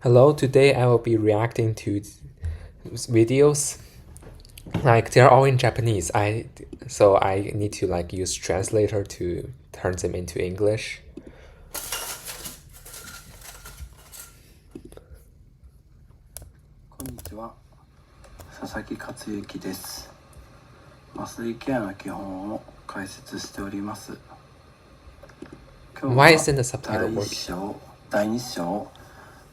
Hello, today I will be reacting to videos. Like they're all in Japanese. So I need to like use translator to turn them into English. こんにちは、佐々木克之です。麻酔ケアの基本を解説しております。今日は Why isn't the subtitle working? 第2章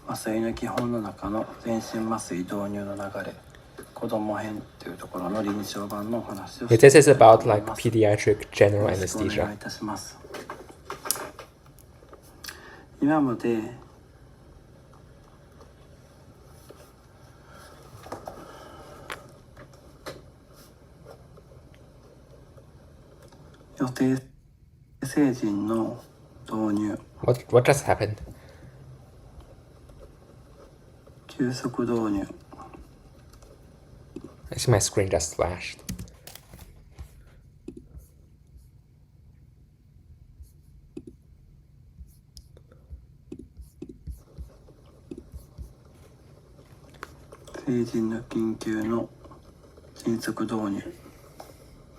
麻酔の基本の中の全身麻酔導入の流れ子供編というところの臨床版のお話を This is about like pediatric general よろしくお願い anesthesia. いたします。今まで予定成人の導入 What just happened? 急速導入 I see my screen just flashed. 成人の緊急の迅速導入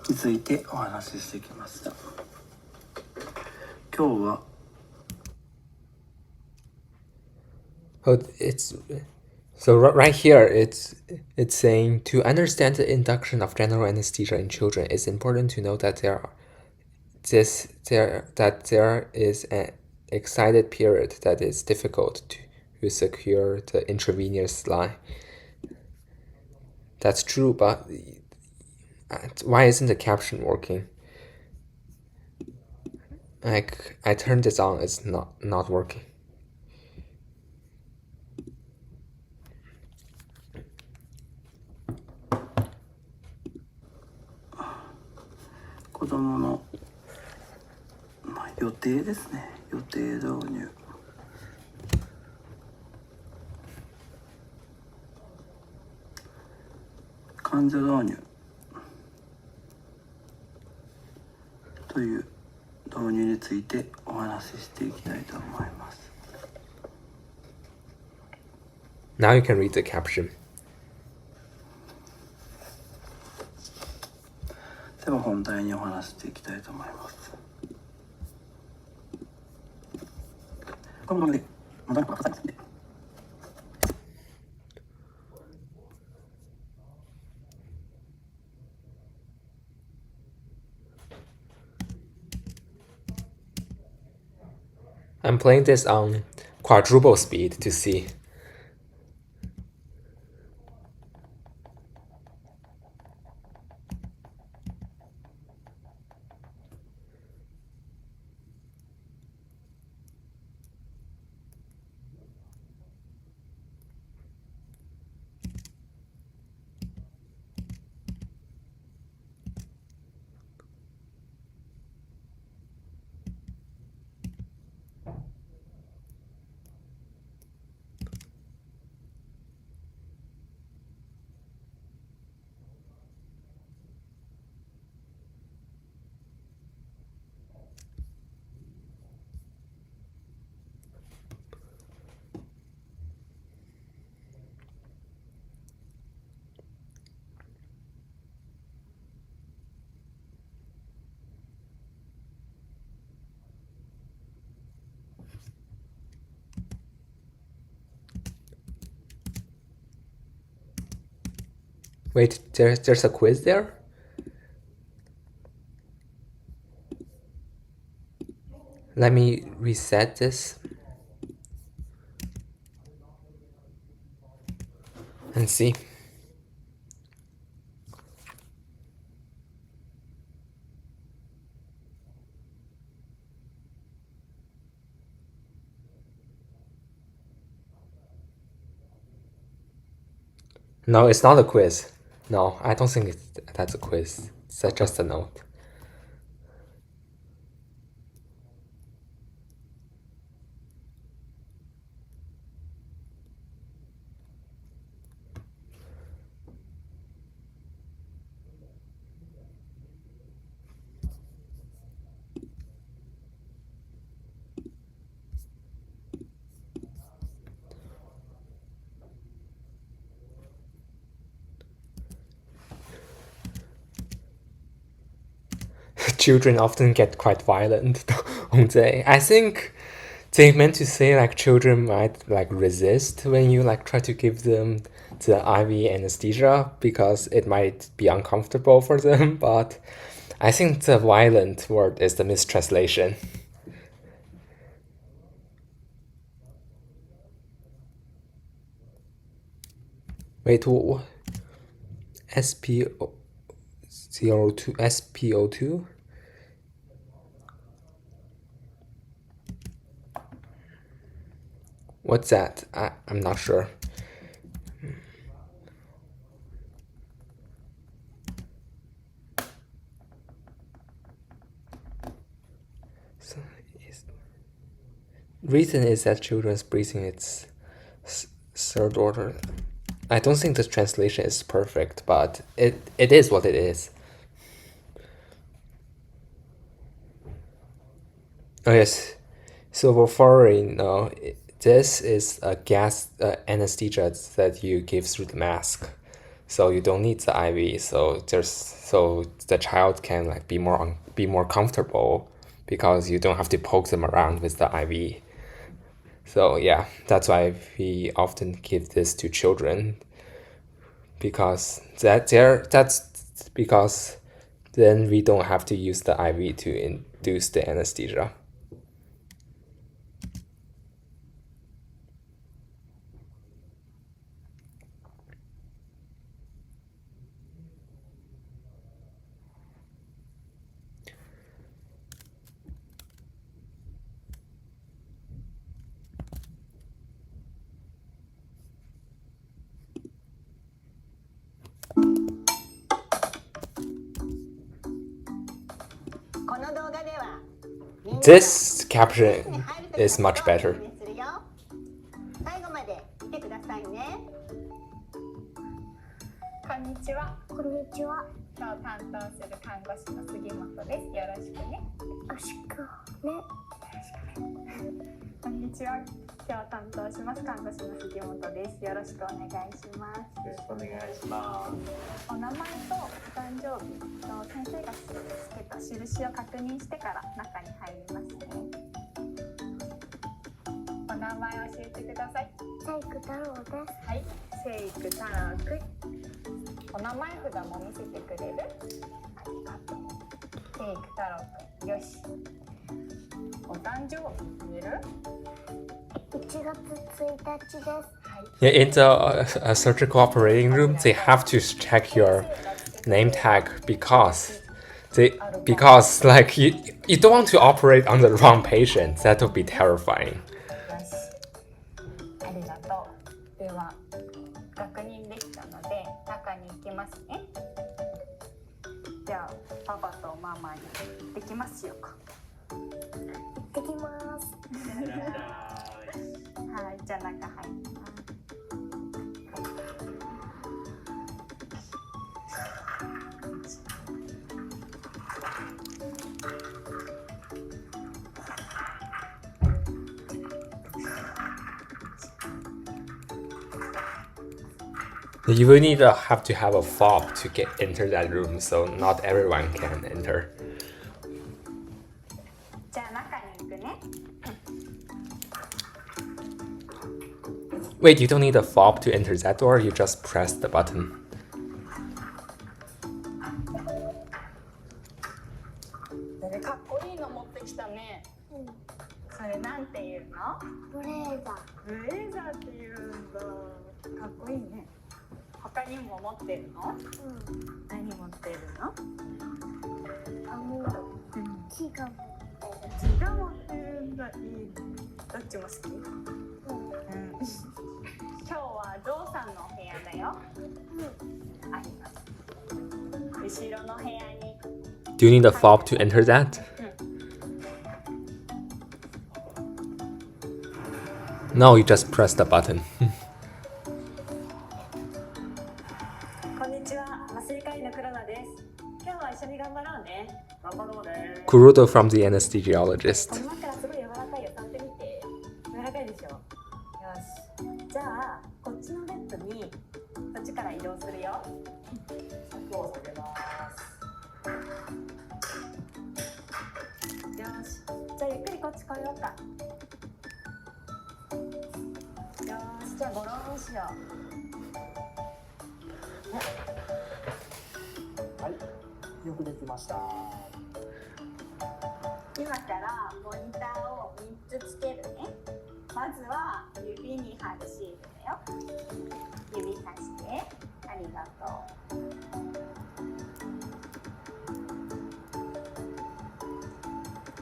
についてお話ししてきました。今日は Right here it's saying to understand the induction of general anesthesia in children, it's important to know that there is an excited period that is difficult to secure the intravenous line. That's true, but why isn't the caption working? Like I turned this on, it's not working.子供の予定ですね。予定導入。患者導入という導入についてお話ししていきたいと思います。Now you can read the caption. では本題にお話していきたいと思います。このままで何か書いてますね。I'm playing this on quadruple speed to see. Wait, there's a quiz there? Let me reset this. And see. No, it's not a quiz. No, I don't think that's a quiz. It's just a note. Children often get quite violent, don't they? I think they meant to say like children might like resist when you like try to give them the IV anesthesia because it might be uncomfortable for them, but I think the violent word is the mistranslation. Wait, what? SPO2? What's that? I'm not sure. So, reason is that children's breathing is third order. I don't think the translation is perfect, but it is what it is. Oh yes, so for foreign, this is a gas anesthesia that you give through the mask, so you don't need the IV. So the child can like be more comfortable because you don't have to poke them around with the IV. So yeah, that's why we often give this to children because that's because then we don't have to use the IV to induce the anesthesia. This caption is much better. 最後まで見てくださいね。こんにちは。こんにちは。今日担当する看護師の杉本です。よろしくね。よろしくね。こんにちは。今日担当します看護師の杉本です。よろしくお願いします。よろしくお願いします。お名前とお誕生日と先生がつけた印を確認してから中に入りますね。お名前を教えてください。セイク太郎です。はい、セイク太郎くん。お名前札も見せてくれる？ありがとう。セイク太郎くん、よし。お誕生日言える？1月1日です。Yeah, in the surgical operating room, they have to check your name tag because like you don't want to operate on the wrong patient. That would be terrifying. よし。ありがとう。では、確認できたので中に行きますね。じゃあ、パパとママに行ってきますよか。行ってきます。はい、じゃあ中入ります。You will need to have a fob to enter that room, so not everyone can enter. じゃあ中に行くね。Wait, you don't need a fob to enter that door, you just press the button. 持ってきたね。うん。それなんていうの？ブレーザブレザーっていうんだ。かっこいいね。他にも持ってるの？ー。うん。何持ってるの？木が持って血が持ってるんだ。いいね。どっちも好き？る。今日はゾウさんのお部屋だよ。あります。後ろの部屋に。Do you need a fob to enter that? No, you just press the button. こんにちは、麻酔科医の黒田です。今日は一緒に頑張ろうね。頑張ろうね。 Kurudo from the こ anesthesiologist. の枕すごい柔らかいよ。触ってみて。柔らかいでしょ。よし。じゃあこっちのベッドにこっちから移動するよ。柵を下げます。よし。じゃあゆっくりこっち来ようか。よし。じゃあゴロンしよはい、よくできました。う。今からモニターを3つつけるね。まずは指に貼るシールだよ。指さして。ありがとう。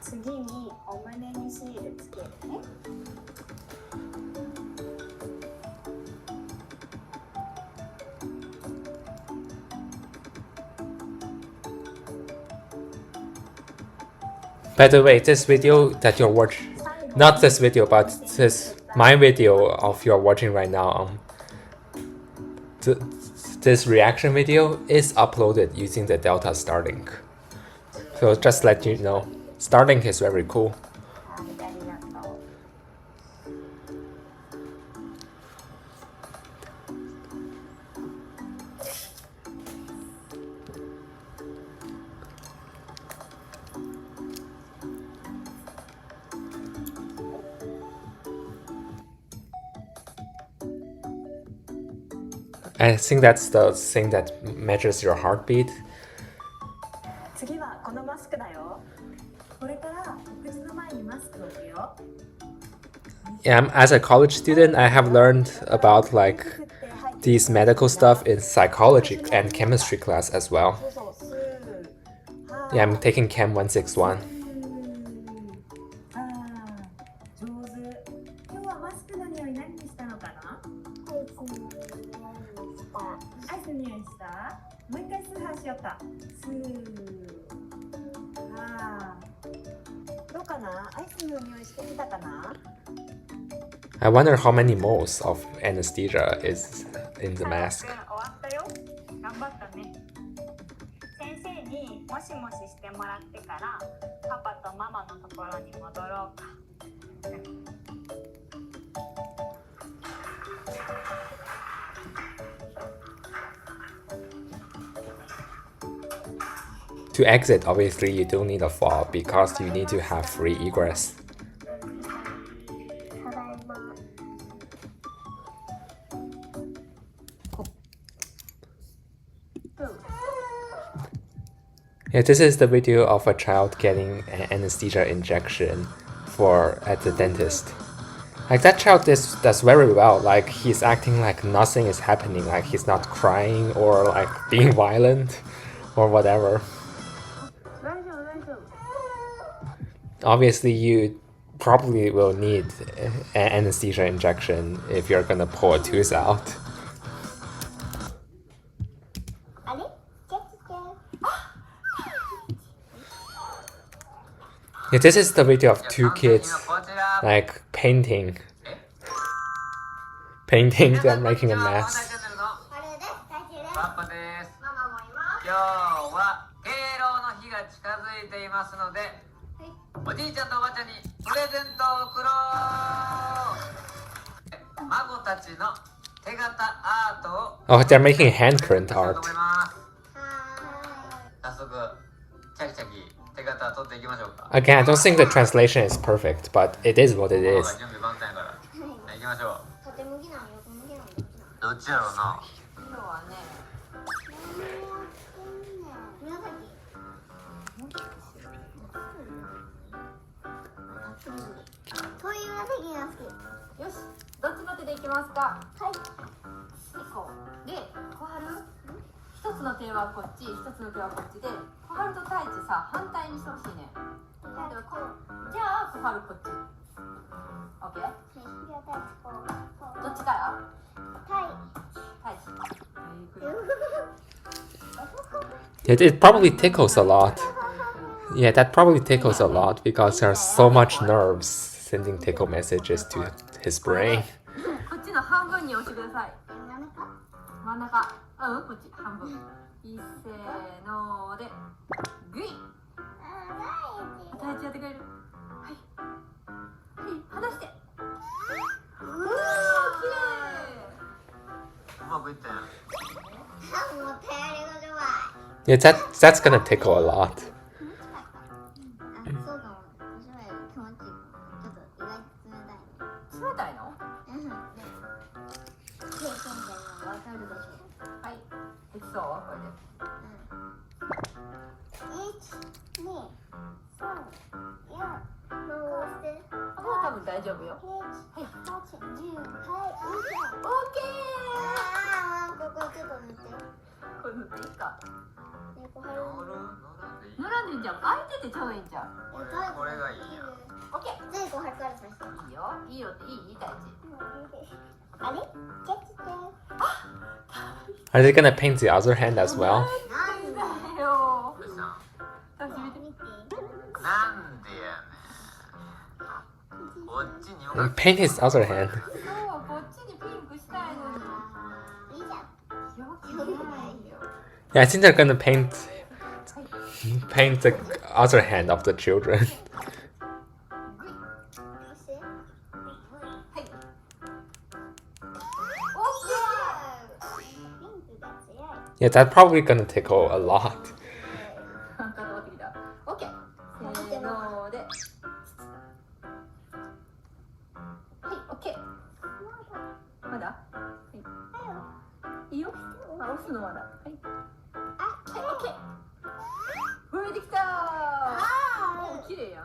次にお胸にシールつけるね。By the way, this video that you're watching, not this video, but my video of you're watching right now, this reaction video is uploaded using the Delta Starlink. So just let you know, Starlink is very cool. はい、ありがとう。I think that's the thing that measures your heartbeat. 次はこのマスクだよ。これからお口の前にマスクを置くよ。Yeah, as a college student, I have learned about like these medical stuff in psychology and chemistry class as well. そうそう、スー。 Yeah, I'm taking Chem 161. 上手。今日はマスクの匂い何にしたのかな？アイスの匂いした？もう一回スーハーしようか。スー。どうかな？アイスの匂いしてみたかな？ I wonder how many moles of anesthesia is in the mask. 終わったよ。頑張ったね。先生にもしもししてもらってからパパとママのところに戻ろうか。To exit, obviously, you don't need a fob because you need to have free egress. ただいま。 Yeah, this is the video of a child getting an anesthesia injection at the dentist. Like that child does very well. Like he's acting like nothing is happening. Like he's not crying or like being violent or whatever. Obviously, you probably will need an anesthesia injection if you're gonna pull a tooth out. あれ？チェック。 Yeah, this is the video of two kids like painting. They're making a mess. これです。大丈夫です。パパです。ママもいます。今日は敬老の日が近づいていますので、おじいちゃんとおばあちゃんにプレゼントを贈ろう。孫たちの手形アートを Oh, they're making handprint と思 art. います。は早速チャキチャキ手形取っていきましょうか。 Again, I don't think the translation is perfect, but it is what it ママ is. が準備万端やから。行きましょーい。縦向きなの横向きなのどっちなの？う。どっちやろうな。今日はね、紫。番好き。よし、どっちの手でいきますか。はい。行こう。で、小春、一つの手はこっち、一つの手はこっちで、小春と太一さ、反対にしてほしいね。じゃあ、小春こっち。オッケー。どっちから太一。It probably tickles a lot. Yeah, that probably tickles a lot because there's so much nerves sending tickle messages to his brain. こっちの半分に押してください。真ん中。うん、こっち半分。いっせーので、グイッ。太一やってくれる。はい。はい、離して。うわー、綺麗。うまくいったやん。Yeah, that's gonna tickle a lot. 冷たいの？はい。できそうこれで。もう多分大丈夫よ。はい。オッケー。これ塗っていいか。塗らんでんじゃん。空いててちょうどいいんじゃん。これがいいやん。オッケー。いいよ。いいよっていい太一。Are they gonna paint the other hand as well? どうしたん？なんでやねん。こっちにも Paint his other hand. そう、こっちにピンクしたいのに。よくないよ。 Yeah, I think they're gonna paint the other hand of the children. Yeah, that's probably gonna tickle a lot. オッケー。せーので。はい、オッケー。まだ？はい。いいよ。押すのまだ。はい。はい、オッケー。これできたー。綺麗やん。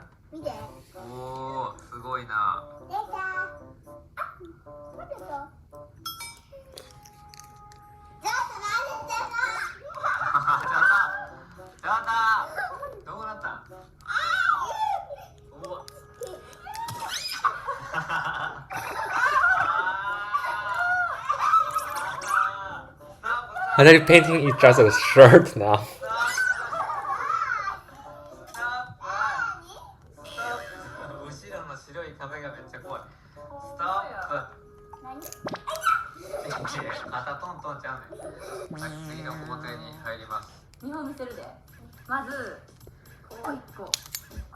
おー、すごいな。やったどうなったん？おわAre they painting each other's shirt now? 後ろの白い壁がめっちゃ怖い。ストップ。肩トントンちゃうねん。次の工程に入ります。2本見せるで。まずこう1個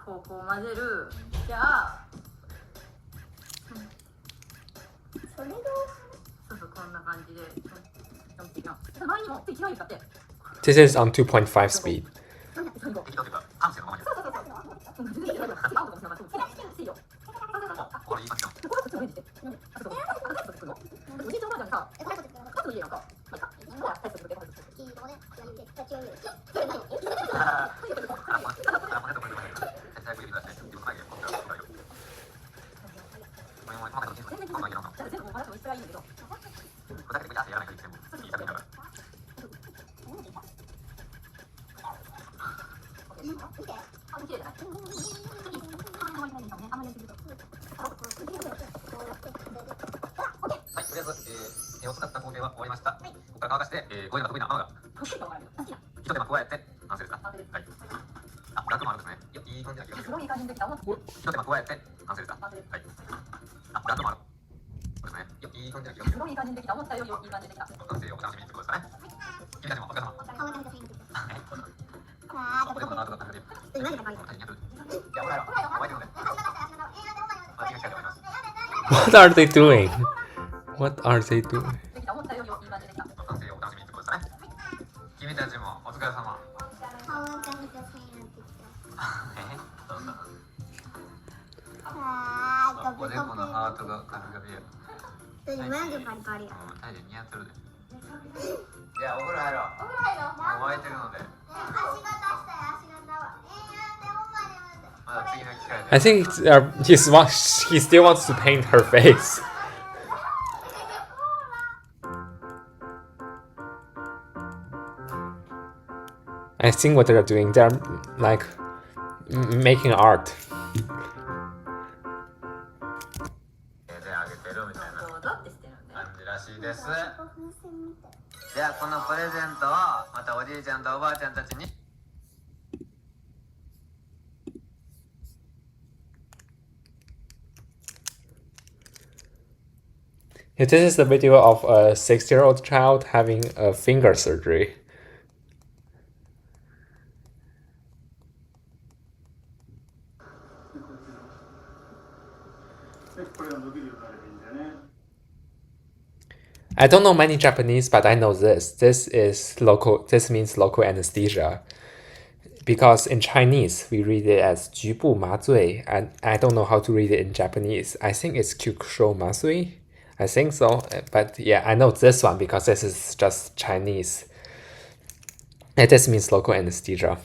こう混ぜる。じゃあそうこんな感じで。前にも違うかって。 This is on 2.5 speed. 適当というか、感性のままに。これいい感じだ。はい、とりあえず、手を使った工程は終わりました。ここから乾かして、こういうのが得意な青が一手間加えて完成ですか？はい。あ、額もあるんですね。いい感じな気がする。一手間加えて完成ですか？はい。あ、額もある。そうですね。いい感じな気がする。完成をお楽しみにということですかね。君たちもお疲れ様。これこの後の感じで。いや、俺ら覚えてるので。間違いしたいと思います。What are they doing? What are they doing? 完成をお楽しみにということですかね。君たちもお疲れ様。おでこのハートがカピカピや。タイで似合ってるで。じゃあお風呂入ろう。もう沸いてるので。ま I think he still wants to paint her face. I think what they're doing, they're like making art. じゃあこのプレゼントをまたおじいちゃんとおばあちゃんたちに This is the video of a 6-year-old child having a finger surgery. I don't know many Japanese, but I know this. This means local anesthesia. Because in Chinese, we read it as 局部麻醉, and I don't know how to read it in Japanese. I think it's 局所麻酔. I think so, but yeah, I know this one because this is just Chinese. And this means local anesthesia.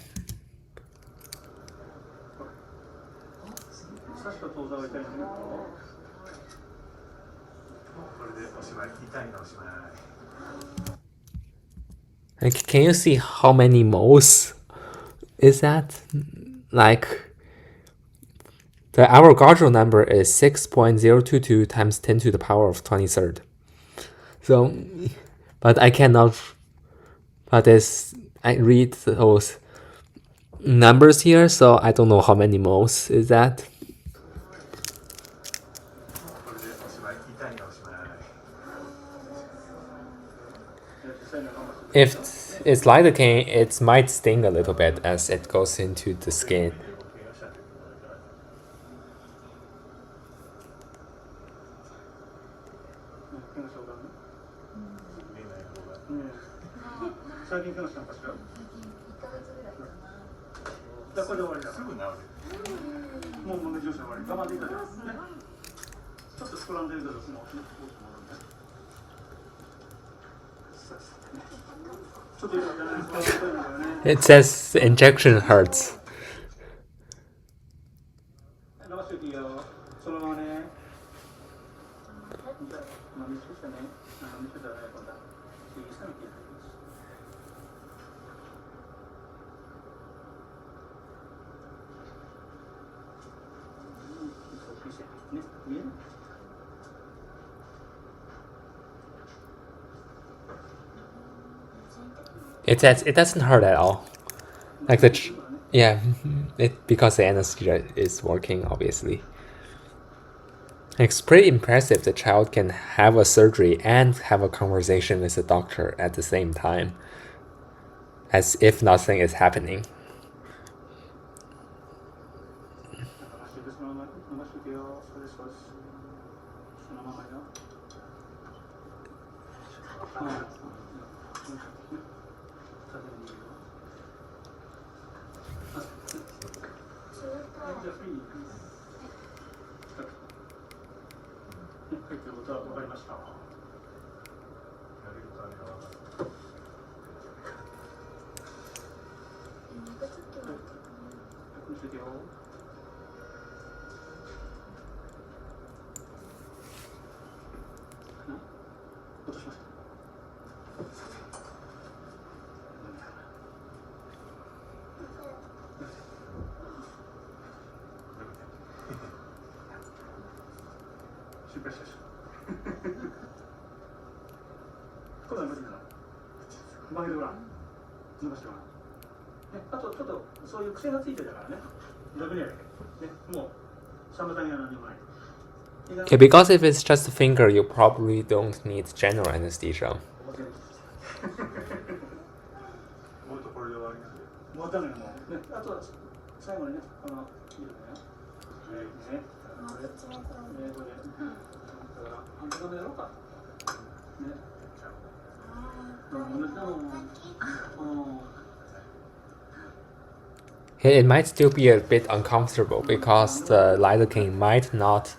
Like, can you see how many moles is that? Like, the Avogadro number is 6.022 times 10 to the power of 23rd. So, but I cannot, but I read those numbers here, so I don't know how many moles is that. If it's lidocaine, it might sting a little bit as it goes into the skin. It says injection hurts. It says it doesn't hurt at all. Like because the anesthesia is working, obviously. It's pretty impressive the child can have a surgery and have a conversation with the doctor at the same time, as if nothing is happening. Yeah, because if it's just a finger, you probably don't need general anesthesia. It might still be a bit uncomfortable because the lidocaine might not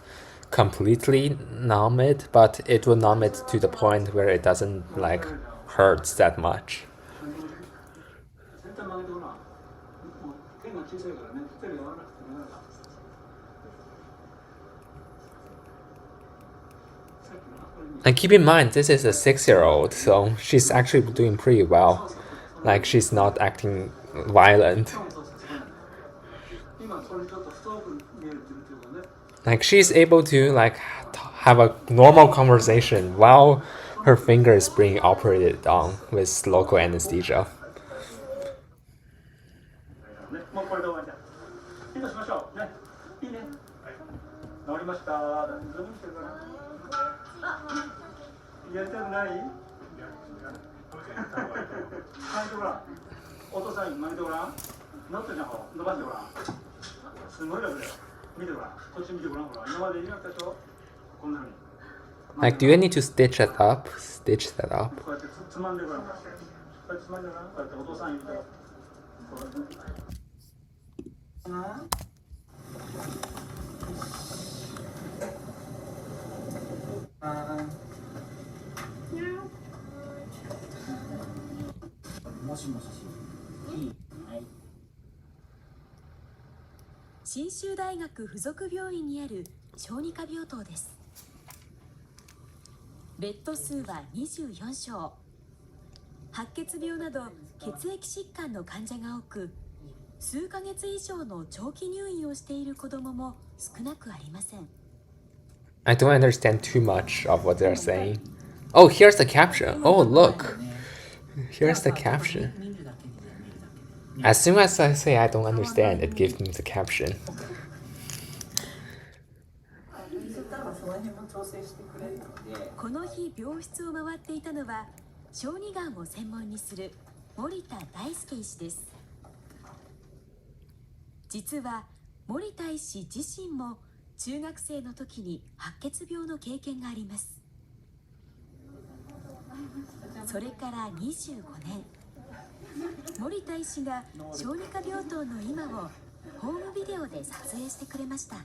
completely numb it, but it will numb it to the point where it doesn't like hurt that much. And keep in mind, this is a 6-year-old, so she's actually doing pretty well. Like, she's not acting violent. Like, she's able to, like, have a normal conversation while her finger is being operated on with local anesthesia. もうこれで終わりだ。ヒントしましょう。ね。いいね。治りました。大丈夫してるかな。やりたくない？巻いてごらん。お父さん巻いてごらん。なってんじゃん。伸ばしてごらん。すごい楽だよ。見てごらん。こっち見てごらん。ほら。今までいなかったでしょ。こんなに。Like, do you need to stitch that up? Stitch that up? こうやってつまんでごらん。こうやってつまんでごらん。こうやってお父さん指と。もしもしいい、はい、信州大学附属病院にある小児科病棟です。ベッド数は24床。白血病など血液疾患の患者が多く、数ヶ月以上の長期入院をしている子どもも少なくありません。I don't understand too much of what they're saying. Oh, here's the caption. Oh, look. Here's the caption. As soon as I say I don't understand, it gives me the caption. この日病室を回っていたのは小児がんを専門にする森田大輔医師です。実は森田医師自身も中学生の時に白血病の経験があります。それから25年、森田医師が小児科病棟の今をホームビデオで撮影してくれました。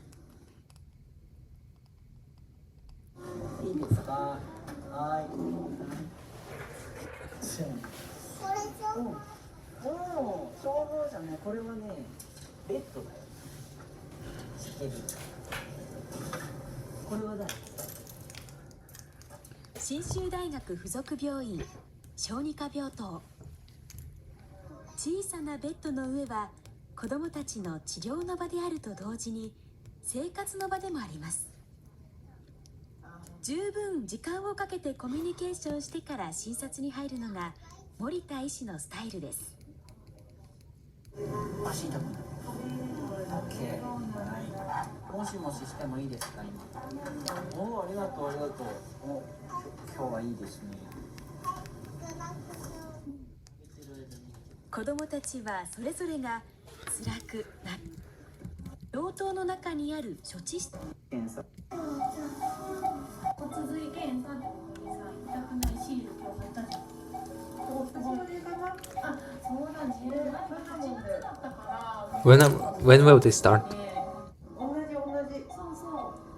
いいですか。はい。おお、消防車ね、これはね、ベッドだよ。知ってる。これはだ。信州大学附属病院小児科病棟。小さなベッドの上は子どもたちの治療の場であると同時に生活の場でもあります。十分時間をかけてコミュニケーションしてから診察に入るのが森田医師のスタイルです。足痛くなる。OK。はい。もしもししてもいいですか今。おお、ありがとうありがとう。お、今日はいいですね。子どもたちはそれぞれが辛くなる。病棟の中にある処置室。検査。骨髄検査ってことでさ、痛くないシール今日貼ったじゃん。あ、そうなんです。10月だったから。When will they start? 同じ。そうそ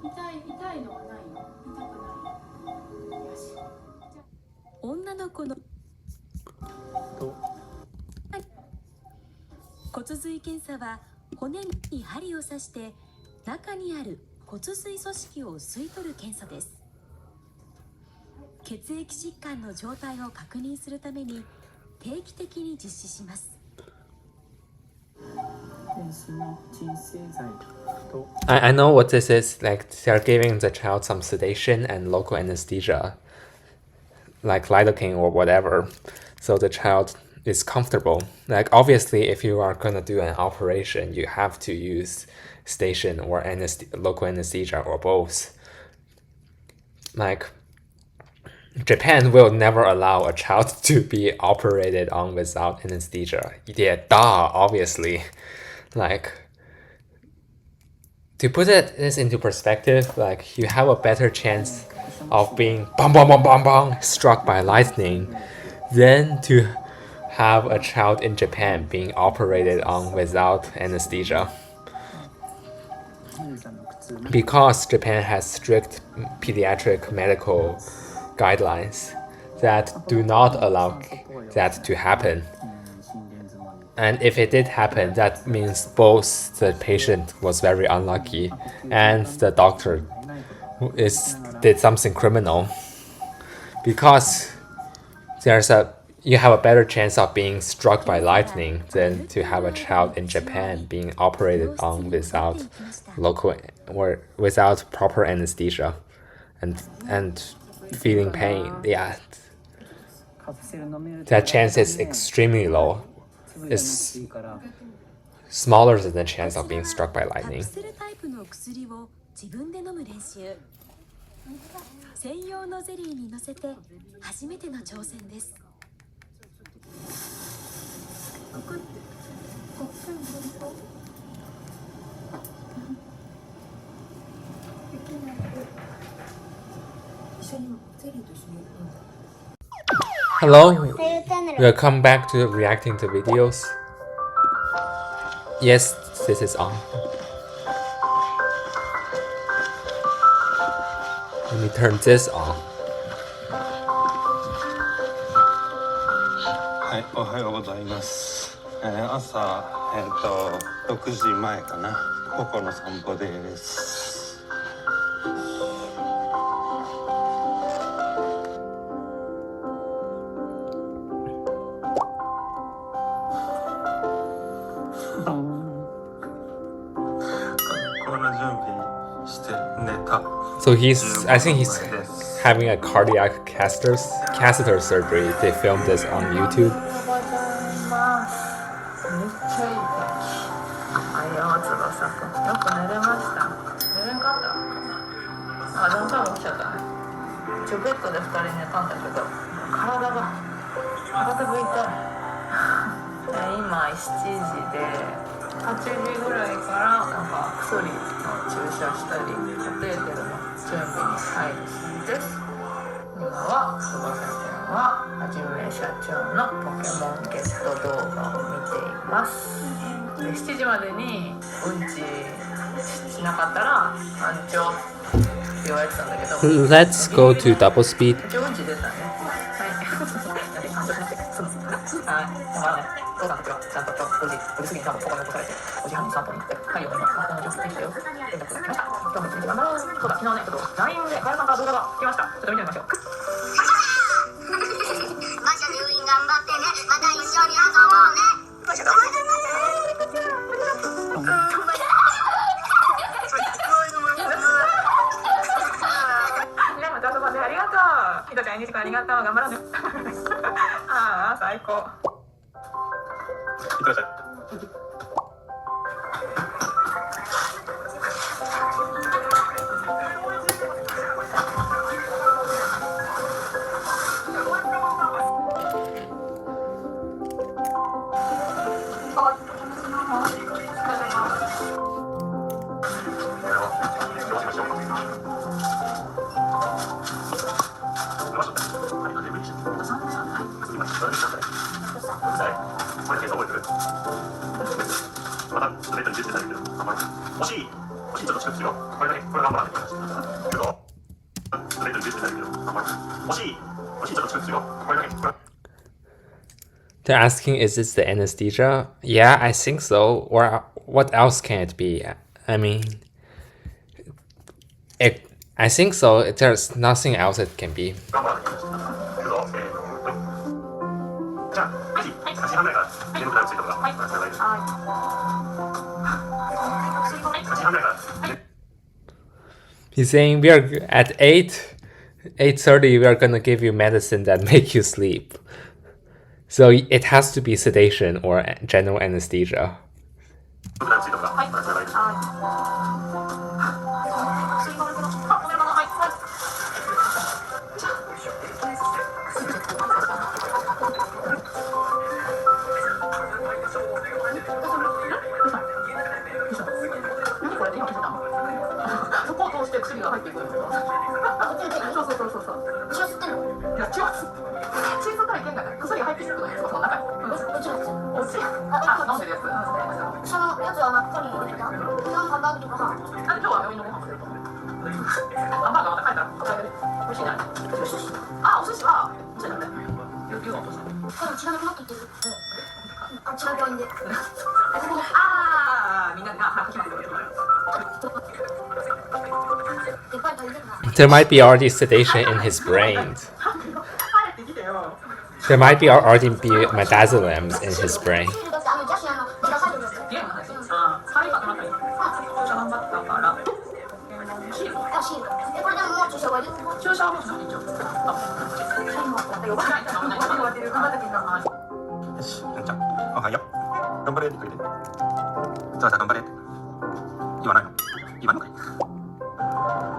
う。痛いのはないよ。痛くない。よし。女の子の骨髄検査は骨に針を刺して中にある骨髄組織を吸い取る検査です。血液疾患の状態を確認するために定期的に実施します。I know what this is. Like, they're giving the child some sedation and local anesthesia, like lidocaine or whatever, so the child is comfortable. Like, obviously, if you are gonna do an operation, you have to use sedation or local anesthesia or both. Like, Japan will never allow a child to be operated on without anesthesia. Yeah, duh, obviously. Like, to put this into perspective, like, you have a better chance of being bang, bang, bang, bang, bang, struck by lightning than to have a child in Japan being operated on without anesthesia. Because Japan has strict pediatric medical guidelines that do not allow that to happen. And if it did happen, that means both the patient was very unlucky and the doctor did something criminal, because you have a better chance of being struck by lightning than to have a child in Japan being operated on without proper anesthesia and feeling pain. Yeah, that chance is extremely low. It's smaller than the chance of being struck by lightning. 専用のゼリーに乗せて初めての挑戦です。Hello, welcome back to reacting to videos. Yes, this is on. Let me turn this on. はい、おはようございます。朝、6時前かな。ここの散歩です。この準備して寝た。So I think he's having a cardiac catheter surgery. They filmed this on YouTube. よく寝れました。寝れんかった。何回も起きちゃったね。ベッドで2人寝たんだけど、体が痛い。今7時で、8時ぐらいからなんか薬の注射したり、カテーテルの準備に入るです。今はその先生ははじめ社長のポケモンゲット動画を見ています。で7時までにうんちしなかったら班長って言われてたんだけど Let's go to double speed. 一応うんち出たね。はい班長しなくて済む。はい。だからね、父さんたちはちゃんと5時過ぎに多分ここに起こされて5時半に散歩に行って太陽に今この準備できたよ連絡が来ました。今日も一日頑張ろう。そうだ、昨日ねちょっと LINE でカエルさんから動画が来ました。ちょっと見てみましょう。マシャ入院頑張ってね。また一緒に遊ぼうね。マシャ頑張ってね。ね、また遊ばせありがとう。ひとちゃん、2時間ありがとう。頑張ろうね。ああ、最高。いってらっしゃい。They're asking, is this the anesthesia? Yeah, I think so. Or what else can it be? I mean, I think so. There's nothing else it can be. He's saying we are at 8:30. We are gonna give you medicine that make you sleep. So it has to be sedation or general anesthesia. There might be already sedation in his brain. There might be already be midazolam in his brain.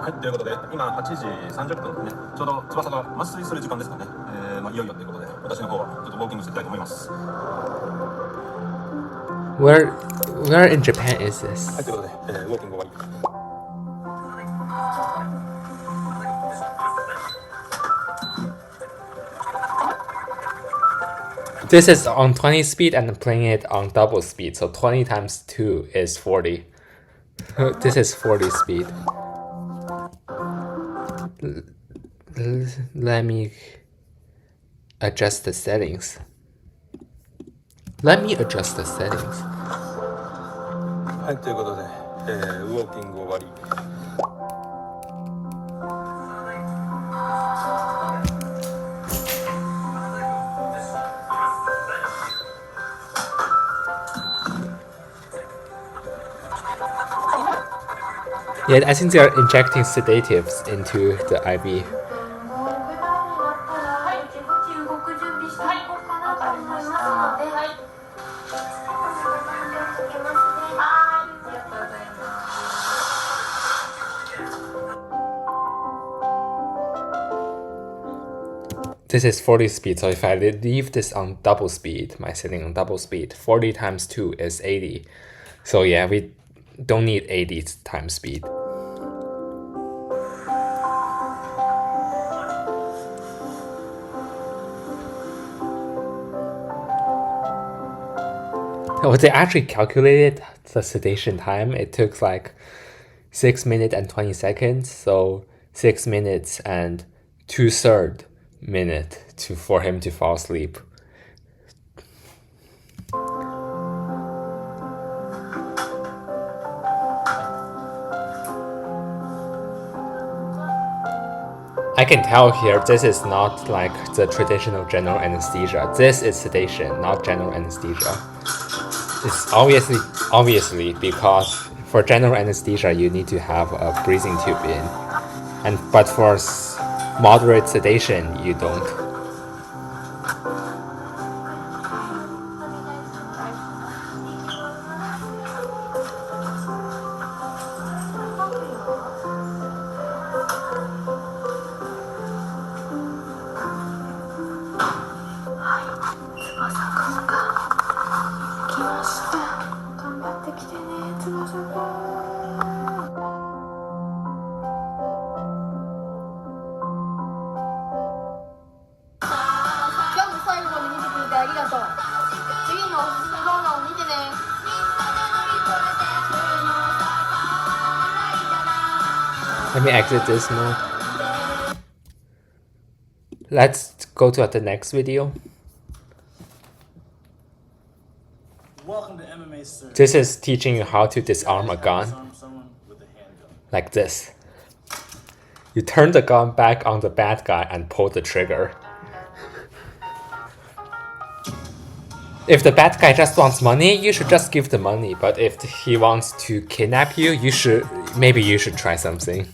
はい、ということで今8時30分ね、ちょうど翼が麻酔する時間ですかね、いよいよということで私の方はちょっとウォーキングしていきたいと思います。 Where in Japan is はい、 this? ということで、ウォーキング終わり。This is on 20 speed and I'm playing it on double speed, so 20 times 2 is 40. This is 40 speed. Let me adjust the settings. Let me adjust the settings. はい、ということで、ウォーキング終わり。Yeah, I think they are injecting sedatives into the IV. This is 40 speed, so if I leave this on double speed, my setting on double speed, 40 times 2 is 80. So yeah, we don't need 80 times speed. Oh, they actually calculated the sedation time. It took like 6 minutes and 20 seconds, so 6 minutes and 2/3 minute for him to fall asleep. I can tell here this is not like the traditional general anesthesia. This is sedation, not general anesthesia. It's obviously because for general anesthesia you need to have a breathing tube in, but for moderate sedation you don't. Let me exit this mode. Let's go to the next video. Welcome to MMA, sir. This is teaching you how to disarm a gun. Disarm someone with a handgun. Like this. You turn the gun back on the bad guy and pull the trigger. If the bad guy just wants money, you should just give the money. But if he wants to kidnap you, maybe you should try something.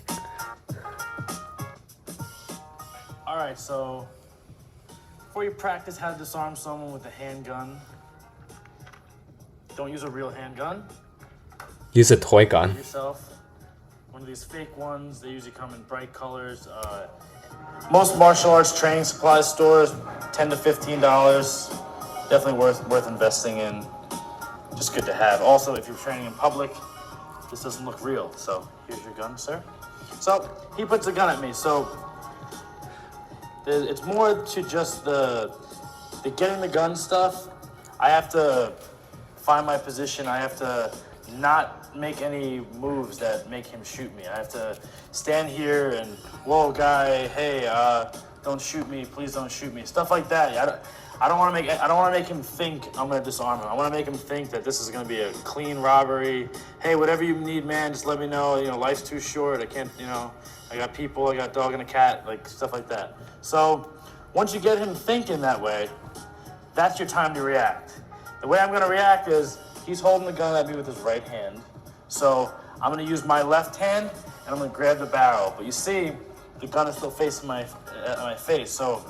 Alright, so before you practice how to disarm someone with a handgun, don't use a real handgun. Use a toy gun. Get yourself one of these fake ones. They usually come in bright colors. Most martial arts training supply stores, $10 to $15. Definitely worth investing in. Just good to have. Also, if you're training in public, this doesn't look real. So here's your gun, sir. So he puts a gun at me. So it's more to just the getting the gun stuff. I have to find my position. I have to not make any moves that make him shoot me. I have to stand here and, whoa, guy, hey, don't shoot me, please don't shoot me. Stuff like that. I don't want to make him think I'm gonna disarm him. I want to make him think that this is gonna be a clean robbery. Hey, whatever you need, man, just let me know. You know, life's too short. I can't. You know, I got people. I got a dog and a cat. Like stuff like that. So once you get him thinking that way, that's your time to react. The way I'm gonna react is he's holding the gun at me with his right hand. So I'm gonna use my left hand and I'm gonna grab the barrel. But you see, the gun is still facing my face. So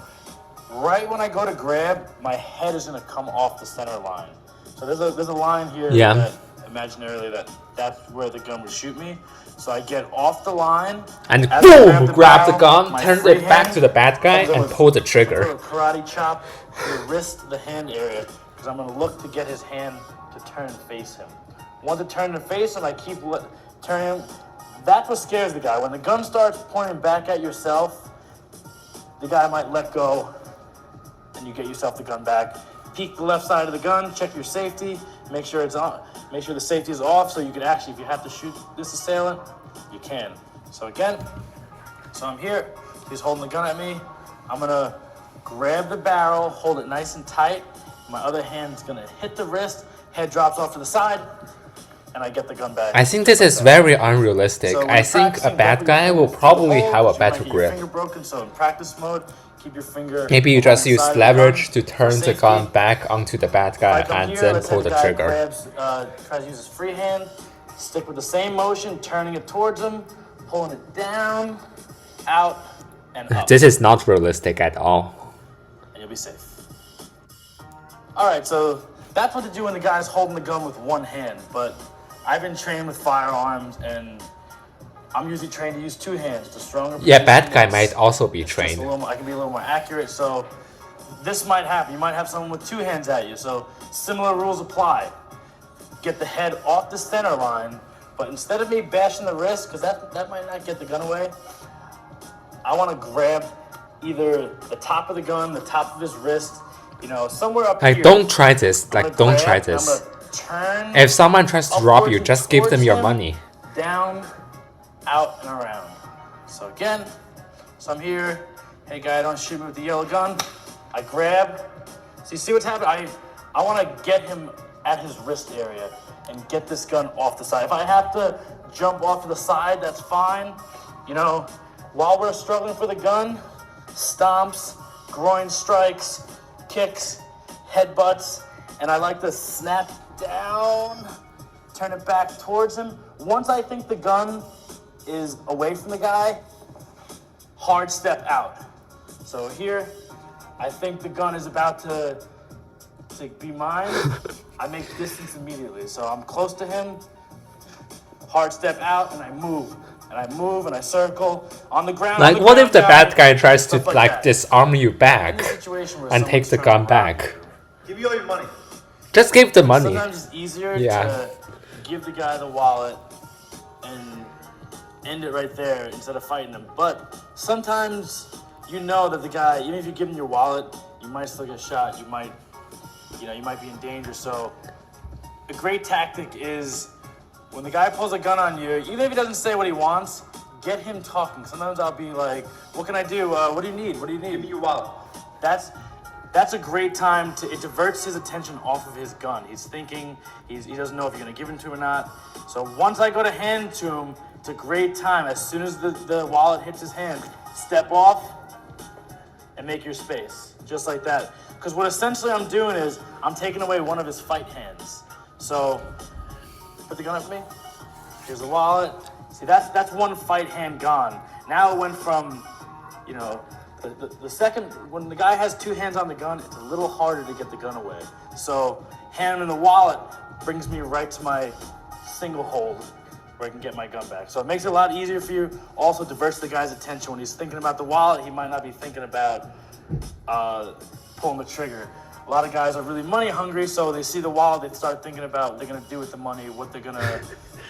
right when I go to grab, my head is gonna come off the center line. So there's a line here that imaginarily that's where the gun would shoot me. So I get off the line and boom, grab the gun, turn it back to the bad guy, and pull the trigger. A karate chop to the wrist, the hand area, because I'm gonna look to get his hand to turn and face him. Once it turn and face him, I keep turning him. That's what scares the guy. When the gun starts pointing back at yourself, the guy might let go, and you get yourself the gun back. Peek the left side of the gun, check your safety, make sure it's on, make sure the safety is off, so you can actually, if you have to shoot this assailant, you can. So again, so I'm here, he's holding the gun at me, I'm gonna grab the barrel, hold it nice and tight, my other hand's gonna hit the wrist, head drops off to the side, and I get the gun back. I think this is very unrealistic. So I think a bad guy will probably have a better grip. Finger broken, so in practice mode, keep your finger. Maybe you just use leverage to turn the safety. gun back onto the bad guy and Here, then let's pull say the guy trigger. Grabs, tries to use his free hand, stick with the same motion, turning it towards him, pulling it down, out, and up. This is not realistic at all. And you'll be safe. All right, so that's what to do when the guy's holding the gun with one hand, but I've been trained with firearms, and I'm usually trained to use two hands. The stronger Yeah, bad guy position, might also be just trained. I can be a little more accurate, so this might happen. You might have someone with two hands at you, so similar rules apply. Get the head off the center line, but instead of me bashing the wrist, because that might not get the gun away, I want to grab either the top of the gun, the top of his wrist, you know, somewhere up Like, here. don't try this. Like, don't try I'm gonna this. turn If someone tries to rob you, upwards just and give them towards your him, money. Down, out, and around. So again, so I'm here. Hey guy, don't shoot me with the yellow gun. I grab. So you see what's happening? I want to get him at his wrist area and get this gun off the side. If I have to jump off to the side, that's fine. You know, while we're struggling for the gun, stomps, groin strikes, kicks, headbutts, and I like to snap down, turn it back towards him. Once I think the gun is away from the guy, hard step out. So here, I think the gun is about to be mine. I make distance immediately. So I'm close to him, hard step out, and I move. And I move and I circle on the ground. Like, what if the bad guy tries to, stuff like, that. disarm you In back a situation where and take someone's the trying gun to rob back? Give you all your money. Just give the money. Sometimes it's easier Yeah. to give the guy the wallet and end it right there instead of fighting him. But sometimes you know that the guy, even if you give him your wallet, you might still get shot. You might be in danger. So a great tactic is when the guy pulls a gun on you, even if he doesn't say what he wants, get him talking. Sometimes I'll be like, what can I do? What do you need? What do you need? Give me your wallet. That's a great time it diverts his attention off of his gun. He's thinking, he doesn't know if you're gonna give him to him or not. So once I go to hand to him, it's a great time. As soon as the wallet hits his hand, step off and make your space, just like that. Because what essentially I'm doing is, I'm taking away one of his fight hands. So, put the gun up for me. Here's the wallet. See, that's one fight hand gone. Now it went from, you know, the second, when the guy has two hands on the gun, it's a little harder to get the gun away. So hand in the wallet brings me right to my single hold where I can get my gun back. So it makes it a lot easier for you. Also diverts the guy's attention. When he's thinking about the wallet, he might not be thinking about pulling the trigger. A lot of guys are really money hungry, so they see the wallet, they start thinking about what they're gonna do with the money, what they're gonna,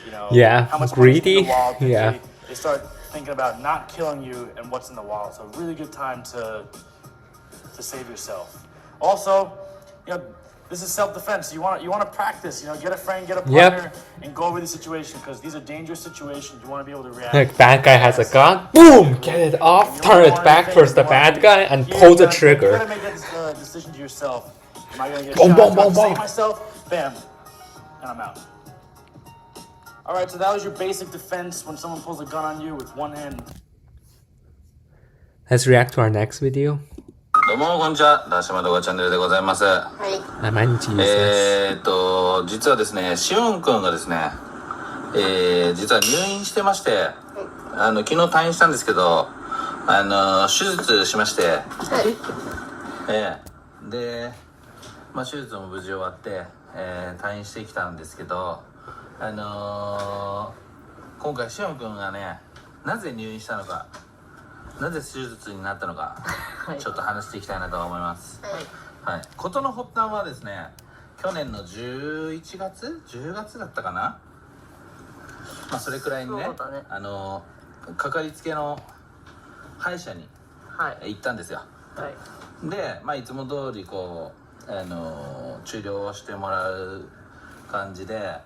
you know, Yeah, how much greedy. money's in the wallet. Yeah. They start thinking about not killing you and what's in the wallet. So really good time to save yourself. Also, you know, this is self-defense. You want to practice. You know, get a friend, get a partner, and go over the situation because these are dangerous situations. You want to be able to react. Like, bad guy has a gun, boom, get it off, turn it back towards the bad guy, and pull the You trigger. gotta make this that decision to yourself. Am I going to get Boom, shot? boom, Do I boom, save boom. myself? Bam. And I'm out. All right, so that was your basic defense when someone pulls a gun on you with one hand. Let's react to our next video. どうもこんにちは、ダッシュマ動画チャンネルでございます。I might need to use this. 実はですね、しおんくんがですね、実は入院してまして、昨日退院したんですけど、手術しまして、で、手術も無事終わって、退院してきたんですけど、今回しおんくんがね、なぜ入院したのか、なぜ手術になったのか、ちょっと話していきたいなと思います。はい。事の発端はですね、去年の11月 ?10 月だったかな、それくらいにね、かかりつけの歯医者に行ったんですよ。で、いつも通りこう、治療をしてもらう感じで、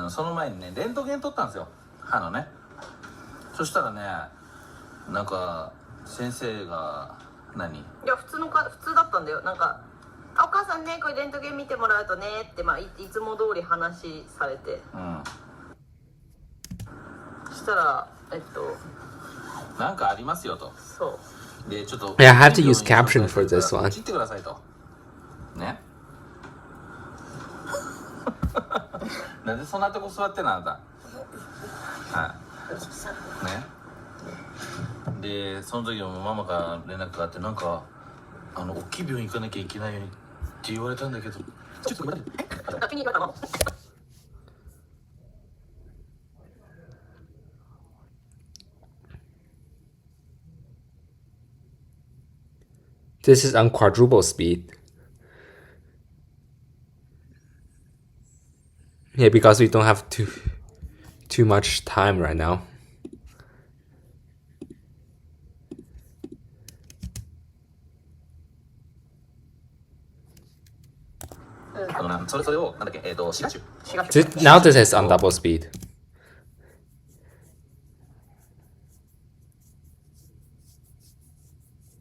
その前にね、レントゲン撮ったんですよ、歯のね。そしたらね、なんか先生がいや普通だったんだよ。なんかお母さんね、これレントゲン見てもらうとねって、いつも通り話されて、そしたらなんかありますよと。そうで、ちょっと Yeah, I have to use caption for this one. 切ってくださいとね。なんでそんなとこ座ってんのあなた。はいね。で、その時もママから連絡があって、なんか大きい病院行かなきゃいけないようにって言われたんだけど、ちょっと待って。先に言われたの。This is on quadruple speed. Yeah, because we don't have too much time right now. それをなんだっけ、シガシュ。Now this is on double speed.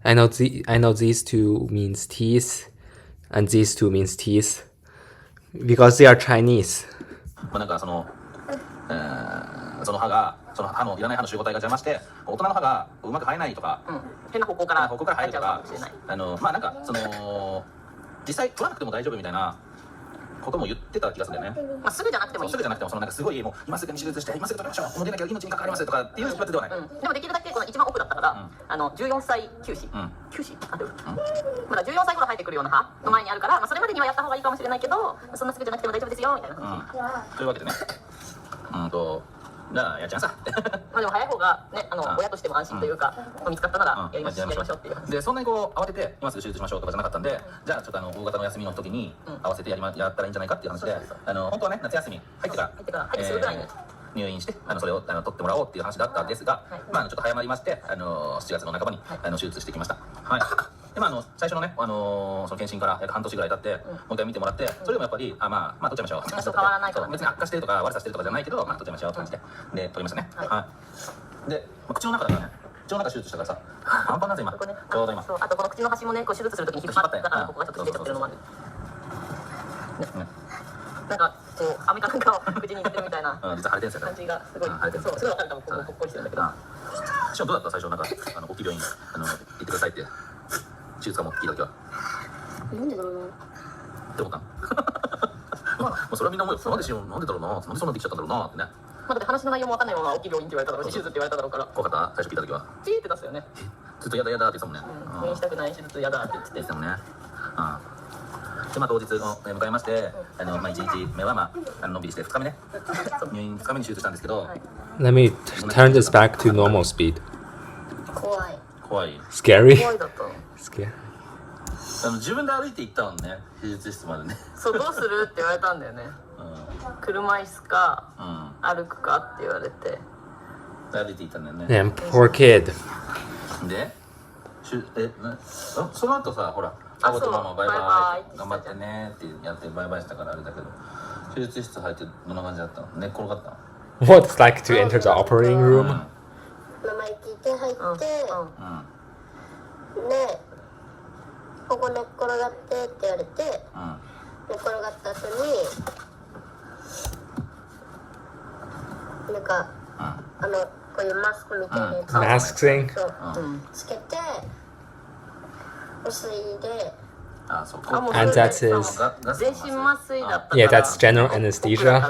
I know these two means teeth, and these two means teeth, because they are Chinese. なんかその歯のいらない歯の集合体が邪魔して、大人の歯がうまく生えないとか、変な方向から生えるとか、なんか実際取らなくても大丈夫みたいなことも言ってた気がするんだよね。すぐじゃなくてもいい。すぐじゃなくても、なんかすごいもう今すぐに手術して今すぐ取りましょう、もう出なきゃ命に関わりますとかっていうやつではない。でもできるだけこの一番奥だったから、14歳休止、まだ14歳頃生えてくるような歯の前にあるから、それまでにはやった方がいいかもしれないけど、そんなすぐじゃなくても大丈夫ですよみたいな話。というわけでね、じゃあやっちゃいなさでも早い方がね、親としても安心というか、見つかったならやりましょうっていう。で、そんなにこう慌てて今すぐ手術しましょうとかじゃなかったんで、じゃあちょっと大型の休みの時に合わせてやったらいいんじゃないかっていう話で、本当はね、夏休み入ってからすぐぐらいに入院して、それを取ってもらおうっていう話だったんですが、ちょっと早まりまして、7月の半ばに手術してきました。はい。で、最初のね、その検診から約半年ぐらい経って、もう一回見てもらって、それでもやっぱり、取っちゃいましょう。変わらないから、別に悪化してるとか悪さしてるとかじゃないけど、取っちゃいましょうって感じで、取りましたね。はい。で、口の中だからね、口の中手術したからさ、パンパンなんです今。ちょうど今。あとこの口の端もね、手術するときに引っ張ったから、ここがちょっと出ちゃってるのもある。なんか飴かなんかを口に入れてるみたいな実は腫れてるんですよね。感じがすごい、そうすごい分かるかも。ここぽっこりしてるんだけど。しかもどうだった最初、なんか大きい病院行ってくださいって手術かも聞いた時は。なんでだろうな。って思ったの。もうそれはみんな思うよ。なんでだろうな。なんでそんなできちゃったんだろうなってね。だって話の内容も分かんないまま大きい病院って言われただろうし、手術って言われただろうから。怖かった最初聞いた時は。チーって出すよね。ずっとやだやだって言ってたもんね。入院したくない手術やだって言ってたもんね。で、当日を迎えまして、1日目はのんびりして2日目ね、入院2日目に手術したんですけど、Let me turn this back to normal speed. 怖い。Scary? 怖いだった。Scary. 自分で歩いて行ったもんね、手術室までね。そう、どうするって言われたんだよね。車椅子か、歩くかって言われて。歩いて行ったんだよね。Damn, poor kid. で、その後さ、ほら、パパとママバイバイ頑張ってねってやってバイバイしたからあれだけど、手術室入ってどんな感じだったの？寝っ転がったの？ What it's like to enter the operating room? 名前聞いて入って、でここ寝っ転がってって言われて、寝っ転がった後になんか、こういうマスクみたいなやつ、Mask thing? そう、つけて麻酔で。And that is... Yeah, that's general anesthesia.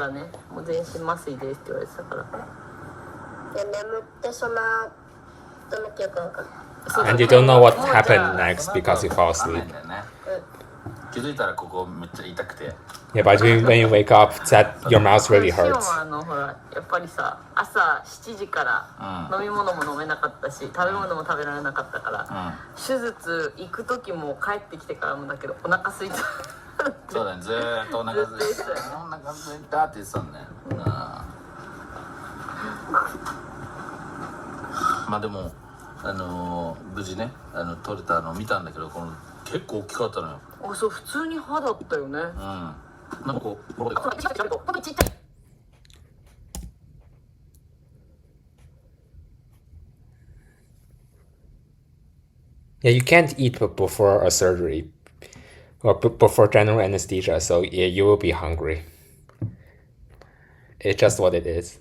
And you don't know what happened next because you fall asleep. Yeah, but when you wake up, that your mouth really hurts. やっぱりさ、朝7時から飲み物も飲めなかったし、食べ物も食べられなかったから、手術行く時も帰ってきてからもだけどお腹空いた。そうだね、ずーっとお腹空いた、お腹空いたって言ってたんだよ。まあでも無事ね取れたのを見たんだけど、この結構大きかったのよ。あ、そう、普通に歯だったよね。なんかこうボロでかい。Yeah, you can't eat before a surgery or before general anesthesia, so yeah, you will be hungry. It's just what it is.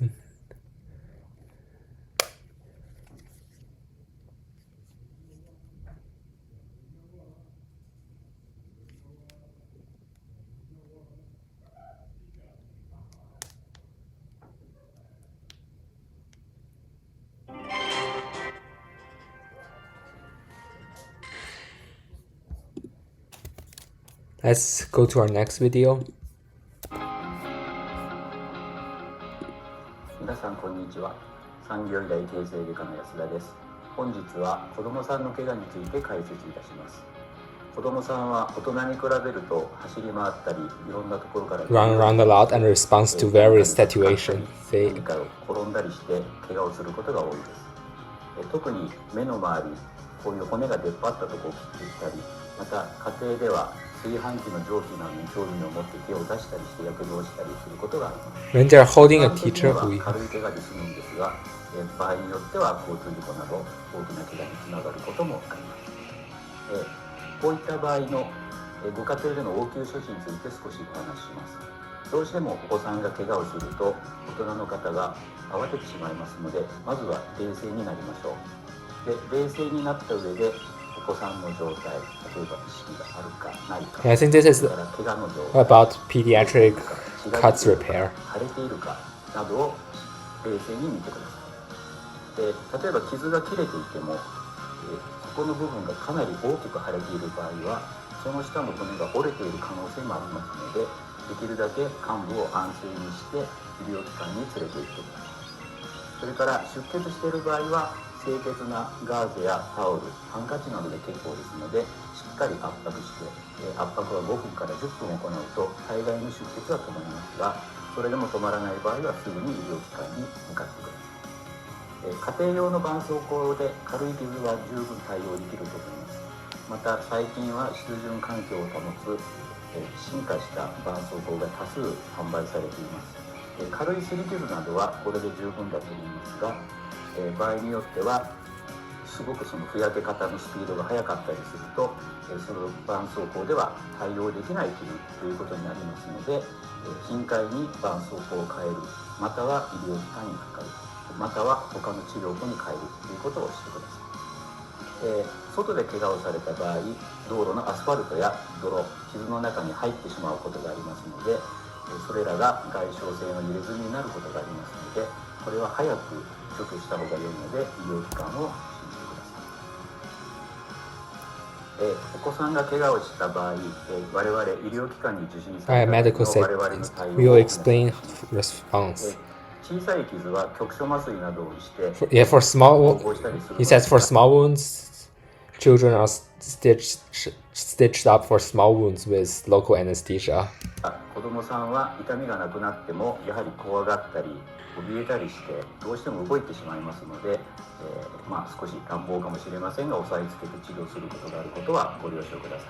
Let's go to our next video. 皆さんこんにちは。産業医大形成外科の安田です。本日は子どもさんの怪我について解説いたします。子どもさんは大人に比べると走り回ったりいろんなところから Run around a lot and responds to various situations. 何かを転んだりして怪我をすることが多いです。特に目の周り、こういう骨が出っ張ったところを切っていったり、また家庭では炊飯器の蒸気などに興味を持って手を出したりして躍動したりすることがあります。When they're holding a teacher who... 軽い怪我で済むんですが、場合によっては交通事故など大きな怪我につながることもあります。こういった場合のご家庭での応急処置について少しお話しします。どうしてもお子さんが怪我をすると大人の方が慌ててしまいますので、まずは冷静になりましょう。で、冷静になった上でお子さんの状態、例えば意識があるかないか、 I think this is about pediatric cuts repair. 腫れているかなどを冷静に見てください。例えば傷が切れていても、ここの部分がかなり大きく腫れている場合は、その下の骨が折れている可能性もありますので、できるだけ患部を安静にして医療機関に連れて行ってください。それから出血している場合は清潔なガーゼやタオル、ハンカチなどで結構ですので、しっかり圧迫して、圧迫は5分から10分行うと大概の出血は止まりますが、それでも止まらない場合はすぐに医療機関に向かってください。家庭用の絆創膏で軽い傷は十分対応できると思います。また最近は湿潤環境を保つ進化した絆創膏が多数販売されています。軽い擦り傷などはこれで十分だと思いますが、場合によってはすごくそのふやけ方のスピードが速かったりすると、その絆創膏では対応できない傷ということになりますので、頻回に絆創膏を変える、または医療機関にかかる、または他の治療法に変えるということをしてください。外で怪我をされた場合、道路のアスファルトや泥、傷の中に入ってしまうことがありますので、それらが外傷性の入れ墨になることがありますので、これは早く除去した方が良いので医療機関を信じてください。お子さんが怪我をした場合、我々医療機関に受診された時の我々の対応を We will explain response. 小さい傷は局所麻酔などをして、Yeah, for small, he says for small wounds, children are stitched up for small wounds with local anesthesia. 子供さんは痛みがなくなってもやはり怖がったり怯えたりしてどうしても動いてしまいますので、少し乱暴かもしれませんが押さえつけて治療することがあることはご了承ください。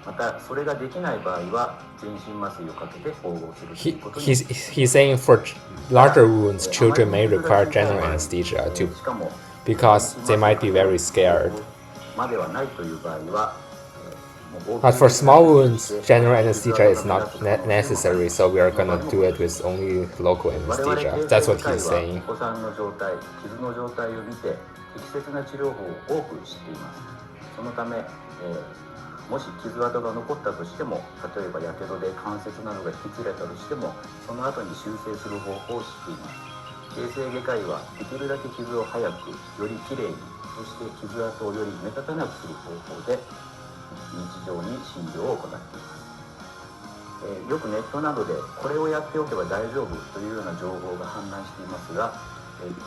またそれができない場合は全身麻酔をかけて縫合するということに。He's saying for larger wounds, children may require general anesthesia too, because they might be very scared. まではないという場合は、But for small wounds, general anesthesia is not necessary, so we are gonna do it with only local anesthesia. That's what he's saying. お子さんの状態、傷の状態を見て適切な治療法を多く知っています。そのため、もし傷跡が残ったとしても、例えばやけどで関節などが引きつれたとしても、その後に修正する方法を知っています。形成外科医はできるだけ傷を早く、よりきれいに、そして傷跡をより目立たなくする方法で日常に診療を行っています。よくネットなどでこれをやっておけば大丈夫というような情報が氾濫していますが、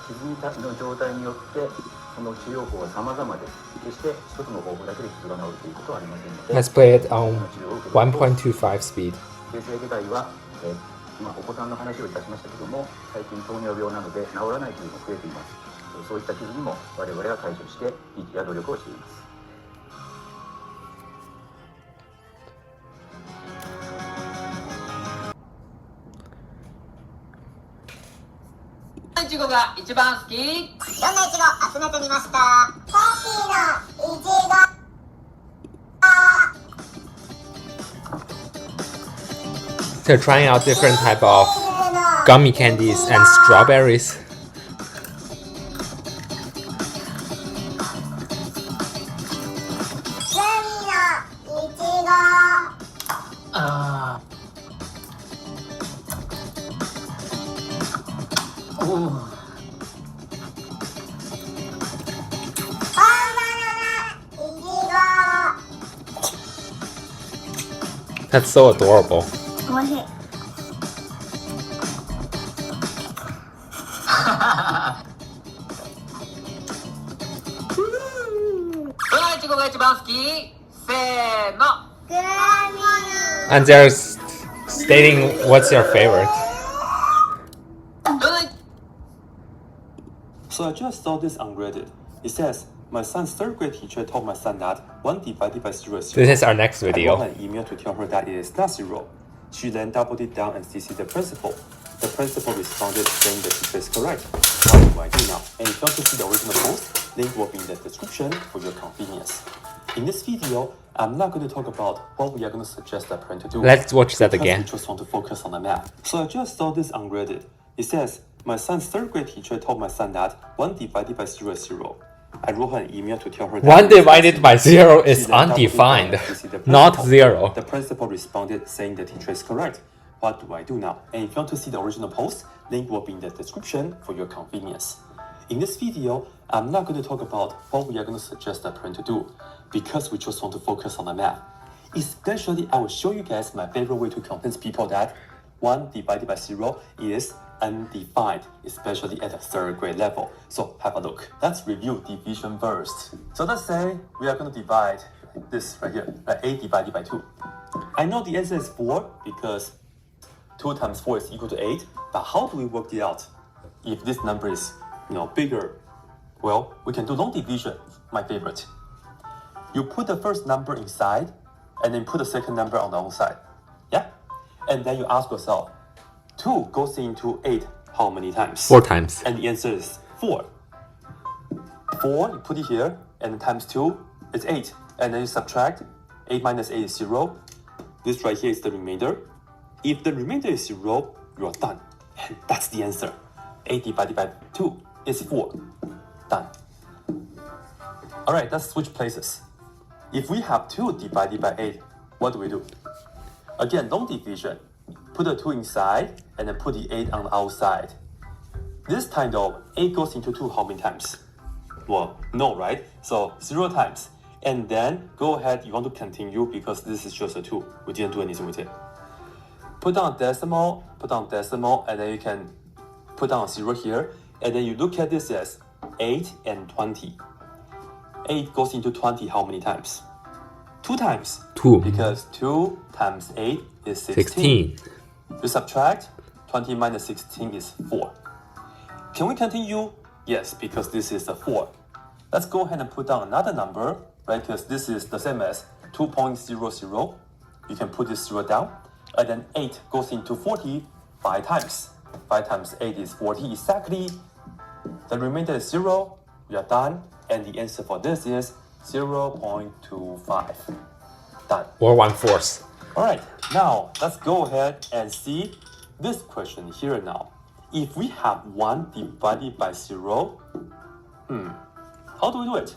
傷の状態によってその治療法は様々です。決して一つの方法だけで傷が治るということはありませんので。Let's play it on 1.25 speed. 形成外科医は、今お子さんの話をいたしましたけども、最近糖尿病などで治らない傷も増えています。そういった傷にも我々は対処して日々努力をしています。いちごが一番好き。どんないちご集めてみました。コーヒーのいちご。They're trying out different type of gummy candies and strawberries. That's so adorable. おいしい。どのいちごが一番好き？せーの。And they're stating what's your favorite. So I just saw this ungraded. It says, my son's third grade teacher told my son that 1 divided by 0 is 0. This is our next video. I wrote an email to tell her that it is not 0. She then doubled it down and CC'd the principal. The principal responded saying the teacher is correct. What do I do now? And if you want to see the original post, link will be in the description for your convenience. In this video, I'm not going to talk about what we are going to suggest the parent to do. Let's watch that again. We just want to focus on the math. So I just saw this ungraded. It says, my son's third grade teacher told my son that 1 divided by 0 is 0. I wrote her an email to tell her that 1 divided by 0 is undefined, not 0. The principal responded saying the teacher is correct. What do I do now? And if you want to see the original post, link will be in the description for your convenience. In this video, I'm not going to talk about what we are going to suggest the parent to do, because we just want to focus on the math. Especially, I will show you guys my favorite way to convince people that 1 divided by 0 is undefined, especially at the third grade level. So have a look. Let's review division first. So let's say we are going to divide this right here, like 8 divided by 2. I know the answer is 4 because 2 times 4 is equal to 8, but how do we work it out? If this number is, bigger, well, we can do long division, my favorite. You put the first number inside, and then put the second number on the outside. Yeah? And then you ask yourself, 2 goes into 8 how many times? 4 times. And the answer is 4. 4, you put it here, and then times 2 is 8. And then you subtract, 8 minus 8 is 0. This right here is the remainder. If the remainder is 0, you are done. And that's the answer. 8 divided by 2 is 4. Done. Alright, let's switch places. If we have 2 divided by 8, what do we do? Again, long division. Put the 2 inside, and then put the 8 on the outside. This time though, 8 goes into 2 how many times? Well, no, right? So 0 times. And then go ahead, you want to continue because this is just a 2. We didn't do anything with it. Put down decimal, and then you can put down a 0 here. And then you look at this as 8 and 20. 8 goes into 20 how many times? 2 times. 2. Because 2 times 8 is 16. You subtract, 20 minus 16 is 4. Can we continue? Yes, because this is a 4. Let's go ahead and put down another number, right? Because this is the same as 2.00. You can put this 0 down. And then 8 goes into 40 5 times. 5 times 8 is 40 exactly. The remainder is 0. We are done. And the answer for this is 0.25. Done. Or 1/4. Alright, now let's go ahead and see this question here now. If we have 1 divided by 0, how do we do it?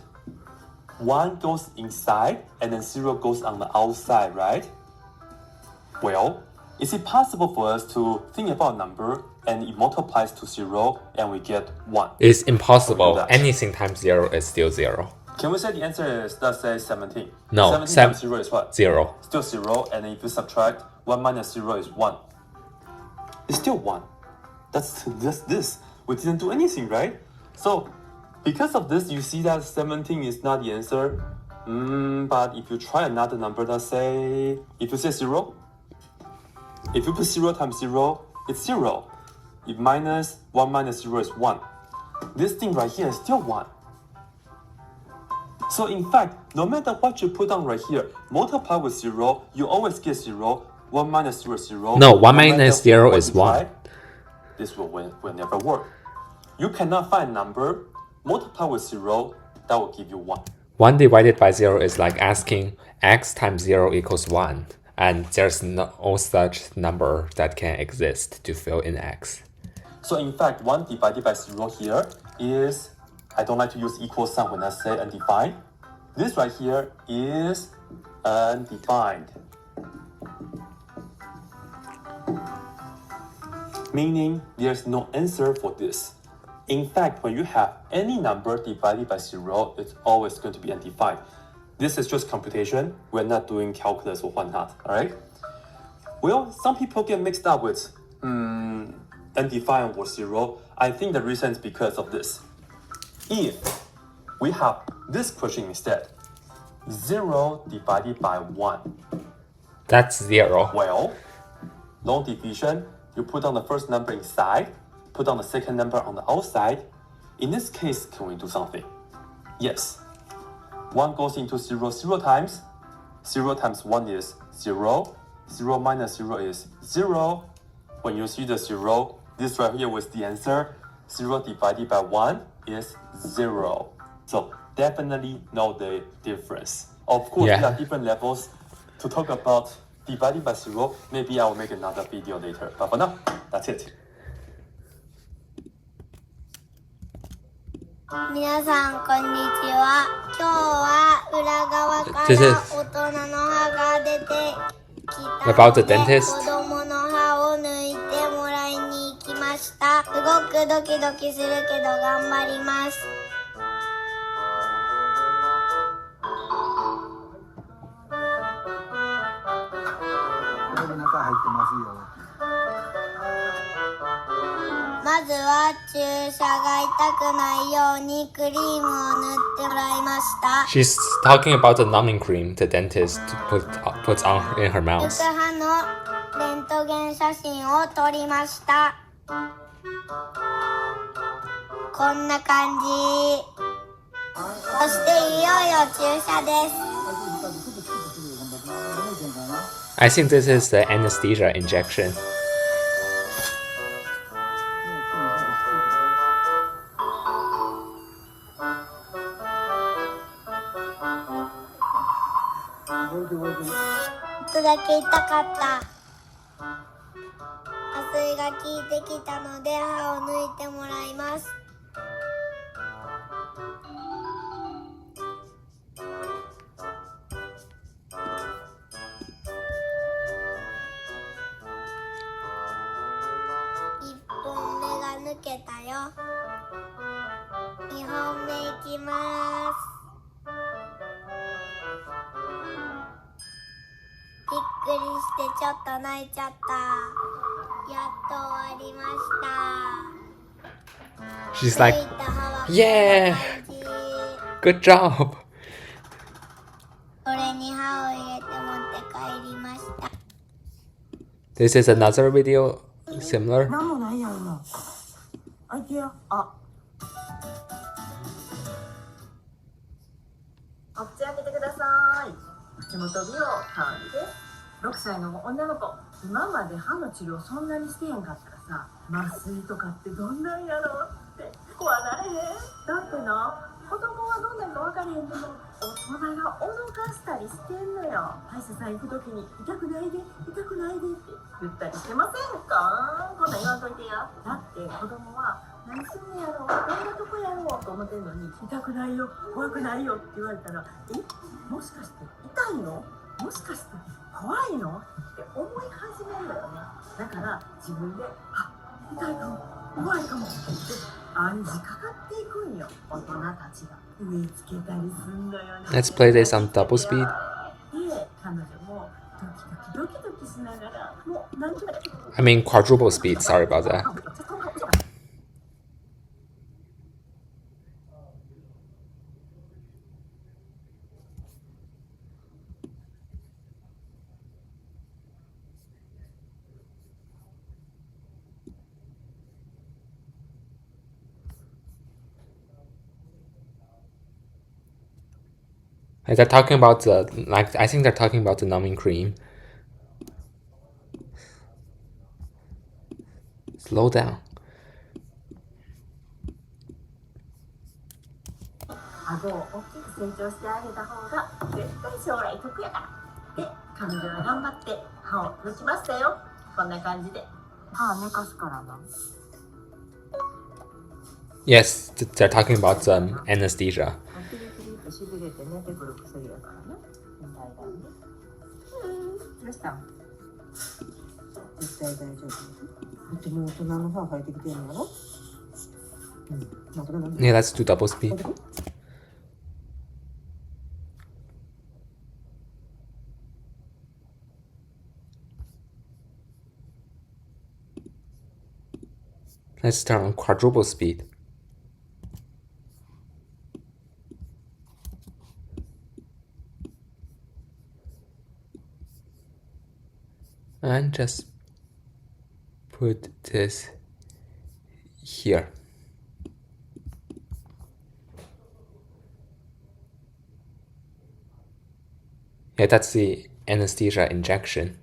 1 goes inside and then 0 goes on the outside, right? Well, is it possible for us to think about a number and it multiplies to 0 and we get 1? It's impossible. Anything times 0 is still 0. Can we say the answer is, let's say, 17? No, 17 times 0 is what? 0. Still 0, and if you subtract 1 minus 0 is 1. It's still 1. That's just this. We didn't do anything, right? So, because of this, you see that 17 is not the answer. But if you try another number, let's say, if you say 0, if you put 0 times 0, it's 0. If 1 minus 0 is 1. This thing right here is still 1. So in fact, no matter what you put down right here, multiply with 0, you always get 0. 1 minus 0 is 0. No, 1 minus 0 is 1. This will never work. You cannot find a number, multiply with 0, that will give you 1. 1 divided by 0 is like asking x times 0 equals 1. And there's no such number that can exist to fill in x. So in fact, 1 divided by 0 here is, I don't like to use equal sign when I say undefined. This right here is undefined. Meaning there's no answer for this. In fact, when you have any number divided by 0, it's always going to be undefined. This is just computation. We're not doing calculus or whatnot, alright? Well, some people get mixed up with undefined or 0. I think the reason is because of this. If we have this question instead, 0 divided by 1. That's 0. Well, long division, you put down the first number inside, put down the second number on the outside. In this case, can we do something? Yes. 1 goes into 0 times. 0 times 1 is 0. 0 minus 0 is 0. When you see the 0, this right here was the answer. 0 divided by 1 is 0. So definitely know the difference. Of course, there are different levels to talk about divided by 0. Maybe I will make another video later. But for now, that's it. 皆さんこんにちは。今日は裏側から大人の歯が出てきたので子供の歯を抜いてもらいに行きました。すごくドキドキするけど頑張ります。これで中入ってますよ。まずは注射が痛くないようにクリームを塗ってもらいました。 She's talking about the numbing cream the dentist puts on in her mouth. 抜く歯のレントゲン写真を撮りました。こんな感じ。そしていよいよ注射です。 I think this is the anesthesia injection.ちょっとだけ痛かった。麻酔が効いてきたので歯を抜いてもらいます。1本目が抜けたよ。2本目いきます。びっくりしてちょっと泣いちゃった。やっと終わりました。 She's like, yeah, good job. これに歯を入れて持って帰りました。 This is another video similar. なんもないやん今。あいてや。あ。お口開けてください。口元美容香りです。6歳の女の子、今まで歯の治療そんなにしてへんかったらさ、麻酔とかってどんなんやろって怖なれへん。だってな、子供はどんなんか分かれへんでも大大人が脅かしたりしてんのよ。歯医者さん行くときに痛くないで痛くないでって言ったりしてませんか？こんなん言わんといてや。だって子供は何すんのやろう、どんなとこやろうと思ってんのに、痛くないよ怖くないよって言われたら、もしかして痛いの？もしかして怖いの？って思い始めるんだよね。だから自分で痛いかも怖いかもって暗示かかっていくんよ。大人たちが植え付けたりすんのよね。 Let's play this on double speed. で彼女もドキドキしながらもう何とか I mean quadruple speed, sorry about that. They're talking about the, like, I think they're talking about the numbing cream. Slow down. 顎を大きく成長してあげた方が絶対将来得やから。で、彼女は頑張って歯を抜きましたよ。こんな感じで。歯寝かすからな。Yes, they're talking about anesthesia. しびれて寝てくる薬やからね。どうしたん？絶対大丈夫。だってもう大人の歯生えてきてるんやろ？Yeah, let's do double speed. Let's turn on quadruple speed. And just put this here. Yeah, that's the anesthesia injection.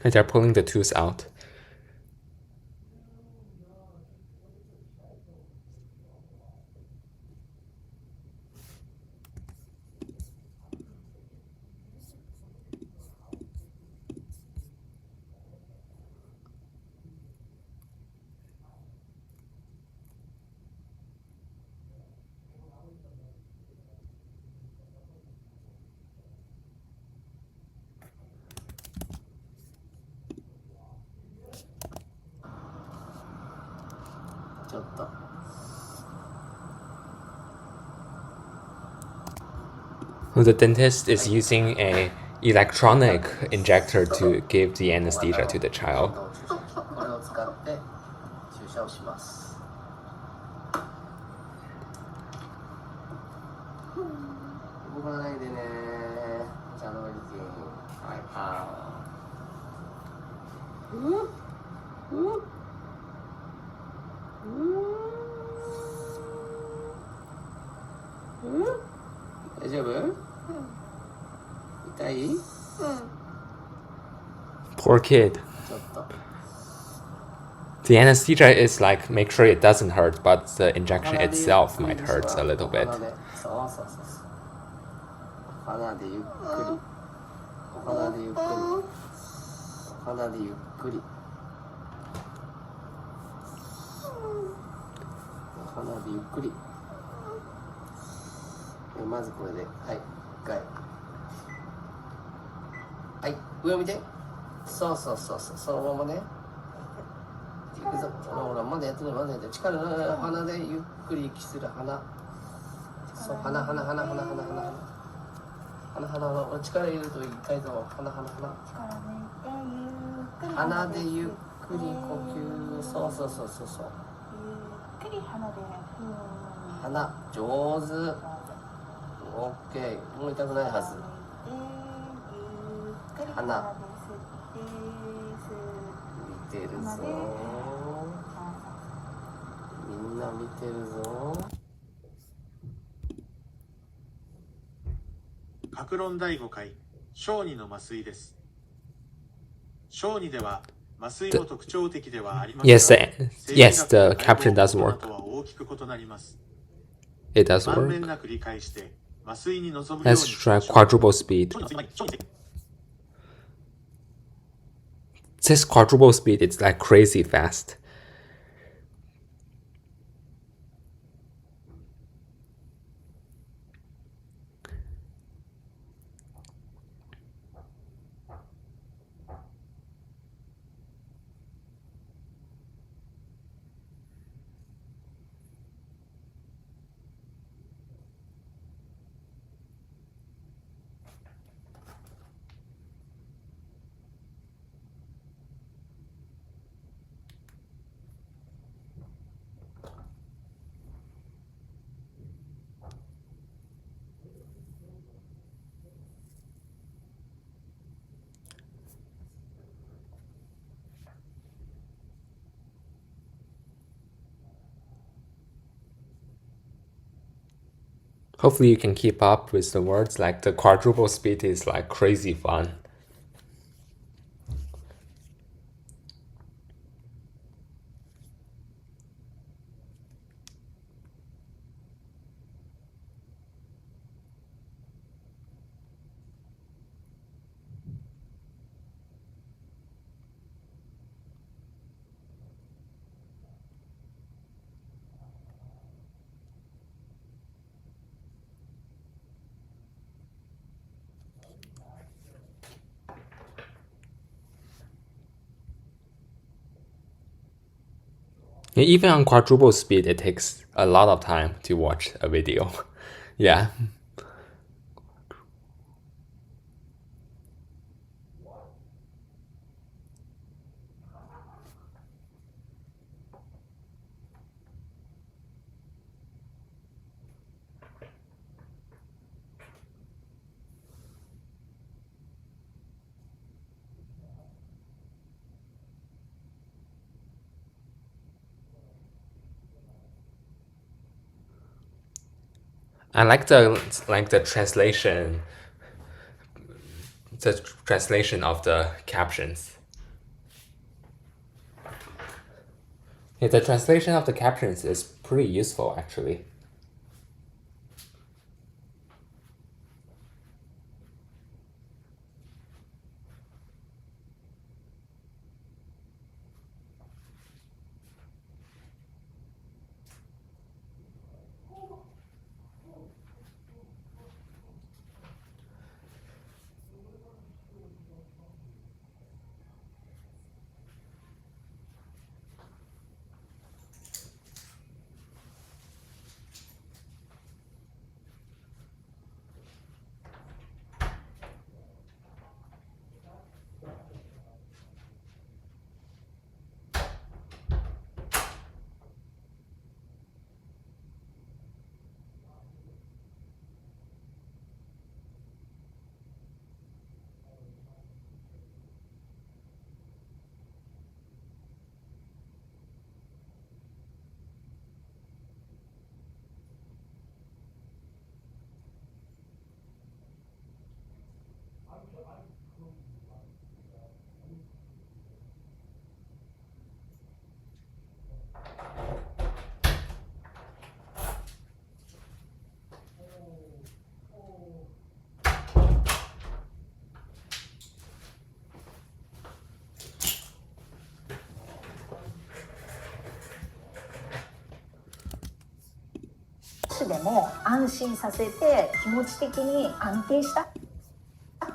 And they're pulling the tooth out. The dentist is using a electronic injector to give the anesthesia to the child. これを使って注射をします。動かないでね。じゃあノイズはい、大丈夫？痛い？Poor kid. The anesthesia is like, make sure it doesn't hurt, but the injection itself might hurt a little bit. 鼻でゆっくり。鼻でゆっくり。鼻でゆっくり。鼻でゆっくり。まずこれで、はい、一回。はい、上を見て。そうそうそうそう、そのままね。いくぞ、ほら、まだやってない、まだやってない。力の鼻でゆっくり息する鼻。そう、鼻。鼻、力入れると痛いぞ。鼻。鼻でゆっくり呼吸。そう。ゆっくり鼻で。鼻、上手。オッケー。もう痛くないはず。鼻。見てるぞ。みんな見てるぞ。各論第5回小児の麻酔です。小児では麻酔も特徴的ではありますが、yes, the caption does work. とは大きく異なります。It does まんべ work. んなく理解して麻酔に臨むように Let's try quadruple speed. This quadruple speed is like crazy fast. Hopefully you can keep up with the words, like the quadruple speed is like crazy fun. Even on quadruple speed, it takes a lot of time to watch a video. Yeah. I like the translation of the captions. Yeah, the translation of the captions is pretty useful actually.でも安心させて気持ち的に安定した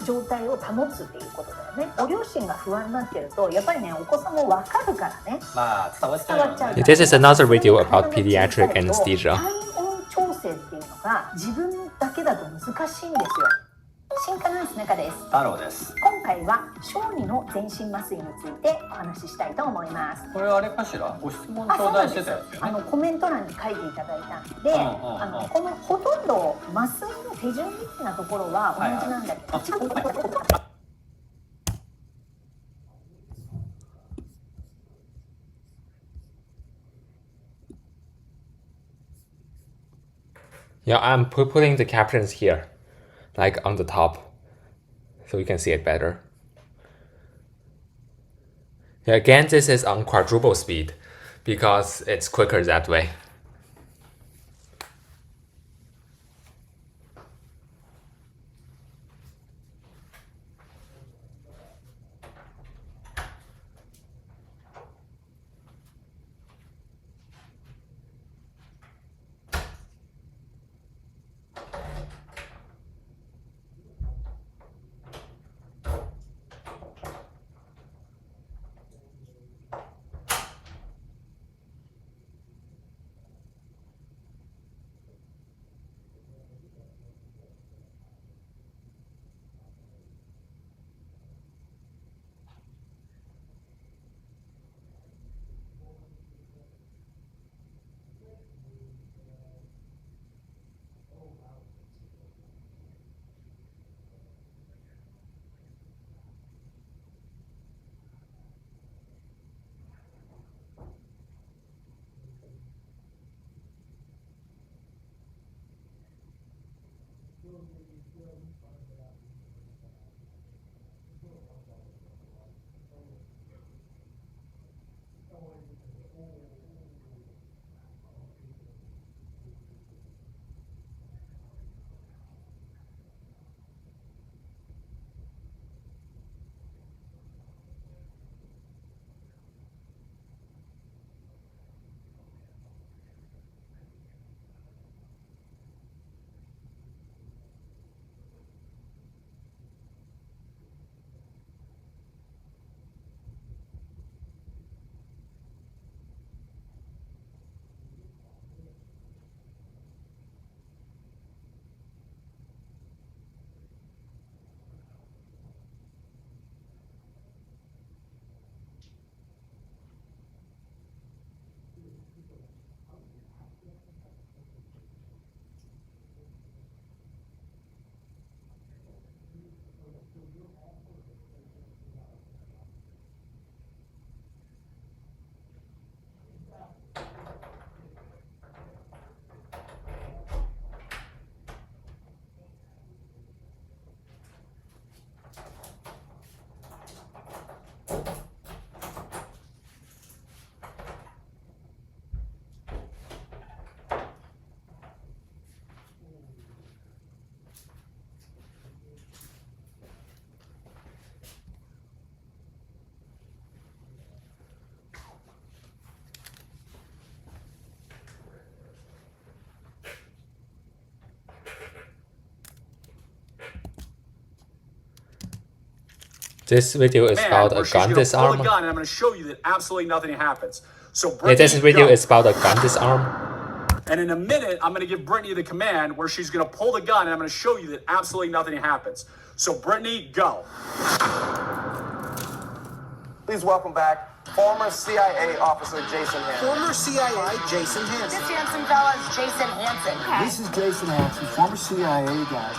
状態を保つっていうことだよね。ご両親が不安になってるとやっぱりねお子さんも分かるからね。まあ伝わっちゃうからね。This is another video about pediatric anesthesia. 体温調整っていうのが自分だけだと難しいんですよ。新科ナンス中です。太郎です。今回は小児の全身麻酔についてお話ししたいと思います。これはあれかしら、ご質問頂戴してたやつよね。コメント欄に書いていただいたんで、このほとんど麻酔の手順みたいなところは同じなんだけど、Yeah, I'm putting the captions here, like on the top, so you can see it better. Yeah, again, this is on quadruple speed because it's quicker that way. This video is about a gun disarm. Pull a gun, and I'm going to show you that absolutely nothing happens. So yeah, this video is about a gun disarm. And in a minute, I'm going to give Brittany the command where she's going to pull the gun, and I'm going to show you that absolutely nothing happens. So Brittany, go. Please welcome back former CIA officer Jason Hansen. Former CIA Jason Hansen. This handsome fella is Jason Hansen. Okay. This is Jason Hansen, former CIA guy.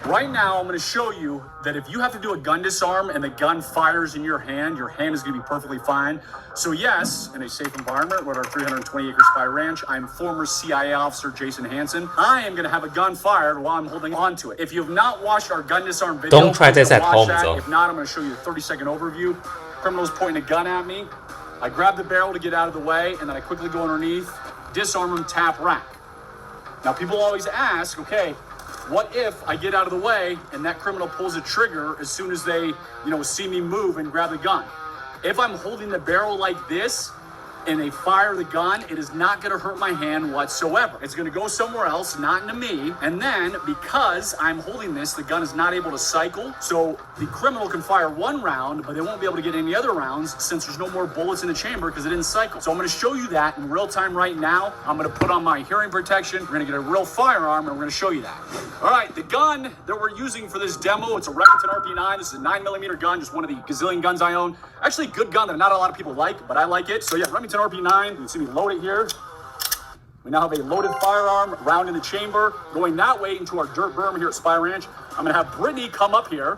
Right now, I'm going to show you that if you have to do a gun disarm and the gun fires in your hand is going to be perfectly fine. So yes, in a safe environment with our 320-acre spy ranch, I'm former CIA officer Jason Hansen. I am going to have a gun fired while I'm holding on to it. If you have not watched our gun disarm video, don't try this at home, though. If not, I'm going to show you a 30-second overview. Criminal's pointing a gun at me. I grab the barrel to get out of the way, and then I quickly go underneath, disarm him, tap rack. Now, people always ask, okay, what if I get out of the way and that criminal pulls a trigger as soon as they, see me move and grab the gun? If I'm holding the barrel like this, and they fire the gun, it is not going to hurt my hand whatsoever. It's going to go somewhere else, not into me. And then, because I'm holding this, the gun is not able to cycle. So the criminal can fire one round, but they won't be able to get any other rounds since there's no more bullets in the chamber because it didn't cycle. So I'm going to show you that in real time right now. I'm going to put on my hearing protection. We're going to get a real firearm, and we're going to show you that. All right, the gun that we're using for this demo, it's a Remington RP9. This is a 9mm gun, just one of the gazillion guns I own. Actually, a good gun that not a lot of people like, but I like it. So yeah, Remington RP9. You can see me load it here. We now have a loaded firearm, round in the chamber, going that way into our dirt berm here at Spy Ranch. I'm going to have Brittany come up here.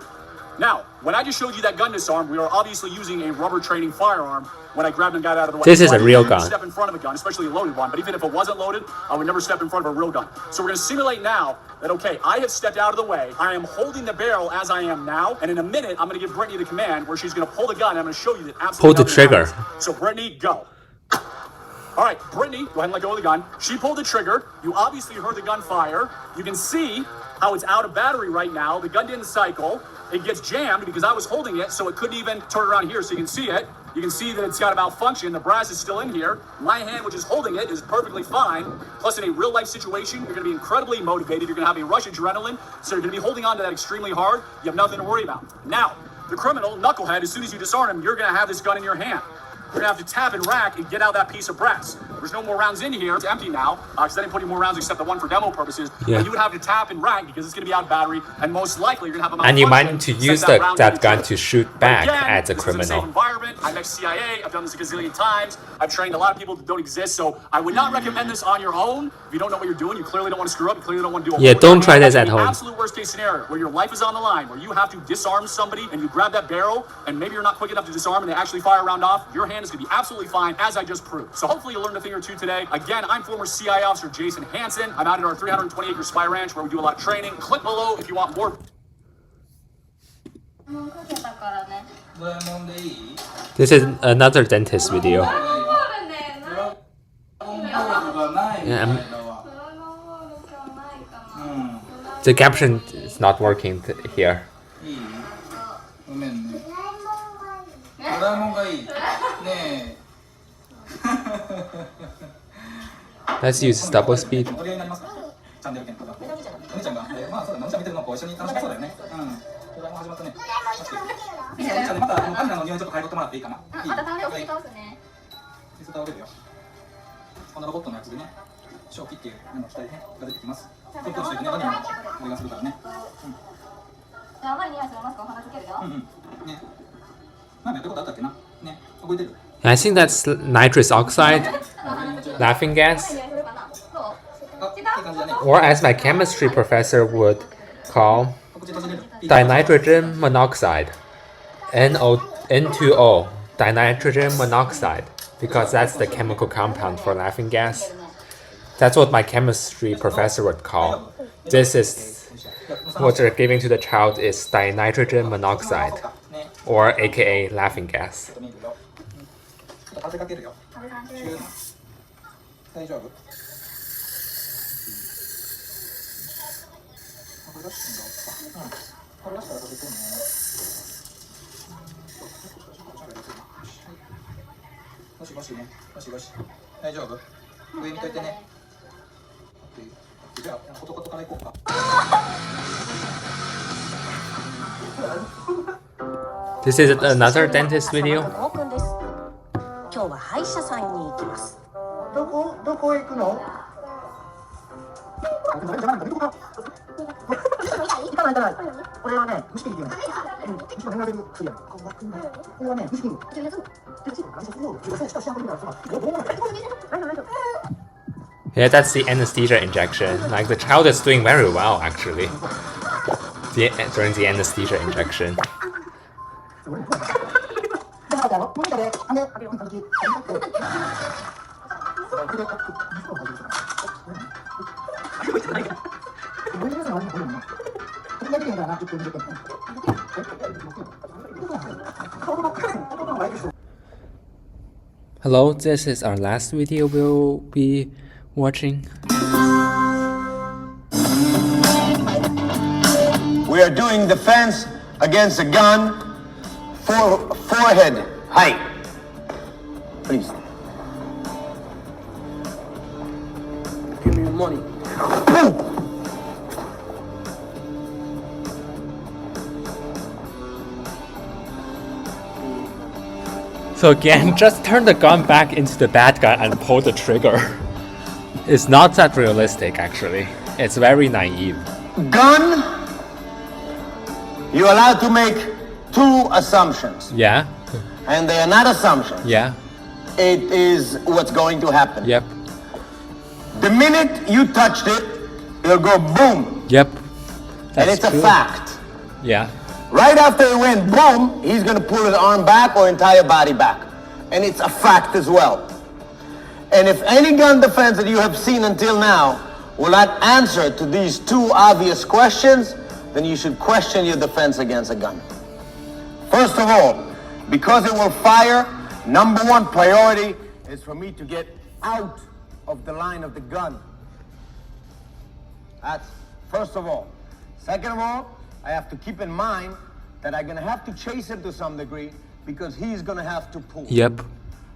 Now, when I just showed you that gun disarm, we are obviously using a rubber training firearm when I grabbed and got out of the way. This is a real gun. Step in front of a gun, especially a loaded one, but even if it wasn't loaded, I would never step in front of a real gun. So we're going to simulate now that, okay, I have stepped out of the way. I am holding the barrel as I am now, and in a minute, I'm going to give Brittany the command where she's going to pull the gun, and I'm going to show you that absolutely pull the trigger. Happens. So Brittany, go. All right, Brittany, go ahead and let go of the gun. She pulled the trigger. You obviously heard the gun fire. You can see how it's out of battery right now. The gun didn't cycle. It gets jammed because I was holding it, so it couldn't even turn around here so you can see it. You can see that it's got a malfunction. The brass is still in here. My hand, which is holding it, is perfectly fine. Plus, in a real-life situation, you're going to be incredibly motivated. You're going to have a rush of adrenaline, so you're going to be holding on to that extremely hard. You have nothing to worry about. Now, the criminal, knucklehead, as soon as you disarm him, you're going to have this gun in your hand. You're going to have to tap and rack and get out that piece of brass. There's no more rounds in here. It's empty now because I didn't put any more rounds except the one for demo purposes. Yeah. But you would have to tap and rack because it's going to be out of battery, and most likely you're going to have a and you might malfunction. need to use that gun to shoot back at the criminal. This is a safe environment. I'm ex-CIA. I've done this a gazillion times. I've trained a lot of people that don't exist, so I would not recommend this on your own. If you don't know what you're doing, you clearly don't want to screw up. You clearly don't want to do Yeah, don't try this at home. Absolute worst case scenario where your life is on the line, where you have to disarm somebody and you grab that barrel, and maybe you're not quick enough to disarm and they actually fire a round off. Your hand is going to be absolutely fine, as I just proved. So hopefully you learned a thing or two today. Again, I'm former CIA officer Jason Hansen. I'm out at our 320-acre spy ranch where we do a lot of training. Click below if you want more. This is another dentist video. Yeah, the caption is not working here. Let's use double speed. I think that's nitrous oxide, laughing gas, or as my chemistry professor would call, dinitrogen monoxide, N2O, dinitrogen monoxide, because that's the chemical compound for laughing gas. That's what my chemistry professor would call. This is what they're giving to the child is dinitrogen monoxide, or aka laughing gas. This is another dentist video. 今日は歯医者さんに行きます。どこ行くの？行かない。これはね、虫切りっていうの。虫の変が出る薬やん。これはね、虫切り。Yeah, that's the anesthesia injection. Like the child is doing very well actually. During the anesthesia injection. Hello, this is our last video we'll be watching. We are doing defense against a gun, forehead height. Please. こにボン。So again, just turn the gun back into the bad guy and pull the trigger. It's not that realistic, actually. It's very naive. Gun, you're allowed to make two assumptions. Yeah. And they are not assumptions. Yeah. It is what's going to happen. Yep. The minute you touched it, it'll go boom. Yep. And it's true. a fact. Yeah. Right after it went boom, he's going to pull his arm back or entire body back. And it's a fact as well. And if any gun defense that you have seen until now will not answer to these two obvious questions, then you should question your defense against a gun. First of all, because it will fire, number one priority is for me to get out of the line of the gun. That's first of all. Second of all, I have to keep in mind that I'm going to have to chase him to some degree because he's going to have to pull. Yep.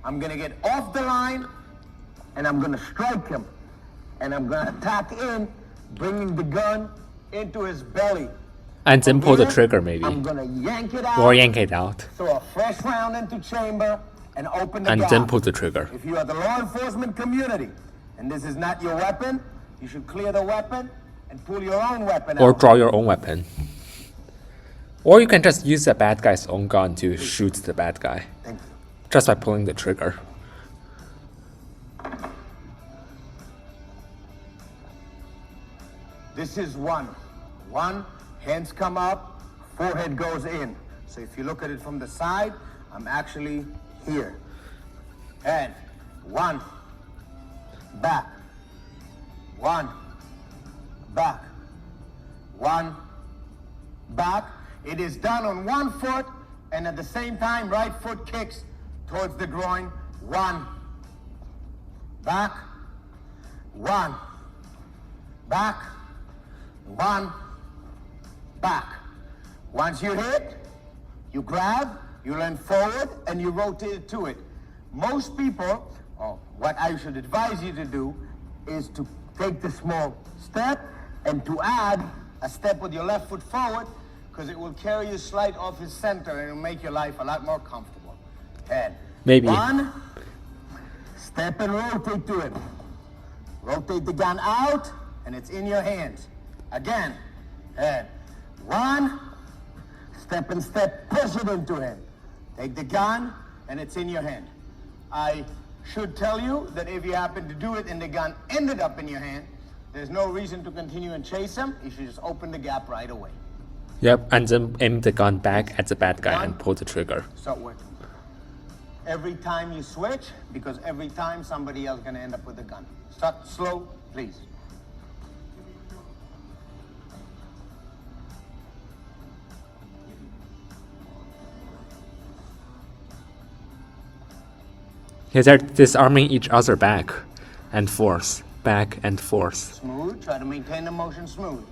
I'm going to get off the line and I'm going to strike him. And I'm going to attack in, bringing the gun into his belly. And then pull the trigger, maybe. I'm going to yank it out. Or yank it out. Throw a fresh round into chamber and open the And gap. then pull the trigger. If you are the law enforcement community and this is not your weapon, you should clear the weapon and pull your own weapon Or out. draw your own weapon. Or you can just use the bad guy's own gun to shoot the bad guy. Thank you. Just by pulling the trigger. This is one. One, hands come up, forehead goes in. So if you look at it from the side, I'm actually here. And one, back. One, back. One, back. It is done on one foot, and at the same time, right foot kicks towards the groin. One, back, one, back, one, back. Once you hit, you grab, you lean forward, and you rotate to it. Most people, what I should advise you to do is to take the small step and to add a step with your left foot forward, because it will carry you slight off his center and it'll make your life a lot more comfortable. Head. Maybe. One, step and rotate to it. Rotate the gun out, and it's in your hands. Again, head. One, step and step, push it into him. Take the gun, and it's in your hand. I should tell you that if you happen to do it and the gun ended up in your hand, there's no reason to continue and chase him. You should just open the gap right away. Yep, and then aim the gun back at the bad guy and pull the trigger. Start working. Every time you switch, because every time somebody else is going to end up with a gun. Start slow, please. Yeah, they're disarming each other back and forth, back and forth. Smooth. Try to maintain the motion smooth.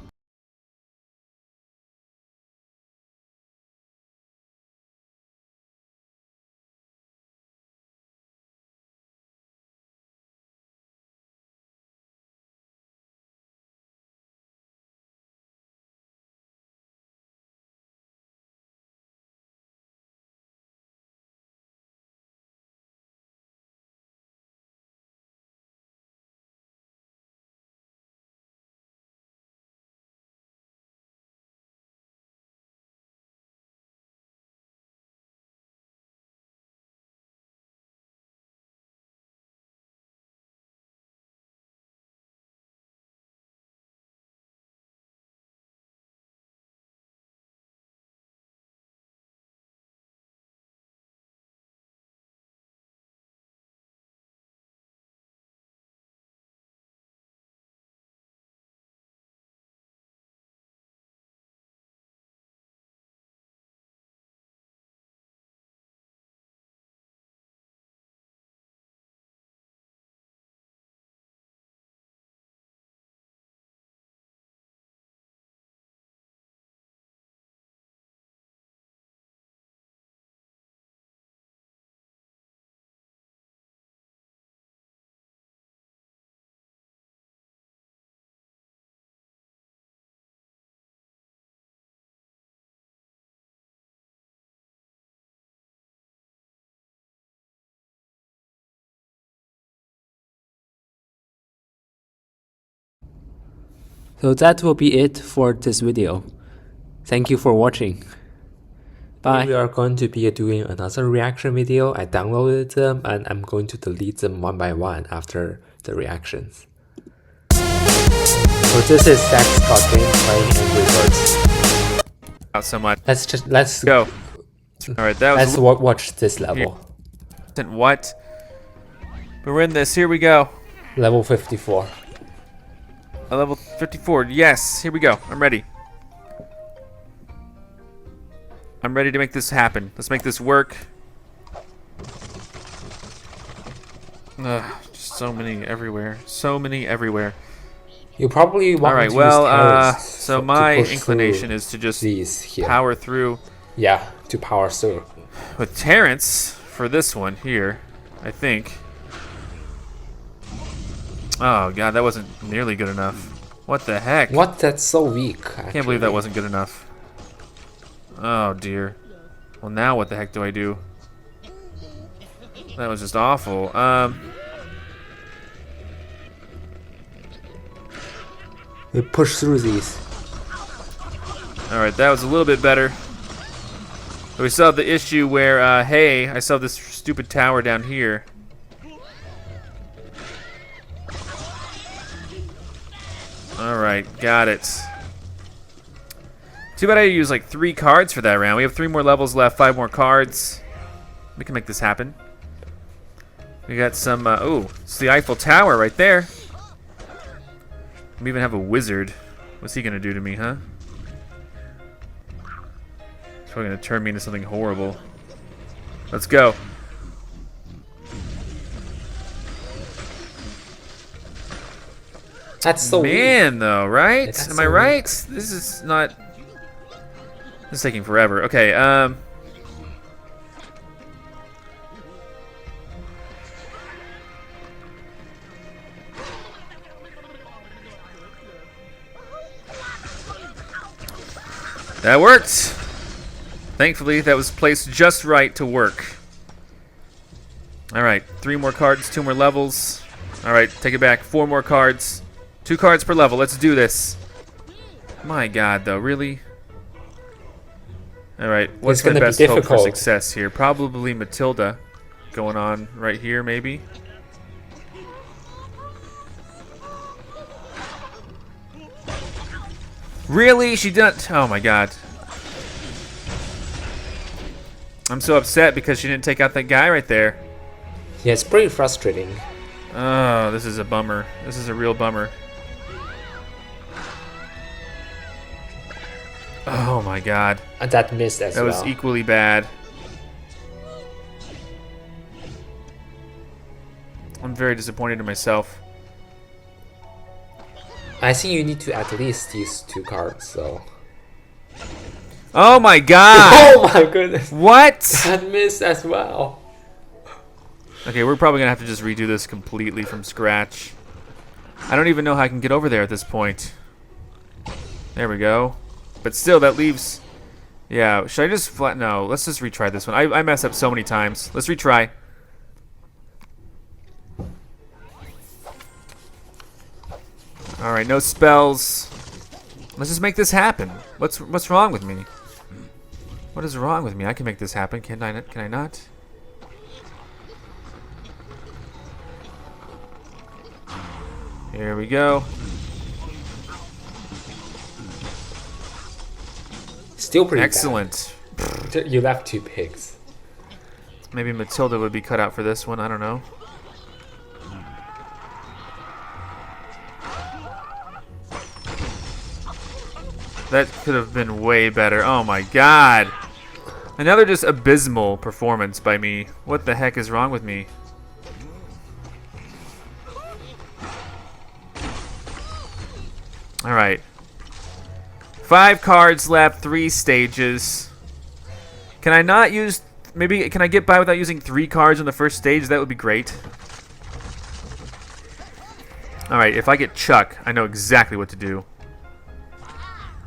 So that will be it for this video. Thank you for watching. Bye. We are going to be doing another reaction video. I downloaded them and I'm going to delete them one by one after the reactions. So this is Zach Scott Game playing Angry Birds. Not so much. Let's go. All right, that was. Let's watch this level. What? But we're in this. Here we go. Level 54. Level 54. Yes. Here we go. I'm ready. I'm ready to make this happen. Let's make this work. Just so many everywhere. So many everywhere. You probably want. All right. To Well, use so my inclination is to just power through. Yeah, to power through. With Terrence for this one here, I think. Oh god, that wasn't nearly good enough. What the heck? What? That's so weak. I can't believe that wasn't good enough. Oh dear. Well, now what the heck do I do? That was just awful. We push through these. All right, that was a little bit better. But we still have the issue where, hey, I saw this stupid tower down here. All right, got it. Too bad I used like 3 cards for that round. We have 3 more levels left, 5 more cards. We can make this happen. We got some, oh, it's the Eiffel Tower right there. We even have a wizard. What's he gonna do to me, huh? He's probably gonna turn me into something horrible. Let's go. That's so man, though, right? That's Am so I right? This is not. This is taking forever. Okay. That worked. Thankfully, that was placed just right to work. All right, 3 more cards, 2 more levels. All right, take it back. 4 more cards. 2 cards per level. Let's do this. My God, though, really? All right, what's my best hope for success here? Probably Matilda going on right here, maybe. Really? She didn't? Oh my god. I'm so upset because she didn't take out that guy right there. Yeah, it's pretty frustrating. Oh, this is a bummer. This is a real bummer. Oh my god. And that missed as well. That was equally bad. I'm very disappointed in myself. I think you need to at least use 2 cards, so. Oh my god! Oh my goodness! What? That missed as well. Okay, we're probably gonna have to just redo this completely from scratch. I don't even know how I can get over there at this point. There we go. But still, that leaves. Yeah, should I just flat? No, let's just retry this one. I mess up so many times. Let's retry. Alright, no spells. Let's just make this happen. What's wrong with me? What is wrong with me? I can make this happen. Can I not? Here we go. Still pretty excellent. Bad. You left 2 pigs. Maybe Matilda would be cut out for this one. I don't know. That could have been way better. Oh my god. Another just abysmal performance by me. What the heck is wrong with me? Alright. 5 cards left, 3 stages. Can I not use... Maybe, can I get by without using 3 cards on the first stage? That would be great. Alright, if I get Chuck, I know exactly what to do.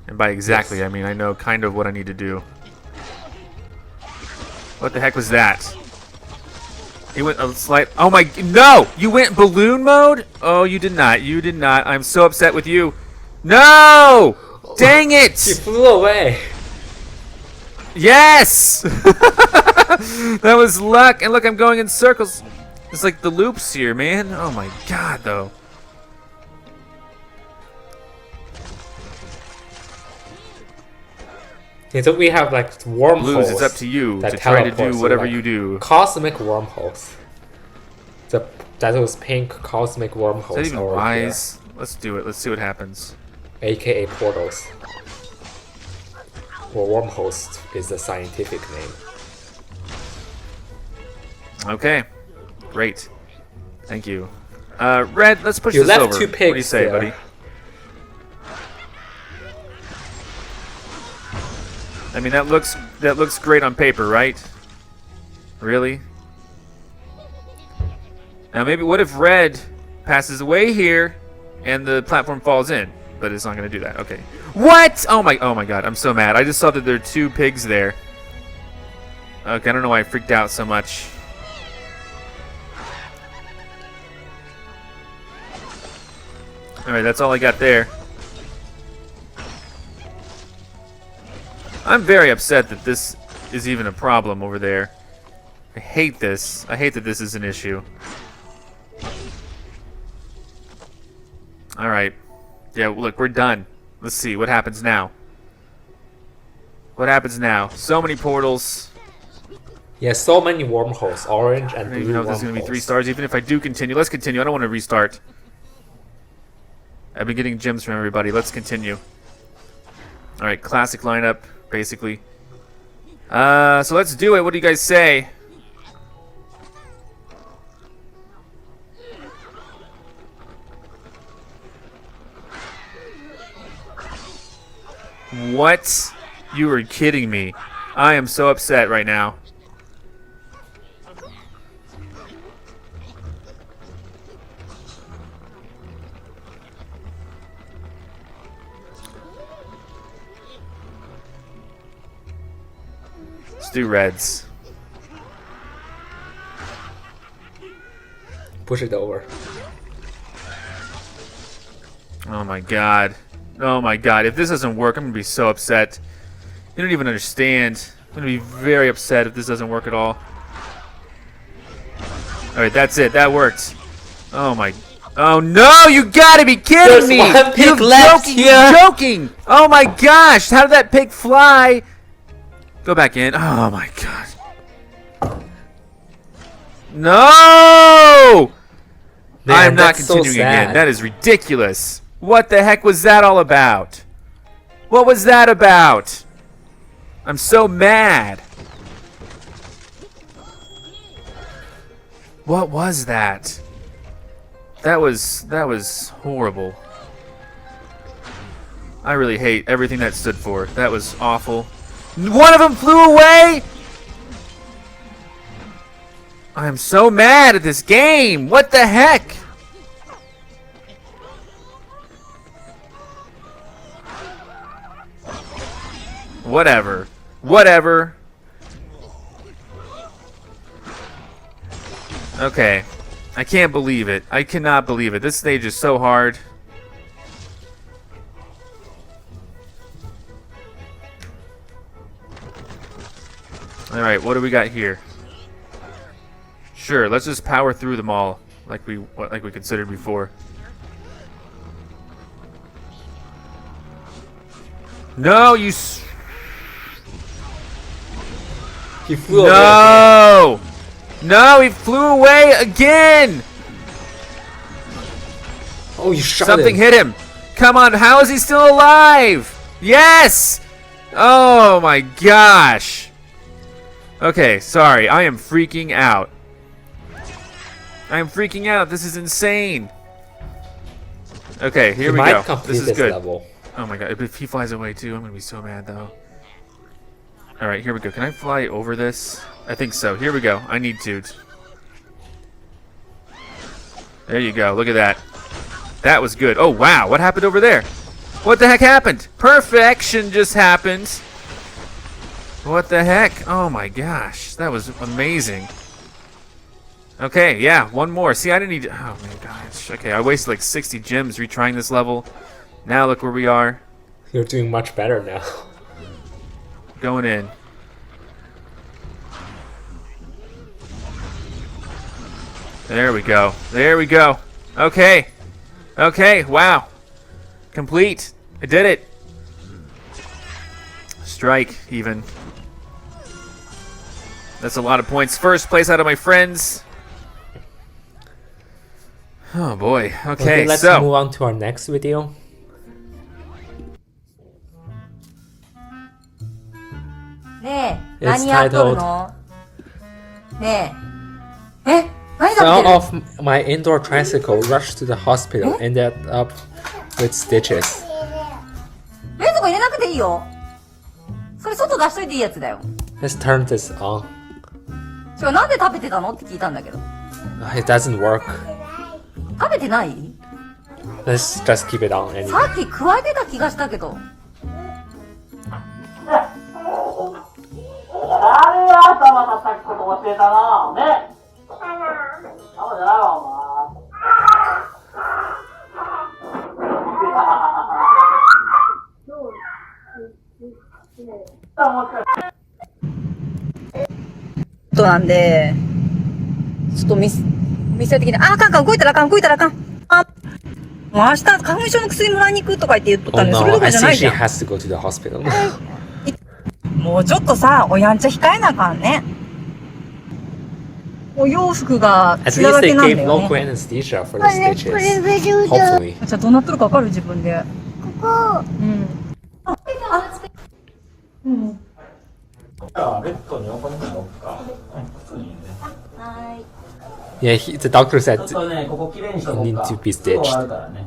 And by exactly, I mean I know kind of what I need to do. What the heck was that? He went a slight... Oh my... No! You went balloon mode? Oh, you did not. You did not. I'm so upset with you. No! Dang it! He flew away. Yes! That was luck. And look, I'm going in circles. It's like the loops here, man. Oh my god, though. Yeah, so we have like wormholes. Blues, it's up to you that to try to teleport, do so, whatever like, you do. Cosmic wormholes. That was pink cosmic wormholes. Is that even over wise? here. Let's do it. Let's see what happens. AKA portals. Or wormholes is the scientific name. Okay. Great. Thank you. Red, let's push You this left over. two What do you pigs say, there. buddy? I mean, that looks great on paper, right? Really? Now maybe what if red passes away here and the platform falls in? But it's not going to do that. Okay. What? Oh my god, I'm so mad. I just saw that there are two pigs there. Okay, I don't know why I freaked out so much. Alright, that's all I got there. I'm very upset that this is even a problem over there. I hate this. I hate that this is an issue. Alright. Yeah, look, we're done. Let's see, what happens now? What happens now? So many portals. Yeah, so many wormholes. Orange and I don't blue even know if there's going to be 3 stars, even if I do continue. Let's continue. I don't want to restart. I've been getting gems from everybody. Let's continue. Alright, classic lineup, basically. So let's do it. What do you guys say? What? You are kidding me. I am so upset right now. Let's do reds. Push it over. Oh my god. Oh my god. If this doesn't work, I'm going to be so upset. You don't even understand. I'm going to be very upset if this doesn't work at all. Alright, that's it. That worked. Oh my... Oh no! You gotta be kidding There's me! one pig You're left joking! here. You're joking! Oh my gosh! How did that pig fly? Go back in. Oh my god. No! Man, I'm not that's so continuing again. sad. That is ridiculous. What the heck was that all about? What was that about? I'm so mad. What was that? That was horrible. I really hate everything that stood for. That was awful. One of them flew away? I'm so mad at this game. What the heck? Whatever. Whatever. Okay. I can't believe it. I cannot believe it. This stage is so hard. Alright, what do we got here? Sure, let's just power through them all like we considered before. No, you He flew away. No! No, he flew away again! Oh, you shot Something him. hit him. Come on, how is he still alive? Yes! Oh my gosh. Okay, sorry. I am freaking out. I am freaking out. This is insane. Okay, here we go. This is good. Level. Oh my god, if he flies away too, I'm gonna be so mad though. Alright, here we go. Can I fly over this? I think so. Here we go. I need to. There you go. Look at that. That was good. Oh, wow. What happened over there? What the heck happened? Perfection just happened. What the heck? Oh my gosh. That was amazing. Okay, yeah. One more. See, I didn't need... Oh my gosh. Okay, I wasted like 60 gems retrying this level. Now look where we are. You're doing much better now. Going in. There we go. There we go. Okay. Okay, wow. Complete. I did it. Strike, even. That's a lot of points. First place out of my friends. Oh boy. Okay, let's so move on to our next video. It's titled Fell off my indoor tricycle, rushed to the hospital, ended up with stitches. 冷蔵庫入れなくていいよ。それ外出しといていいやつだよ。 Let's turn this on. なんで食べてたのって聞いたんだけど。 It doesn't work. 食べてない？ Let's just keep it on anyway. さっき加えてた気がしたけど。誰が頭叩くこと教えたのね。頭じゃないわ、お前。なんで、ちょっと店的に、あかんかん、動いたらあかん、動いたらあかん。あ、もう明日花粉症の薬もらいに行くとか言って言っとったんで、それどころじゃないじゃん。I think she has to go to the hospital. もうちょっとさ、おやんちゃ控えなあかんね。お洋服が血だらけなんだよね。At least they gave local anesthesia for the stitches. Hopefully. じゃあどうなってるかわかる自分で。ここ。うん。うん。じゃあベッドに横に乗っか。普通にね。はい。Yeah, the doctor said ちょっとね、ここ綺麗にしとこうか。 need to be stitched. あるからね。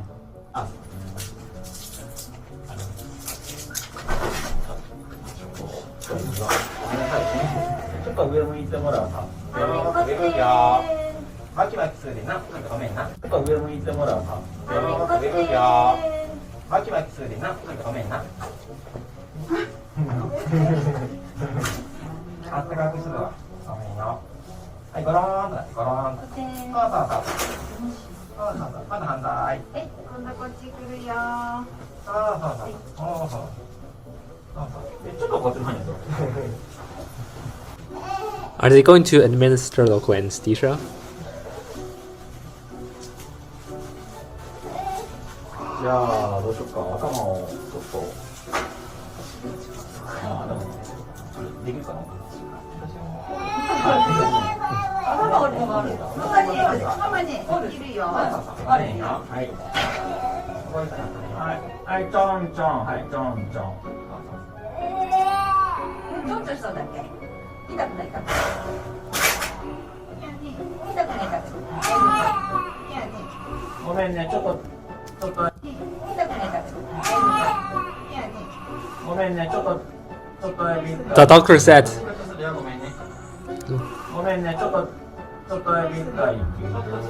あ。ちょっと上向いてもらうか。上向きよ。巻き巻きするでな。ごめんな。ちょっと上向いてもらうか。上向きよ。巻き巻きするでな。ごめんな。あったかくするわ。ごめんよ。はい、ゴローンとなってゴローンと。そうそうそう。まだ反対。今度こっち来るよ。そうそうそう。そうそう。ちょっとこっちの方にどう？ Are they going to administer local anesthesia? じゃあどうしようか。頭をちょっと。ああでもできるかな。頭折るのがある。ママにできるよ。あれよ。はい。はい、ちょんちょん、はい、ちょんちょん。ちょんちょんしたんだっけ？痛くない痛くない。痛くない痛くない。ごめんね、ちょっと。痛くない痛くない。ごめんね、ちょっと。The doctor said. ごめんね、ちょっと。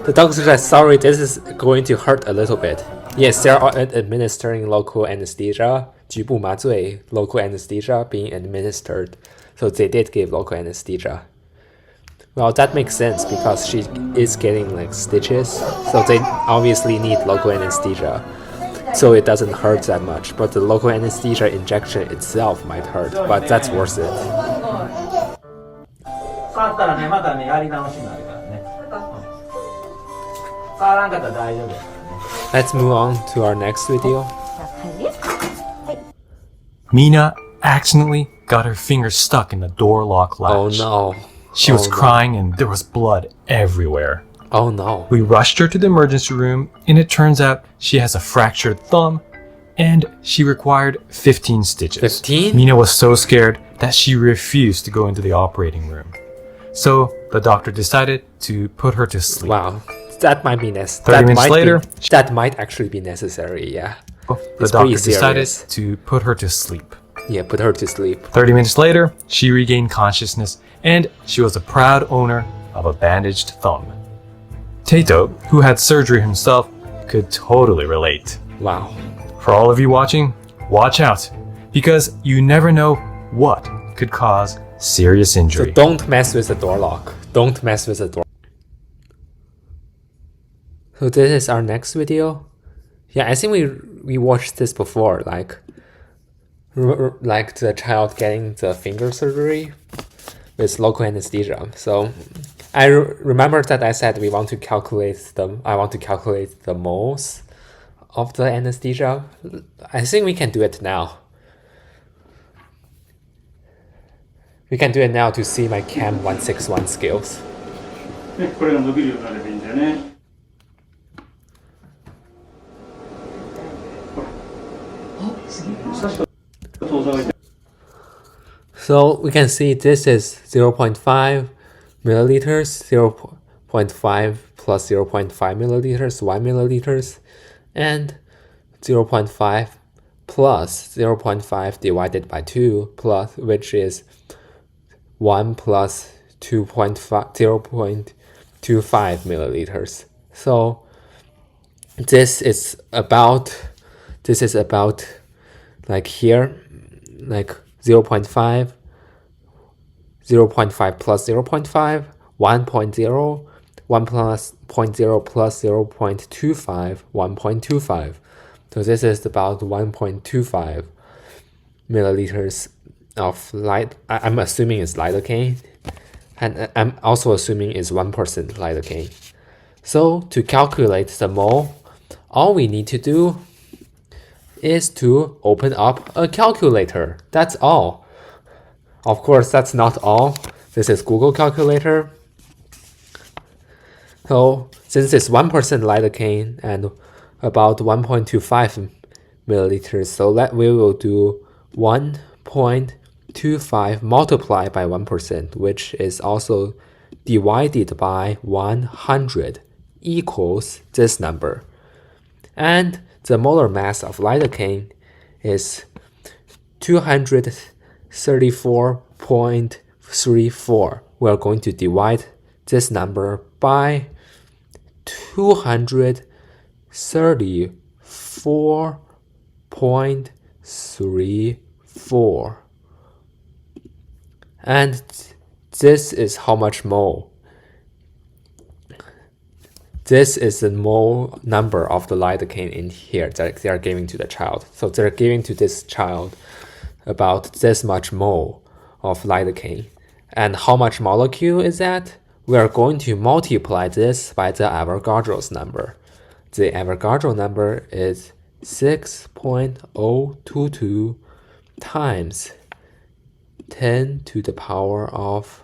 The doctor said, sorry, this is going to hurt a little bit. Yes, they're administering local anesthesia. 局部麻醉, local anesthesia being administered. So they did give local anesthesia. Well, that makes sense because she is getting like stitches. So they obviously need local anesthesia. So it doesn't hurt that much. But the local anesthesia injection itself might hurt. But that's worth it. 触ったらね、またね、やり直しになるからね。触らんかったら大丈夫やからね。Let's move on to our next video. Mina accidentally got her finger stuck in the door lock latch. Oh no. She was crying and there was blood everywhere. Oh no. We rushed her to the emergency room and it turns out she has a fractured thumb and she required 15 stitches. 15? Mina was so scared that she refused to go into the operating room. So the doctor decided to put her to sleep. Wow. That might be necessary. 30 minutes later, that might actually be necessary, yeah. The doctor decided to put her to sleep. Yeah, put her to sleep. 30 minutes later, she regained consciousness and she was a proud owner of a bandaged thumb. Tato, who had surgery himself, could totally relate. Wow. For all of you watching, watch out, because you never know what could cause serious injury. So don't mess with the door lock. Don't mess with the door. So this is our next video. Yeah, I think we we watched this before, like the child getting the finger surgery with local anesthesia. So I remember that I said I want to calculate the moles of the anesthesia. I think we can do it now. We can do it now to see my Chem 161 skills. これが伸びるようになればいいんだよね。So we can see this is 0.5 milliliters, 0.5 plus 0.5 milliliters, 1 milliliters, and 0.5 plus 0.5 divided by 2 plus, which is 1 plus 0.25 milliliters. So this is about like here, like 0.5, 0.5 plus 0.5, 1.0, 1 plus 0.0 plus 0.25, 1.25. So this is about 1.25 milliliters of light. I'm assuming it's lidocaine, and I'm also assuming it's 1% lidocaine. So to calculate the mole, all we need to do is to open up a calculator. That's all. Of course, that's not all. This is Google Calculator. So since it's 1% lidocaine and about 1.25 milliliters, so we will do 1.25 multiplied by 1%, which is also divided by 100 equals this number. And the molar mass of lidocaine is 234.34. We're going to divide this number by 234.34. And this is how much mole. This is the mole number of the lidocaine in here that they are giving to the child. So they're giving to this child about this much mole of lidocaine. And how much molecule is that? We are going to multiply this by the Avogadro's number. The Avogadro number is 6.022 times 10 to the power of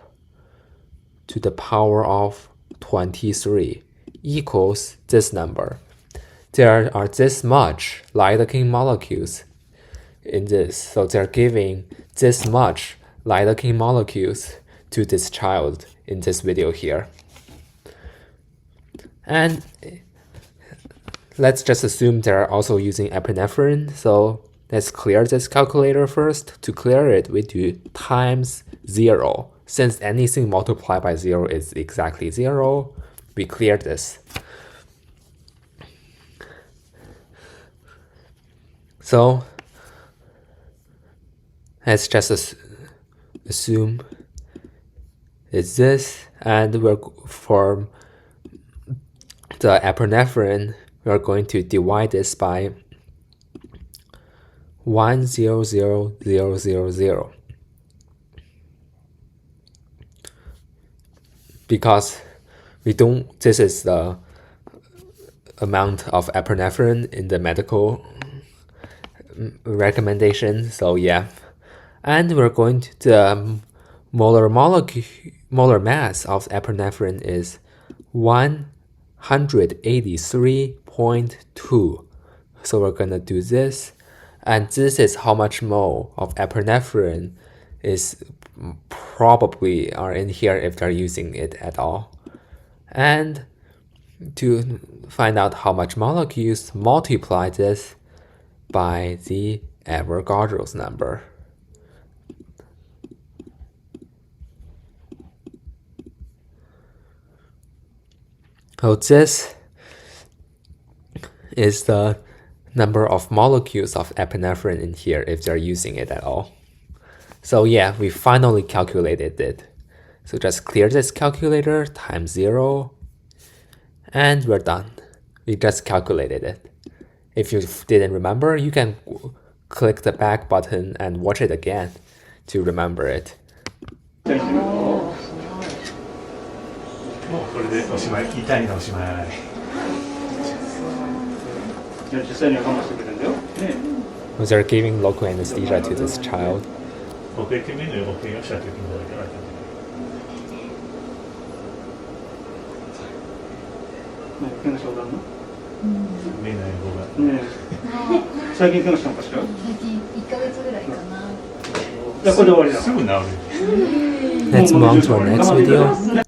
23 equals this number. There are this much lidocaine molecules in this, so they're giving this much lidocaine molecules to this child in this video here. And let's just assume they're also using epinephrine, so let's clear this calculator first. To clear it, we do times 0. Since anything multiplied by 0 is exactly 0, we clear this. So let's just assume it's this, and for the epinephrine, we're going to divide this by 100,000, because this is the amount of epinephrine in the medical recommendation, so yeah. And we're going to, the molar mass of epinephrine is 183.2. So we're gonna do this, and this is how much mole of epinephrine is probably are in here if they're using it at all. And to find out how much molecules, multiply this by the Avogadro's number. So this is the number of molecules of epinephrine in here if they're using it at all. So yeah, we finally calculated it. So just clear this calculator, times 0, and we're done. We just calculated it. if you didn't remember, you can click the back button and watch it again to remember it. もうこれでおしまい。痛いのおしまい。じゃあ実際には我慢してくれるんだよ。ね。Was there giving local anesthesia to this child? 保険金の保険をした時にどうやられた。怪我したことあるの？見えない方が。ねえ。最近怪我したのかしら？最近1ヶ月ぐらいかな。じゃあこれで終わりだ。すぐ治る。Let's move on to our next video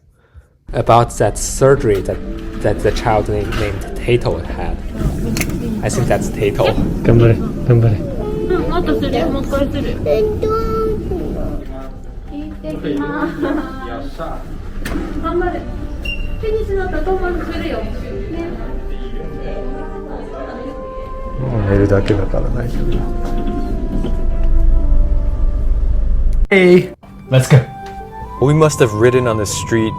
about that surgery that the child named Tato had. I think that's Tato. 頑張れ、頑張れ。もっとする、もう一回する。行ってきます。頑張れ。テニスの後、トーマスするよ。ね。もう寝るだけだから大丈夫。Hey, let's go. We must have ridden on this street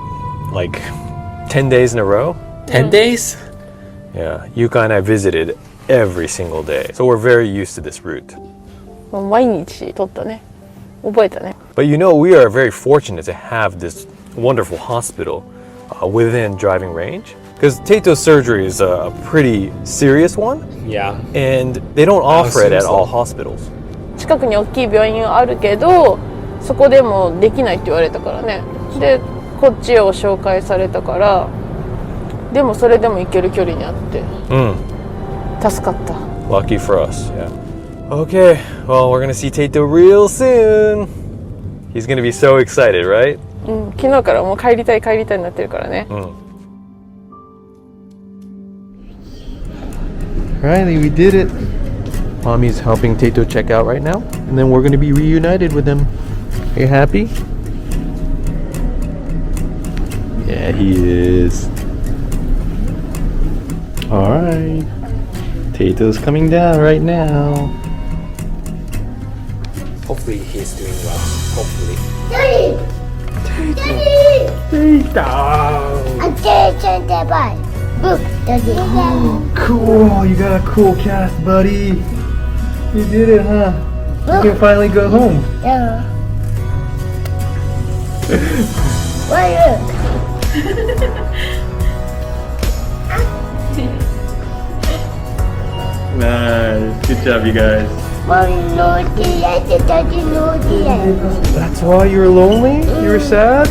like 10 days in a row. 10 days? Yeah, Yuka and I visited every single day. So we're very used to this route. 毎日撮ったね。覚えたね。 But you know, we are very fortunate to have this wonderful hospital within driving range. Because Tato's surgery is a pretty serious one. Yeah. And they don't offer it at all hospitals. 近くに大きい病院があるけど、そこでもできないって言われたからね。で、こっちを紹介されたから、でもそれでも行ける距離にあって、助かった。Lucky for us, yeah. Okay, well, we're gonna see Tato real soon. He's gonna be so excited, right? 昨日からもう帰りたいになってるからね。Riley, we did it. Mommy's helping Tato check out right now, and then we're gonna be reunited with him. Are you happy? Yeah, he is. Alright. Tato's coming down right now. Hopefully he's doing well. Hopefully. Daddy! Attention, Daddy! Look, Daddy. Cool, you got a cool cast, buddy. You did it, huh? You can finally go home. Yeah. Why Nice. Good job, you guys. That's why you were lonely? You were sad?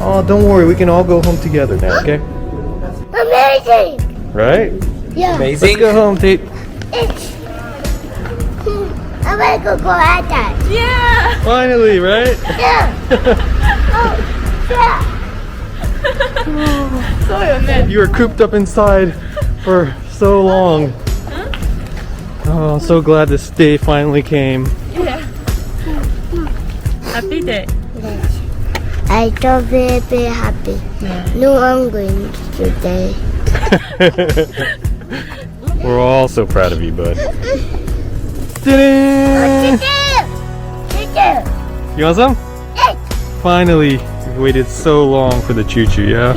Oh, don't worry. We can all go home together now, okay? Amazing! Right? Yeah. Amazing. Let's go home, Tate. I want to go outside. Yeah! Finally, right? Yeah. You were cooped up inside for so long. Oh, I'm so glad this day finally came. Yeah. Happy day. Yes. I feel very, very happy. Yeah. No, I'm going today. We're all so proud of you, bud. You want some? Yes. Finally, we waited so long for the choo-choo, yeah?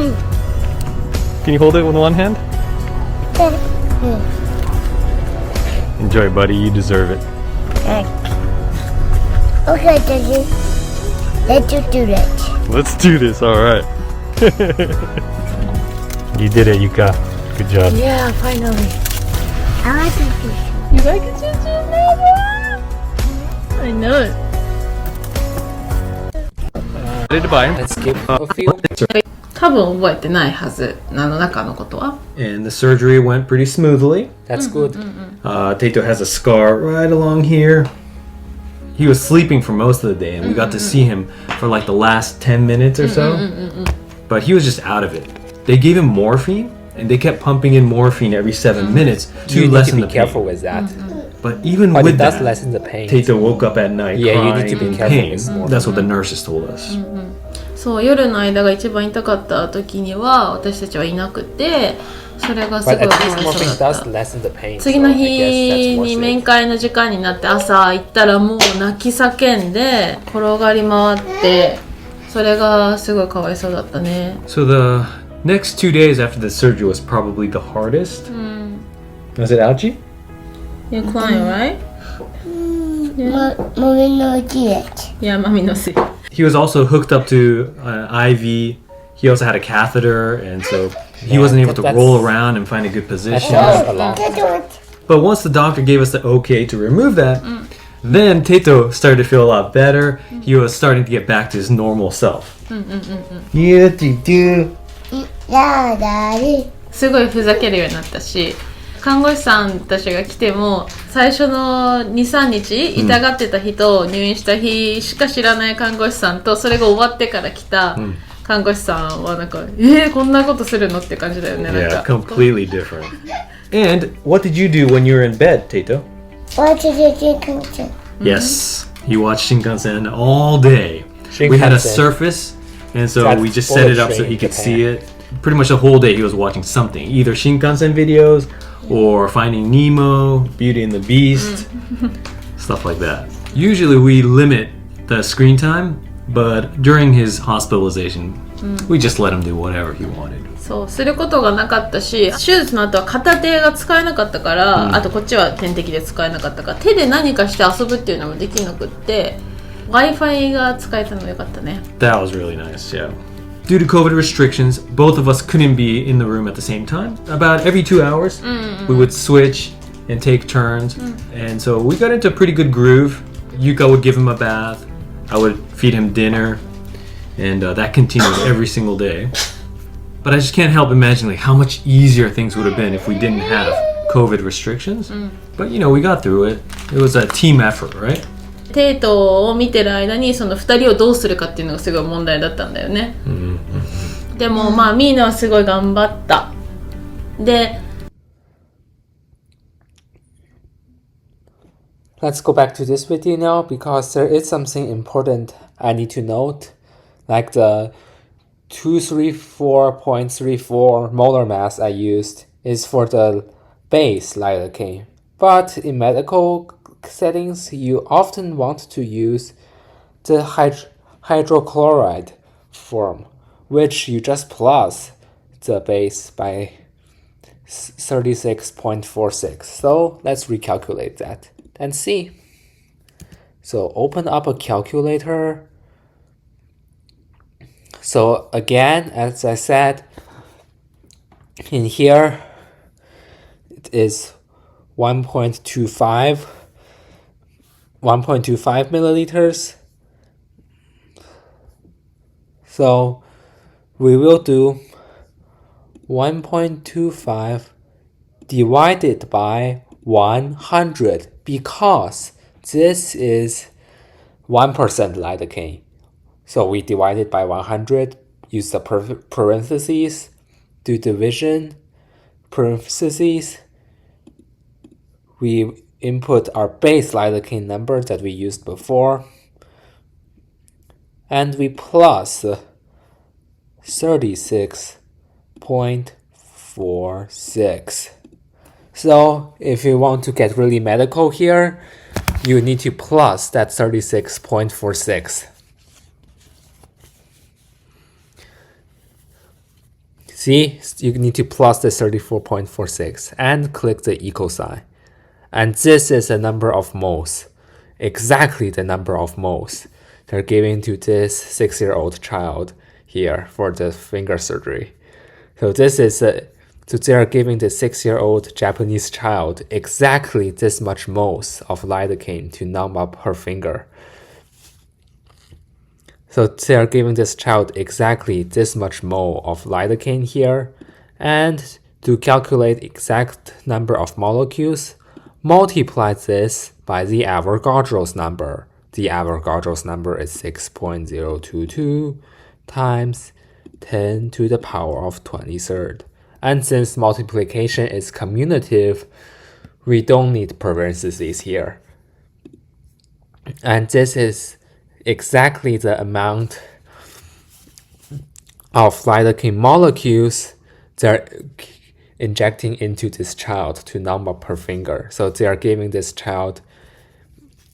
Can you hold it with one hand? Enjoy, buddy. You deserve it. Okay, Daddy. Let's do that. Let's do this. All right. You did it, Yuka. Good job. Yeah, finally. I like it. You like it, choo-choo, baby? I know it. Ready to buy? Let's skip a few. 多分覚えてないはず。中のことは。 And the surgery went pretty smoothly. That's good. Tato has a scar right along here. He was sleeping for most of the day, and we got to see him for like the last 10 minutes or so. But he was just out of it. They gave him morphine, and they kept pumping in morphine every 7 minutes to lessen the pain. You need to be careful with that. But even But with it does that, lessen the pain. Tato woke up at night Yeah, you crying need to be in careful pain. with morphine. That's what the nurses told us. そう夜の間が一番痛かった時には私たちはいなくてそれがすごい But か at わ least いそう morphine だっ does た lessen the pain. 次の so I 日 guess that's に worth 面 it. 会の時間になって朝行ったらもう泣き叫んで転がり回ってそれがすごいかわいそうだったね So the next 2 days after the surgery was probably the hardest. Was it ouchy? You're crying, right? Mommy knows it. Yeah, mommy knows it. He was also hooked up to an IV. He also had a catheter, and so he wasn't able to roll around and find a good position. But once the doctor gave us the okay to remove that, then Tato started to feel a lot better. He was starting to get back to his normal self. Yeah, Tato. すごいふざけるようになったし、看護師さんたちが来ても最初の 2,3 日痛がってた日と入院した日しか知らない看護師さんと、それが終わってから来た看護師さんはなんかこんなことするのって感じだよね。Yeah, completely different. And what did you do when you were in bed, Tato? Watch the Shinkansen. Yes, he watched Shinkansen all day. We had a surface, and so we just set it up so he could see it. Pretty much the whole day he was watching something, either Shinkansen videos or Finding Nemo, Beauty and the Beast, stuff like that. Usually we limit the screen time, but during his hospitalization, we just let him do whatever he wanted. そうすることがなかったし、手術の後は片手が使えなかったから、あとこっちは点滴で使えなかったから、手で何かして遊ぶっていうのもできなくって、Wi-Fi が使えたのよかったね。That was really nice, yeah. Due to COVID restrictions, both of us couldn't be in the room at the same time. About every 2 hours, we would switch and take turns. And so we got into a pretty good groove. Yuka would give him a bath. I would feed him dinner. And that continued every single day. But I just can't help imagining how much easier things would have been if we didn't have COVID restrictions. But you know, we got through it. It was a team effort, right? テイトを見てる間にその2人をどうするかっていうのがすごい問題だったんだよね。でもまあミーナはすごい頑張った。で Let's go back to this video now because there is something important I need to note, like the 234.34 molar mass I used is for the base lidocaine. But in medical settings, you often want to use the hydrochloride form, which you just plus the base by 36.46. So let's recalculate that and see. So open up a calculator. So again, as I said, in here it is 1.25 milliliters. So we will do 1.25 divided by 100 because this is 1% lidocaine. So we divide it by 100, use the parentheses, do division, parentheses. We input our base lidocaine number that we used before, and we plus 36.46. So if you want to get really medical here, you need to plus that 36.46. See, you need to plus the 34.46 and click the equal sign. And this is the number of moles, exactly the number of moles they're giving to this 6-year-old child here for the finger surgery. So this is so they are giving the 6-year-old Japanese child exactly this much moles of lidocaine to numb up her finger. So they are giving this child exactly this much mole of lidocaine here, and to calculate exact number of molecules, multiply this by the Avogadro's number. The Avogadro's number is 6.022 times 10 to the power of 23rd. And since multiplication is commutative, we don't need parentheses here. And this is exactly the amount of lidocaine molecules they're injecting into this child to numb up her finger. So they are giving this child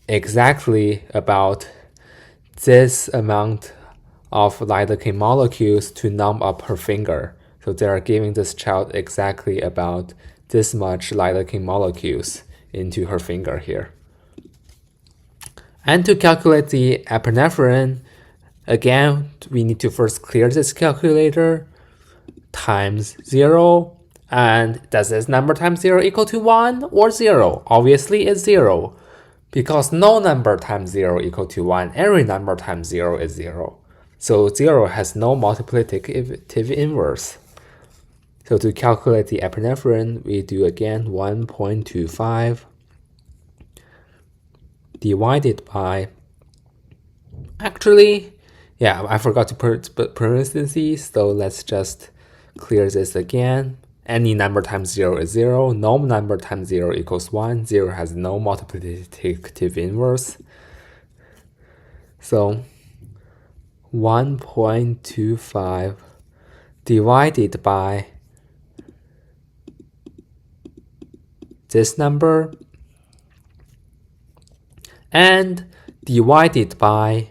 exactly about this amount of lidocaine molecules to numb up her finger. So they are giving this child exactly about this much lidocaine molecules into her finger here. And to calculate the epinephrine, again, we need to first clear this calculator, times 0. And does this number times 0 equal to 1 or 0? Obviously it's 0, because no number times 0 equal to 1. Every number times 0 is 0. So 0 has no multiplicative inverse. So to calculate the epinephrine, we do again 1.25 divided by, actually, yeah, I forgot to put parentheses, so let's just clear this again. Any number times 0 is 0. No number times 0 equals 1. 0 has no multiplicative inverse. So 1.25 divided by this number and divided by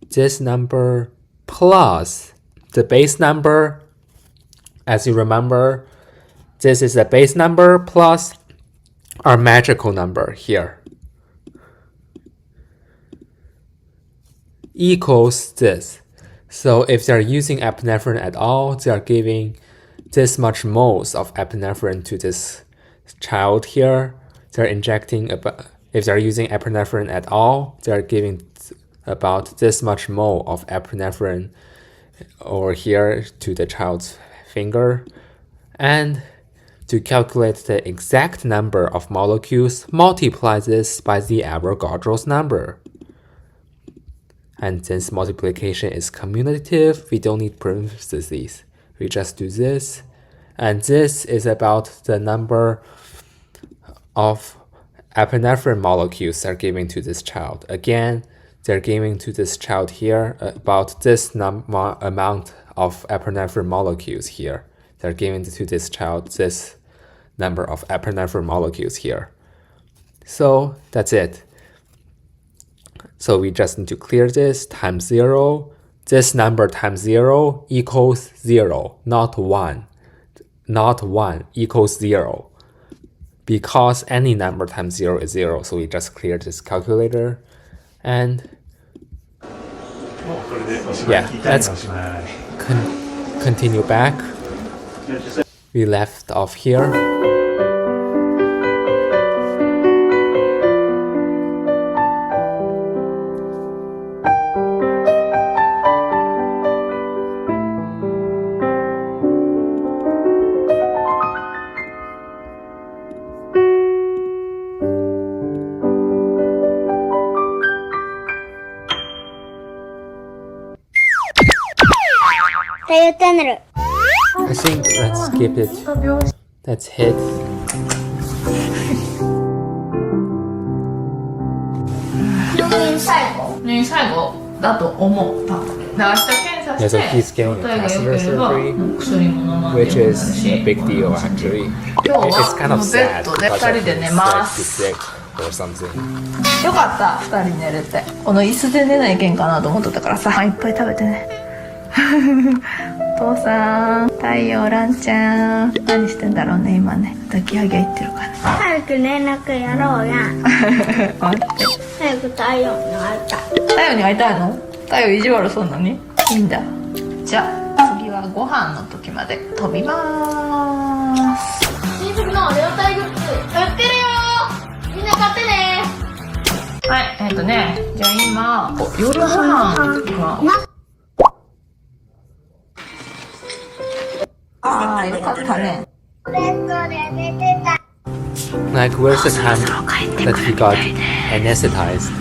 this number plus the base number. As you remember, this is the base number plus our magical number here, equals this. So if they're using epinephrine at all, they are giving this much moles of epinephrine to this child here. They're injecting if they're using epinephrine at all, they're giving about this much mole of epinephrine over here to the child's finger. And to calculate the exact number of molecules, multiply this by the Avogadro's number. And since multiplication is commutative, we don't need parentheses. We just do this. And this is about the number of epinephrine molecules they're giving to this child. Again, they're giving to this child here about this amount of epinephrine molecules here. They're giving to this child this number of epinephrine molecules here. So that's it. So we just need to clear this, times 0. This number times 0 equals 0, not 1. Not 1 equals 0. Because any number times 0 is 0, so we just clear this calculator. And yeah, let's continue back. We left off here. I think let's skip it. Let's hit. Yeah, so he's getting catheter surgery, which is a big deal actually. It's kind of sad because I think it's like sick or something. よかった2人寝れてこの椅子で寝ないけんかなと思っとったからさいっぱい食べてねお父さん太陽ランちゃん何してんだろうね今ね抱き上げいってるかな早く連絡やろうや早く太陽に会いたい太陽に会いたいの太陽意地悪そうなにいいんだじゃあ次はご飯の時まで飛びまーす新作のレオタイグッズ売ってるよみんな買ってねはいじゃあ今夜ご飯があーよかったね Like, where's the time that he got anesthetized?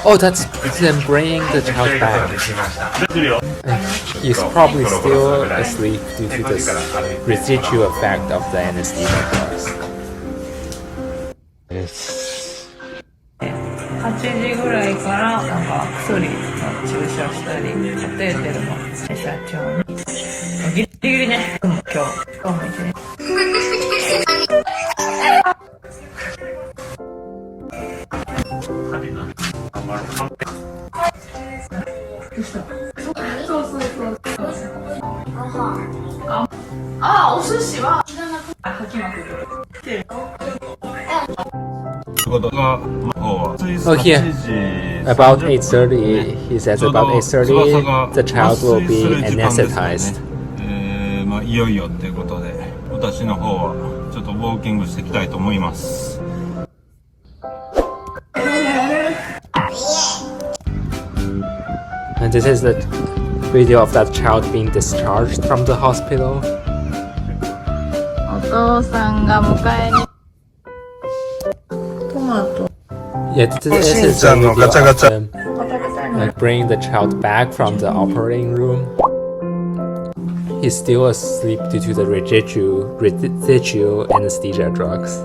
Oh, that's them bringing the child back. And he's probably still asleep due to this residual effect of the anesthesia drugs. 8時ぐらいからなんか薬の注射したりカテーテルの社長にギリギリね今日向いてねどうしたそう寿司は吐きまくる。Oh, here. About 8:30, he says about 8:30, the child will be anesthetized. いよいよっていうことで、私の方はちょっとウォーキングしていきたいと思います。And this is the video of that child being discharged from the hospital. お父さんが迎えに。トマト。Yeah, this is the video of them, like bringing the child back from the operating room. He's still asleep due to the residual anesthesia drugs.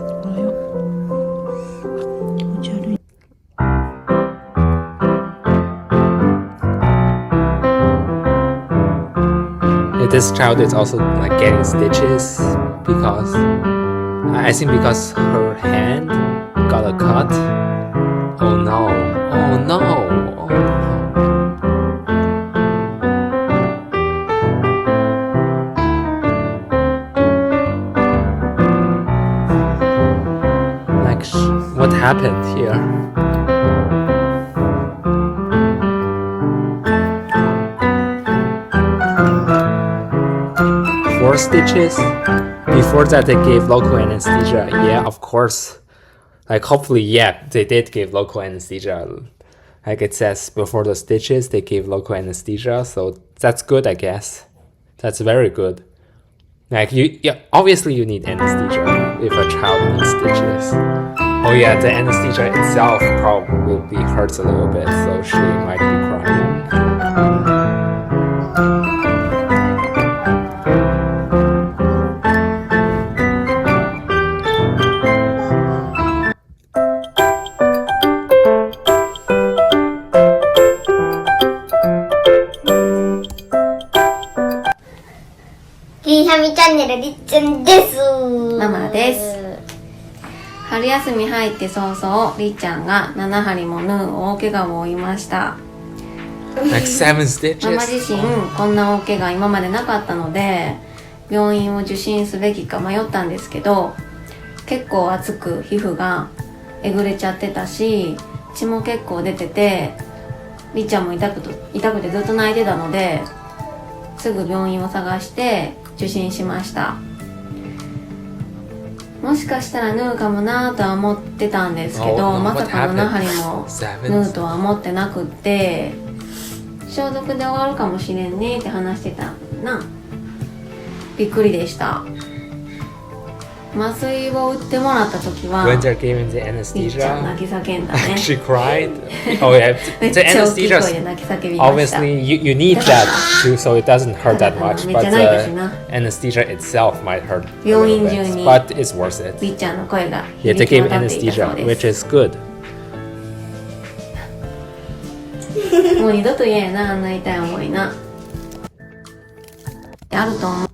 This child is also like getting stitches because I think because her hand got a cut. Oh no! Oh no! Oh no! Like what happened here? Stitches. Before that they gave local anesthesia. Yeah, of course. Like hopefully, yeah, they did give local anesthesia. Like it says before the stitches they gave local anesthesia, so that's good, I guess. That's very good. Like obviously you need anesthesia if a child needs stitches. Oh yeah, the anesthesia itself probably hurts a little bit, so she might be crying.ママです。春休み入って早々、りっちゃんが7針も縫う大怪我を負いました。Like 7 stitches. ママ自身こんな大怪我今までなかったので、病院を受診すべきか迷ったんですけど、結構熱く皮膚がえぐれちゃってたし、血も結構出てて、りっちゃんも痛くてずっと泣いてたので、すぐ病院を探して受診しました。もしかしたら縫うかもなとは思ってたんですけど、まさか7針も縫うとは思ってなくって、消毒で終わるかもしれんねって話してたな。びっくりでした。麻酔を打ってもらった時は When they're giving the anesthesia, 泣き叫んだね。She cried. Oh yeah, the anesthesia. Obviously, you need that too, so it doesn't hurt that much. But the anesthesia itself might hurt a little bit, but it's worth it. Yeah, they gave anesthesia, which is good. もう二度と嫌やな、あんな痛い思いな。あると思う。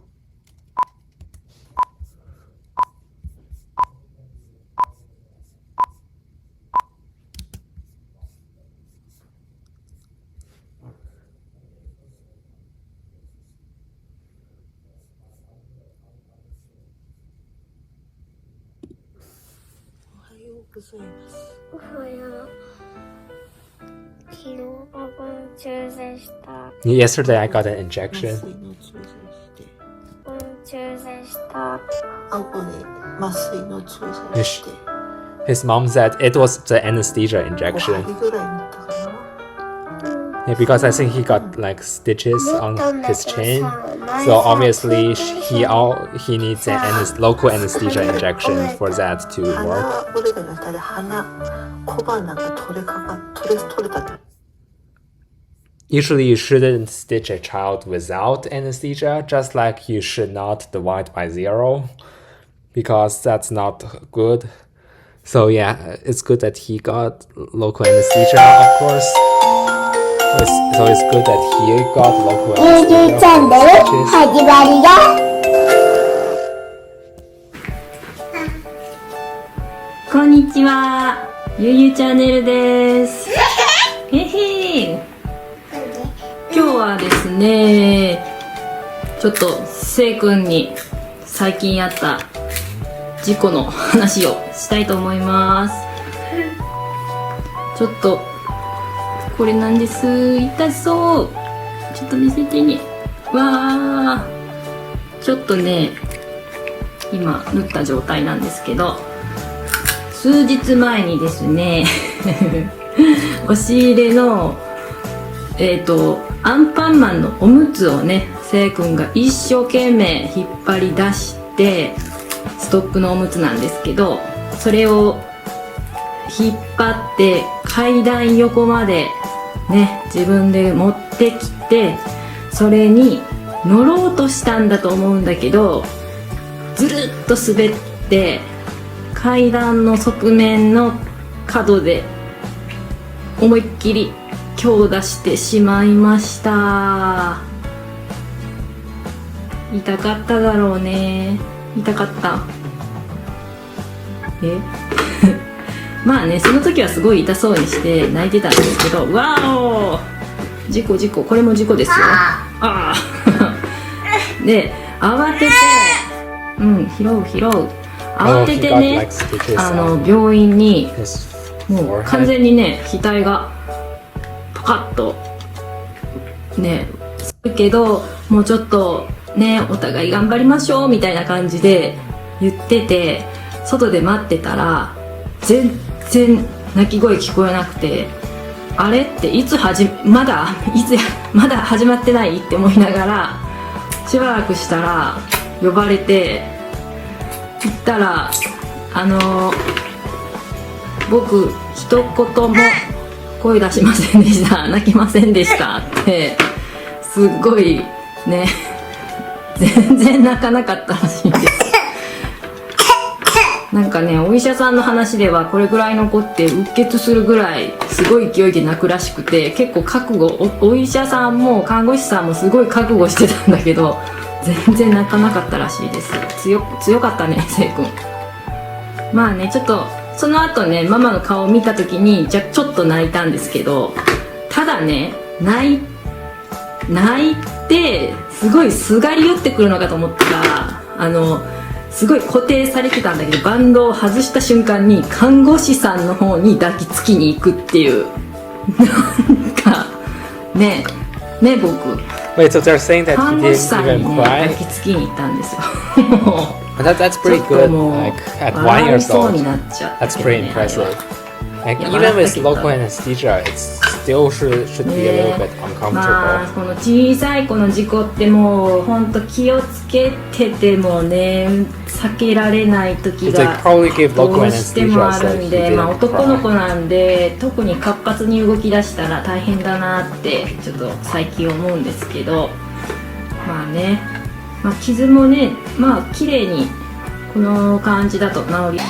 おはよう。昨日パパの注射した。Yesterday I got an injection. 注射した。麻酔の注射して。His mom said it was the anesthesia injection. Yeah, because I think he got like stitches on his chin, so obviously he needs an local anesthesia injection for that to work. Usually you shouldn't stitch a child without anesthesia, just like you should not divide by 0, because that's not good. So yeah, it's good that he got local anesthesia, of course. So it's good that he got local anesthesia. チャンネル始まりだ。こんにちは、ゆゆチャンネルです。へへ。今日はですね、ちょっとせいくんに最近あった事故の話をしたいと思います。ちょっとこれなんです。痛そう。ちょっと見せてね。わー、ちょっとね今縫った状態なんですけど、数日前にですね押し入れのアンパンマンのおむつをね、せいくんが一生懸命引っ張り出して、ストックのおむつなんですけど、それを引っ張って階段横までね、自分で持ってきて、それに乗ろうとしたんだと思うんだけど、ずるっと滑って階段の側面の角で思いっきり強打してしまいました。痛かっただろうね。痛かったまあね、その時はすごい痛そうにして泣いてたんですけど、わお、事故事故、これも事故ですよ。ああで慌てて、拾う慌ててね、病院にもう完全にね、額がパカッとねするけど、もうちょっとねお互い頑張りましょうみたいな感じで言ってて、外で待ってたら全然泣き声聞こえなくて、あれってまだ始まってないって思いながら、しばらくしたら呼ばれて行ったら、僕一言も声出しませんでした、泣きませんでしたってすっごいね全然泣かなかったらしいんです。なんかね、お医者さんの話ではこれぐらいの子ってうっ血するぐらいすごい勢いで泣くらしくて、結構覚悟、お医者さんも看護師さんもすごい覚悟してたんだけど、全然泣かなかったらしいです。強かったね、せいくん。まあね、ちょっとその後ね、ママの顔を見た時にちょっと泣いたんですけど、ただね、泣いてすごいすがり寄ってくるのかと思ったら、すごい固定されてたんだけど、バンドを外した瞬間に看護師さんの方に抱きつきに行くっていうなんかね僕 Wait, so they're saying that he didn't even cry? 抱きつきに行ったんですよThat's pretty good. Like at 1 year old, になっちゃって、that's pretty impressive. Like even with local anesthesia, it still should be a little bit uncomfortable. まあこの小さい子の事故ってもう本当気をつけててもね避けられない時がどうしてもあるんで、まあ男の子なんで特に活発に動き出したら大変だなってちょっと最近思うんですけど、まあね、まあ、傷もね、まあ綺麗にこの感じだと治り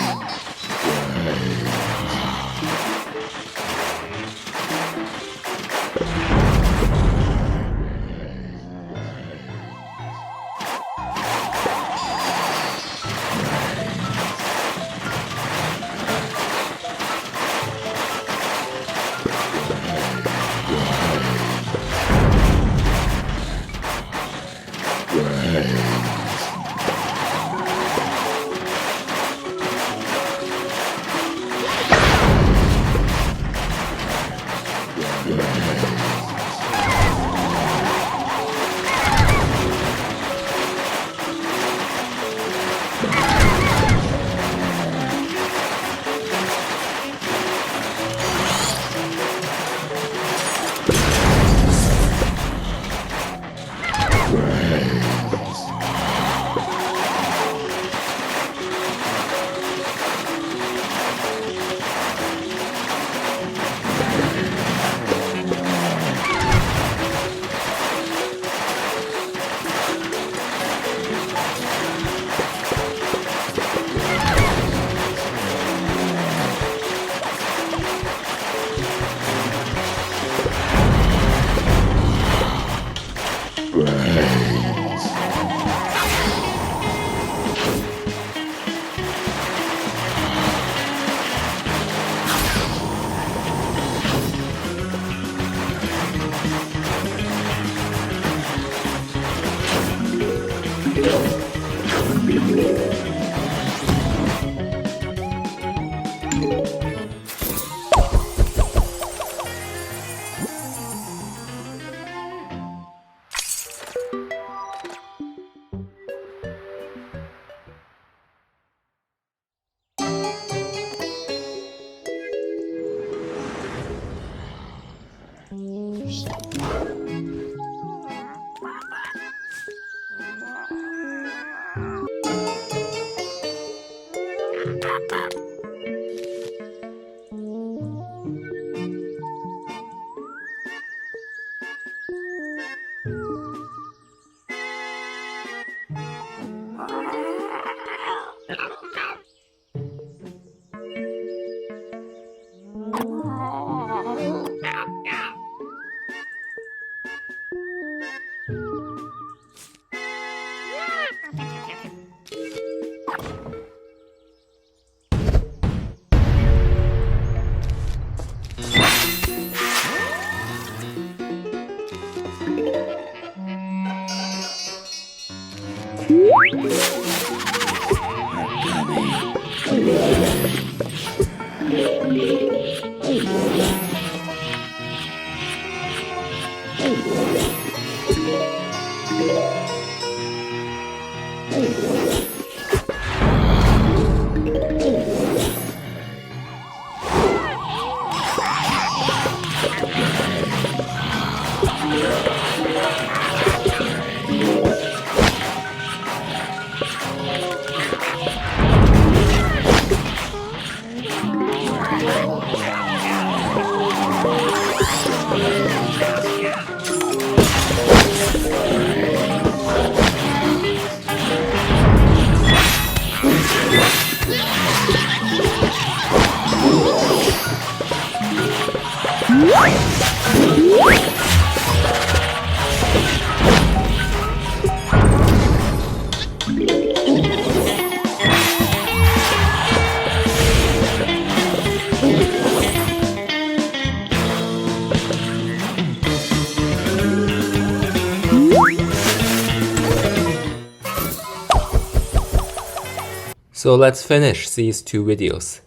So let's finish these two videos.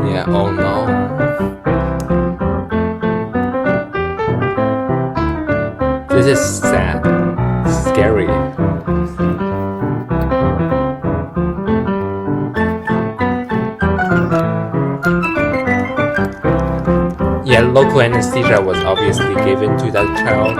Yeah, oh no. This is sad, scary. Yeah, local anesthesia was obviously given to that child.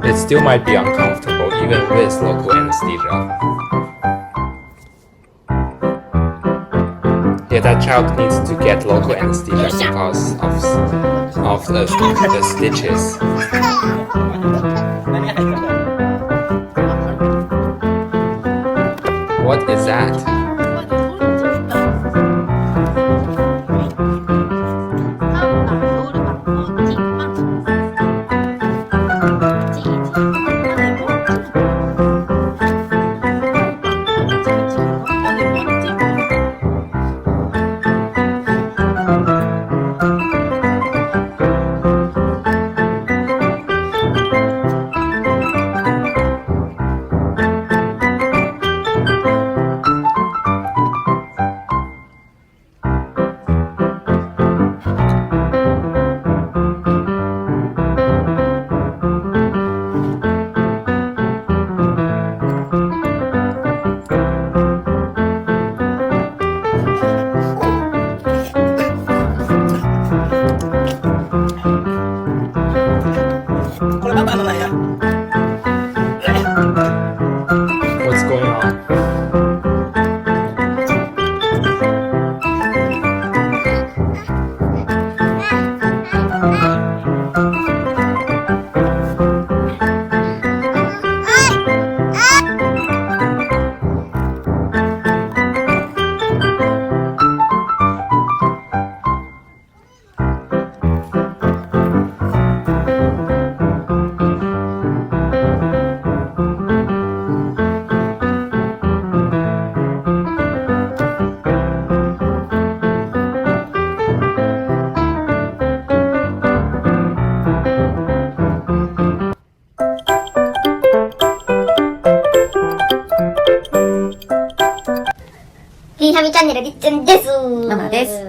It still might be uncomfortable even with local anesthesia. Yeah, that child needs to get local anesthesia because of the stitches. What is that? リーハミチャンネルりっちゃんです。ママです。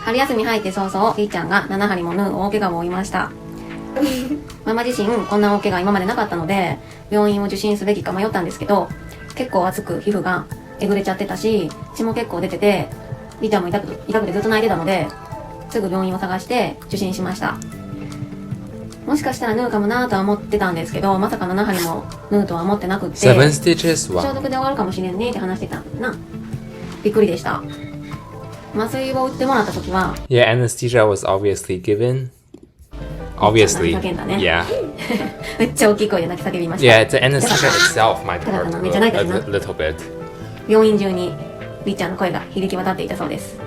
春休み入って早々、りっちゃんが7針も縫う大怪我を負いました。ママ自身こんな大怪我今までなかったので、病院を受診すべきか迷ったんですけど、結構熱く皮膚がえぐれちゃってたし、血も結構出てて、りっちゃんも痛くてずっと泣いてたので、すぐ病院を探して受診しました。もしかしたら縫うかもなーとは思ってたんですけど、まさか7針も縫うとは思ってなくって、7 stitches? 消毒で終わるかもしれんねって話してたんだな。びっくりでした。麻酔を打ってもらった時は、Yeah, anesthesia was obviously given. Obviously. Yeah. めっちゃ大きい声で泣き叫びました。Yeah, the anesthesia itself might hurt a little bit. 病院中にりっちゃんの声が響き渡っていたそうです。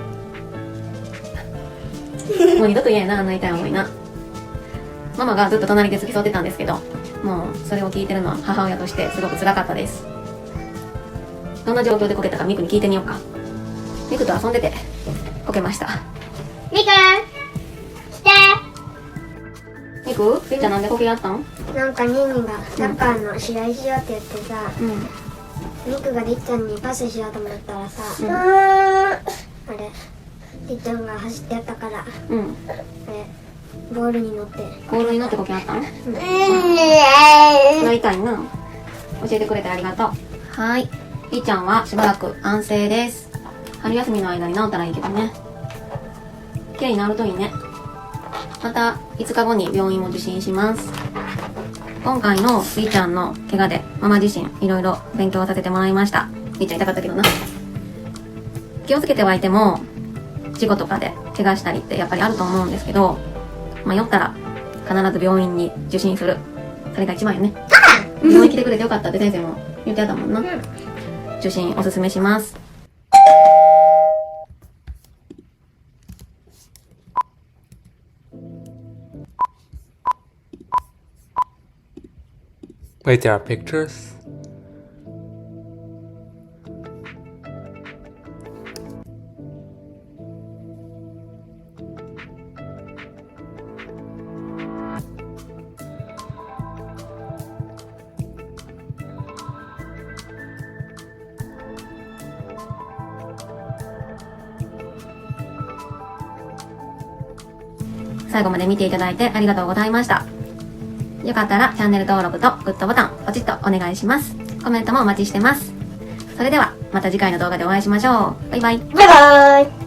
もう二度と嫌やな、あんな痛い思いな。ママがずっと隣で付き添ってたんですけど、もうそれを聞いてるのは母親としてすごく辛かったです。どんな状況でこけたかミクに聞いてみようか。ミクと遊んでてこけました。ミク来て。ミク、りっちゃんなんでこけやったん？なんかニーニーがサッカーの試合しようって言ってさ、ミクがりっちゃんにパスしようと思ったらさ、あれりっちゃんが走ってやったから、あれボールに乗ってこけあったん？痛いな。教えてくれてありがとう。はい、りっちゃんはしばらく安静です。春休みの間に治ったらいいけどね。きれいに治るといいね。また5日後に病院を受診します。今回のりっちゃんの怪我でママ自身いろいろ勉強させてもらいました。りっちゃん痛かったけどな。気をつけてはいても事故とかで怪我したりってやっぱりあると思うんですけど、迷ったら必ず病院に受診する。それが一番よね。病院来てくれてよかったって先生も言ってたもんな。受診おすすめします。Wait, there are pictures?最後まで見ていただいてありがとうございました。よかったらチャンネル登録とグッドボタンポチッとお願いします。コメントもお待ちしてます。それではまた次回の動画でお会いしましょう。バイバイ。バイバイ。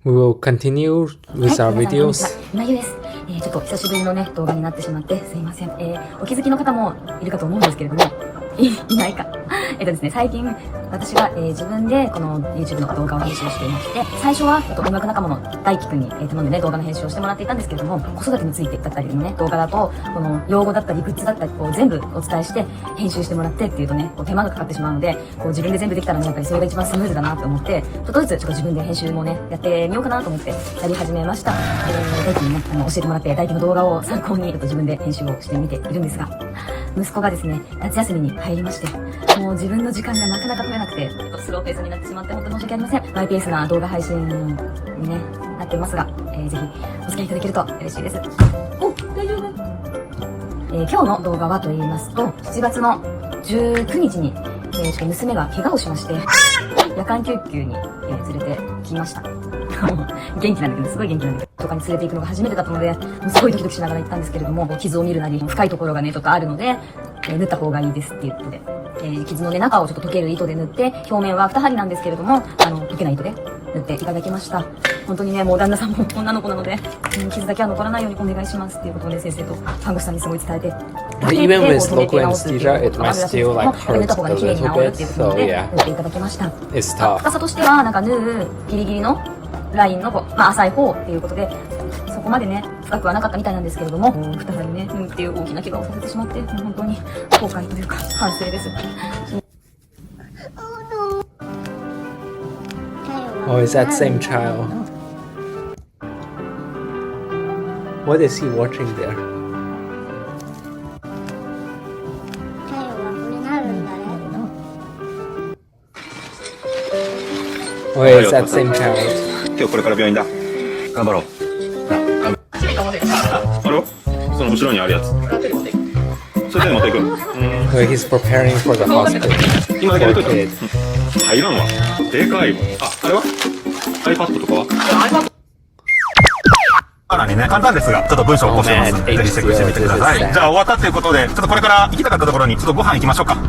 We will continue with our videos. 今ゆです。ちょっと久しぶりのね、動画になってしまってすいません。お気づきの方もいるかと思うんですけれども、いないか。ですね、最近、私が、自分でこの YouTube の動画を編集していまして、最初は、音楽仲間の大輝くんに、頼んでね、動画の編集をしてもらっていたんですけれども、子育てについてだったりのね、動画だと、この用語だったり、グッズだったり、こう全部お伝えして、編集してもらってっていうとね、こう手間がかかってしまうので、こう自分で全部できたらね、やっぱりそれが一番スムーズだなって思って、ちょっとずつちょっと自分で編集もね、やってみようかなと思って、やり始めました。大輝にね、教えてもらって、大輝の動画を参考に、ちょっと自分で編集をしてみているんですが、息子がですね、夏休みに入りまして、もう自分の時間がなかなか取れなくて、スローペースになってしまって本当に申し訳ありません。マイペースな動画配信にね、なっていますが、ぜひお付き合いいただけると嬉しいです。お、大丈夫？今日の動画はと言いますと、7月の19日に、ちょっと娘が怪我をしまして、夜間救急に、連れてきました。元気なんだけど、すごい元気なんだけど、とかに連れて行くのが初めてだったので、もうすごいドキドキしながら行ったんですけれども、傷を見るなり、深いところがね、ちょっとあるので、縫った方がいいですっていうことで、傷のね、中をちょっと溶ける糸で縫って、表面は2針なんですけれども、溶けない糸で縫っていただきました。本当にね、もう旦那さんも女の子なので、傷だけは残らないようにお願いしますっていうことで、先生と看護師さんにすごい伝えて。Even with local anesthesia, it might still like hurt a little bit, so yeah, it's tough. 深さとしては、なんか縫うギリギリのラインの、まあ浅い方っていうことで、そこまでね、深くはなかったみたいなんですけれども、2針ね、っていう大きな怪我をさせてしまって、もう本当に後悔というか、反省です。Oh, is that same child? What is he watching there? Oh, is that same child? 今日これから病院だ。頑張ろう。あれはその後ろにあるやつ。それで持っていく。So he's preparing for the hospital. 今だけ入れといた。入らんわ。でかいわ。あれは iPad とかはさらにね、簡単ですが、ちょっと文章を起こしてます。ぜひチェックしてみてください。じゃあ終わったっていうことで、ちょっとこれから行きたかったところに、ちょっとご飯行きましょうか。ね。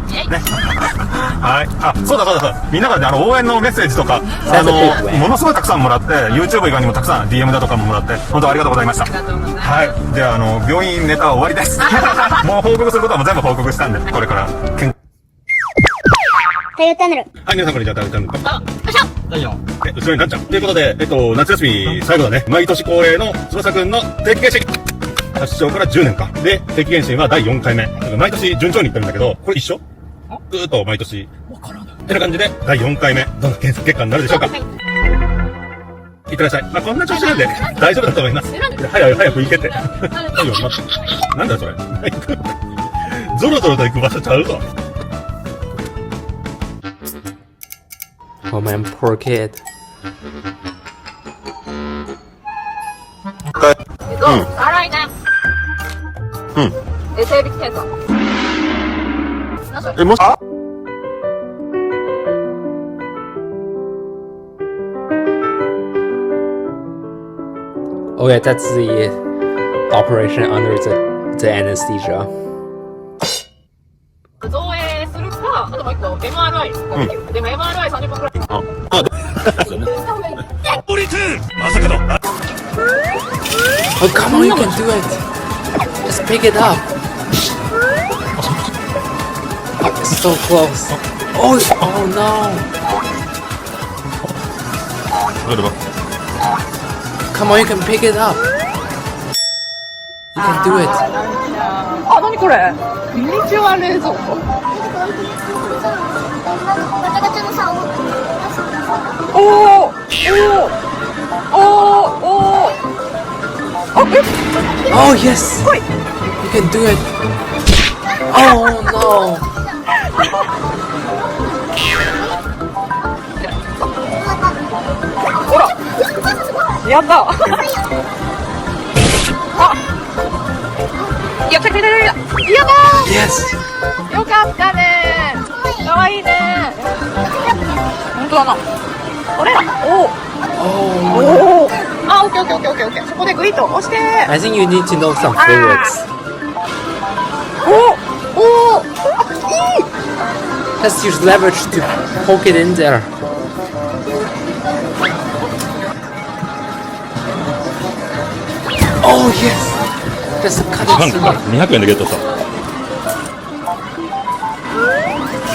はい。あ、そうだそうだそうだ。みんなからね、応援のメッセージとか、ものすごいたくさんもらって、YouTube 以外にもたくさん DM だとかももらって、本当ありがとうございました。はい。では、病院ネタは終わりです。もう報告することはもう全部報告したんで、これから。太陽チャンネル。はい、皆さんこんにちは、太陽チャンネル。後ろになっちゃう。ということで、夏休み最後だね。毎年恒例の翼くんの定期検診。発症から10年か。で、定期検診は第4回目。毎年順調にいってるんだけど、これ一緒？ずーっと毎年。わからない。ってな感じで、第4回目。どんな検査結果になるでしょうか。いってらっしゃい。まあ、こんな調子なんで、大丈夫だと思います。早く行けって。はいよ、待って。なんだよ、それ。ゾロゾロと行く場所ちゃうぞ。Oh man, poor kid. 洗いね。性別検査。もしOh yeah, that's the operation under the anesthesia. 造影するか、あともう一個 MRI ができる。でも MRI 30分くらい。Oh, come on, you can do it. Just pick it up. Oh, it's so close. Oh, oh no. Come on, you can pick it up. You can do it. あ、なにこれ？ミニチュア冷蔵庫。おお、おお、おお。Oh yes! You can do it! Oh no! ほらやったあやったやったやった Yes! よかったねかわいいね本当だなあれおおおあ、オッケーオッケーオッケーオッケーオッケーそこでグイッと押して I think you need to know some physics. おおいい Just use leverage to poke it in there. Oh yes! Just cut it through. 200円でゲットした。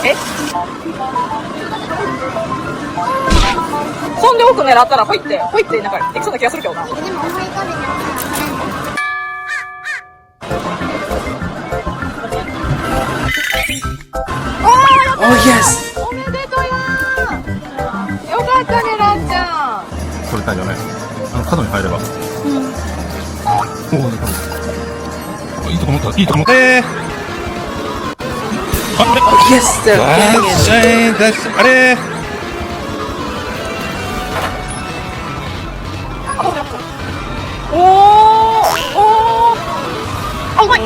えそんで奥狙ったらほいってなんかできそうな気がするけどな。Oh yes! おめでとうよかったねランちゃん。取れたんじゃない？角に入れば。いいとこ持った。いいとこ持った。Oh yes! They're getting it. あれ。おーおーあ、うまい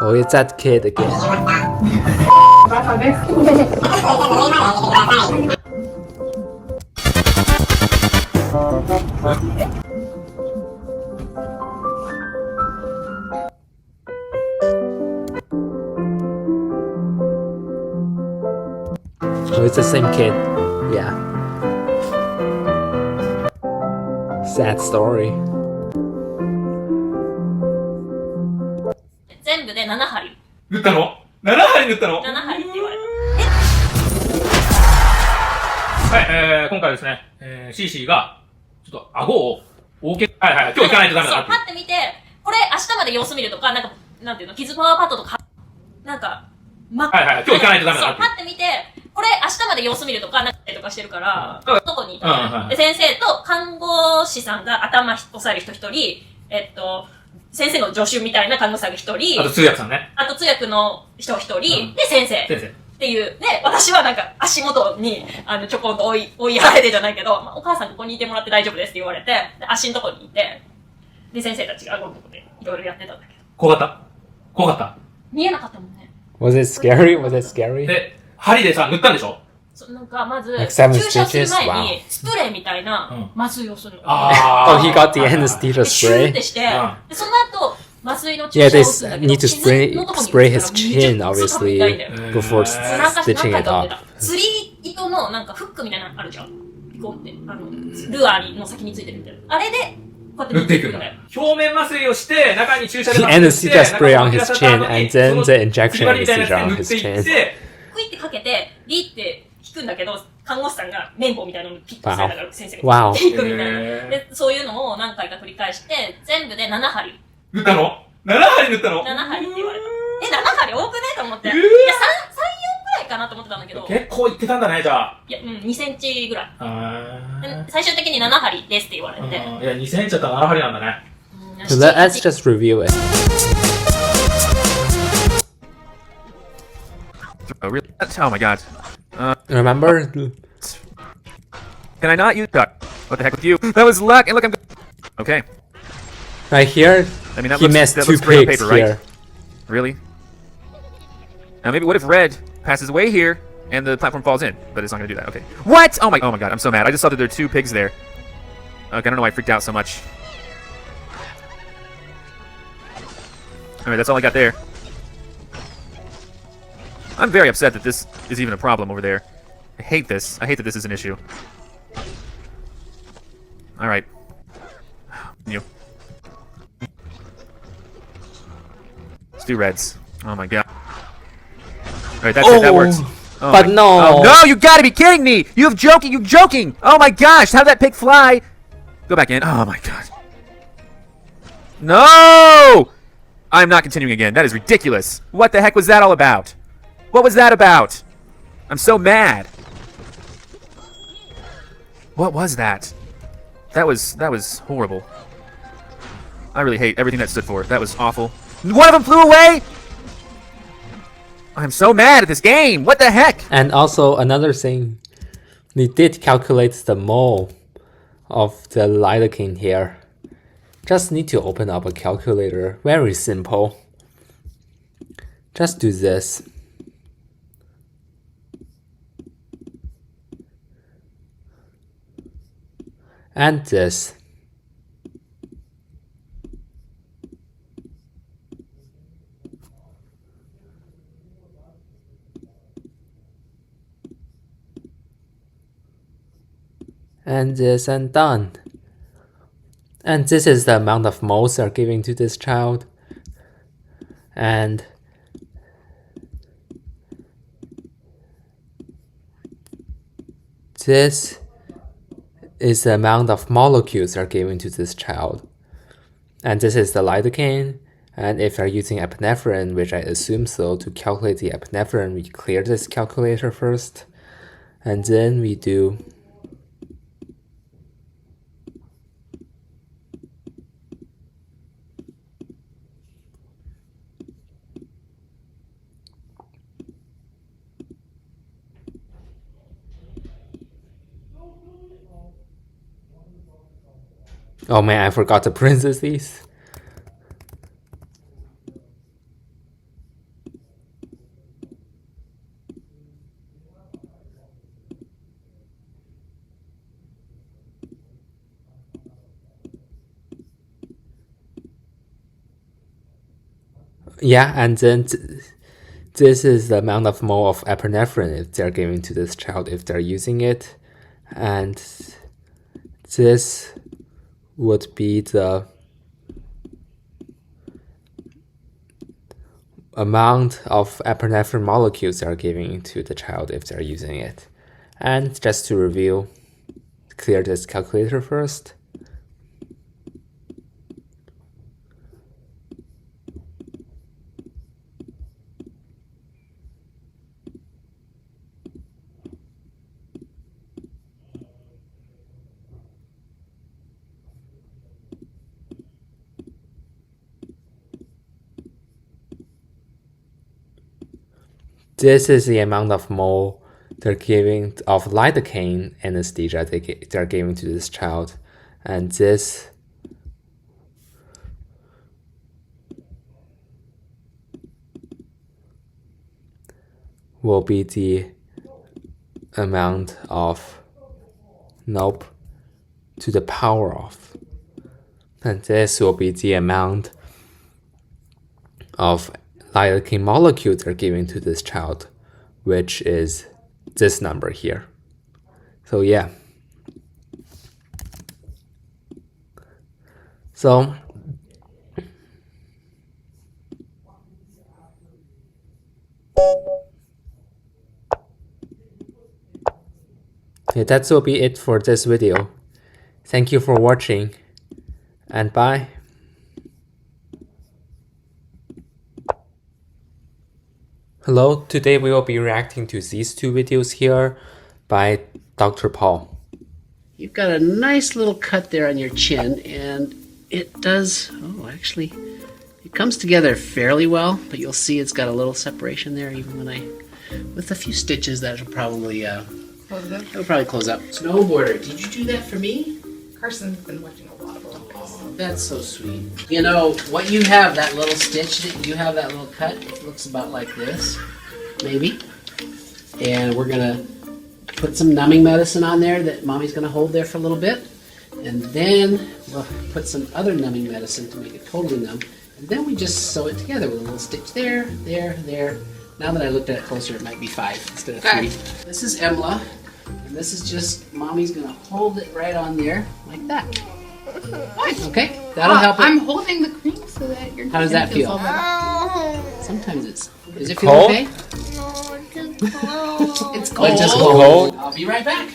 Oh, it's that kid again. Oh, it's the same kid. Yeah. Sad story. 全部で7針。塗ったの ?7 針塗ったの ?7 針って言われた。はい、今回ですね、シーシーが、ちょっと顎を大きく、はいはい、今日行かないとダメだな。そう、パッて見て、これ明日まで様子見るとか、なんか、なんていうの、キズパワーパッドとか、なんか、はいはい、今日行かないとダメだな。そう、パッて見て、これ明日まで様子見るとか、なんかとかしてるから、どこにいたの、で、先生と看護師さんが頭押さえる人一人、先生の助手みたいな看護師さんが一人、あと通訳さんね。あと通訳の人一人、で、先生。っていう。で、私はなんか足元に、ちょこんと追いやられてじゃないけど、まあ、お母さんここにいてもらって大丈夫ですって言われて、で足のとこにいて、で、先生たちが顎のとこでいろいろやってたんだけど。怖かった見えなかったもんね。Was it scary? Was it scary? で、針でさ、塗ったんでしょなんか、まず、 Like 注 7射する stitches? 前に、スプレーみたいな麻酔をするの。Oh, he got the anesthesia シューっ spray? てして、でその後、麻酔の注 Yeah, 射 they を打つんだけど、 need to spray his chin, obviously, before stitching it up. 釣り糸のなんかフックみたいなのあるじゃん。ピコンって。ルアーの先についてるみたいな。あれで、こうやって塗っていくんだよ。表面麻酔をして、中に注射で The 麻酔して、 anesthesia spray on his chin, and then the injection anesthesia on his chin. クイってかけて、リーって引くんだけど、看護師さんが綿棒みたいなのをピッとされたから先生がピッて引くみたいな。で、そういうのを何回か繰り返して、全部で7針。塗ったの ?7 針塗ったの ?7 針って言われた。7針多くねと思って。いや、3、4くらいかなと思ってたんだけど。結構いってたんだね、じゃあ。いや、2センチぐらい。最終的に7針ですって言われて。いや、2センチだったら7針なんだね。So let's just review it. Oh, really? Oh my god. Remember? Can I not use that? What the heck with you? That was luck, and look, I'm good. Okay. Right here, I mean, that he looks, missed that 2 looks great on pigs paper, here. right? Really? Now maybe what if red passes away here, And the platform falls in, but it's not gonna do that. Okay. What? Oh my god, I'm so mad. I just saw that there are 2 pigs there. Okay, I don't know why I freaked out so much. Alright, that's all I got there. I'm very upset that this is even a problem over there. I hate this. I hate that this is an issue. Alright. You. Let's do reds. Oh my god. Alright, that's it. That works. Oh but no. Oh, no, you gotta be kidding me! You're joking! Oh my gosh, how did that pig fly? Go back in. Oh my god. No! I'm not continuing again. That is ridiculous. What the heck was that all about? What was that about? I'm so mad. What was that? That was horrible. I really hate everything that stood for. That was awful. One of them flew away? I'm so mad at this game. What the heck? And also another thing, we did calculate the mole of the lidocaine here. Just need to open up a calculator. Very simple. Just do this. And this. And this, and done. And this is the amount of moles they're giving to this child. And this is the amount of molecules they're giving to this child. And this is the lidocaine. And if they're using epinephrine, which I assume so, to calculate the epinephrine, we clear this calculator first. And then we do oh man, I forgot the parentheses. Yeah, and then this is the amount of mole of epinephrine if they're giving to this child if they're using it. And this would be the amount of epinephrine molecules they're giving to the child if they're using it. And just to review, clear this calculator first. This is the amount of mole they're giving of lidocaine anesthesia they're giving to this child. And this will be the amount of, nope, to the power of. And this will be the amount of lidocaine molecule they're giving to this child, which is this number here. So yeah. So yeah, that will be it for this video. Thank you for watching, and bye. Hello, today we will be reacting to these 2 videos here by Dr. Paul. You've got a nice little cut there on your chin, and it does, oh, actually, it comes together fairly well, but you'll see it's got a little separation there, even when with a few stitches, that'll probably, it'll probably close up. Snowboarder, did you do that for me? Carson's been watching a lot of Olympics. Oh, that's so sweet. You know, what you have, that little stitch, that you have that little cut, it looks about like this, maybe. And we're gonna put some numbing medicine on there that Mommy's gonna hold there for a little bit. And then we'll put some other numbing medicine to make it totally numb. And then we just sew it together with a little stitch there, there, there. Now that I looked at it closer, it might be 5 instead of 3. This is Emla, and this is just Mommy's gonna hold it right on there like that. Okay, that'll help it. I'm holding the cream so that you're. How does that feel? Sometimes it's. Does it feel Cold? okay? No, it's cold. It's cold. Just cold. I'll be right back.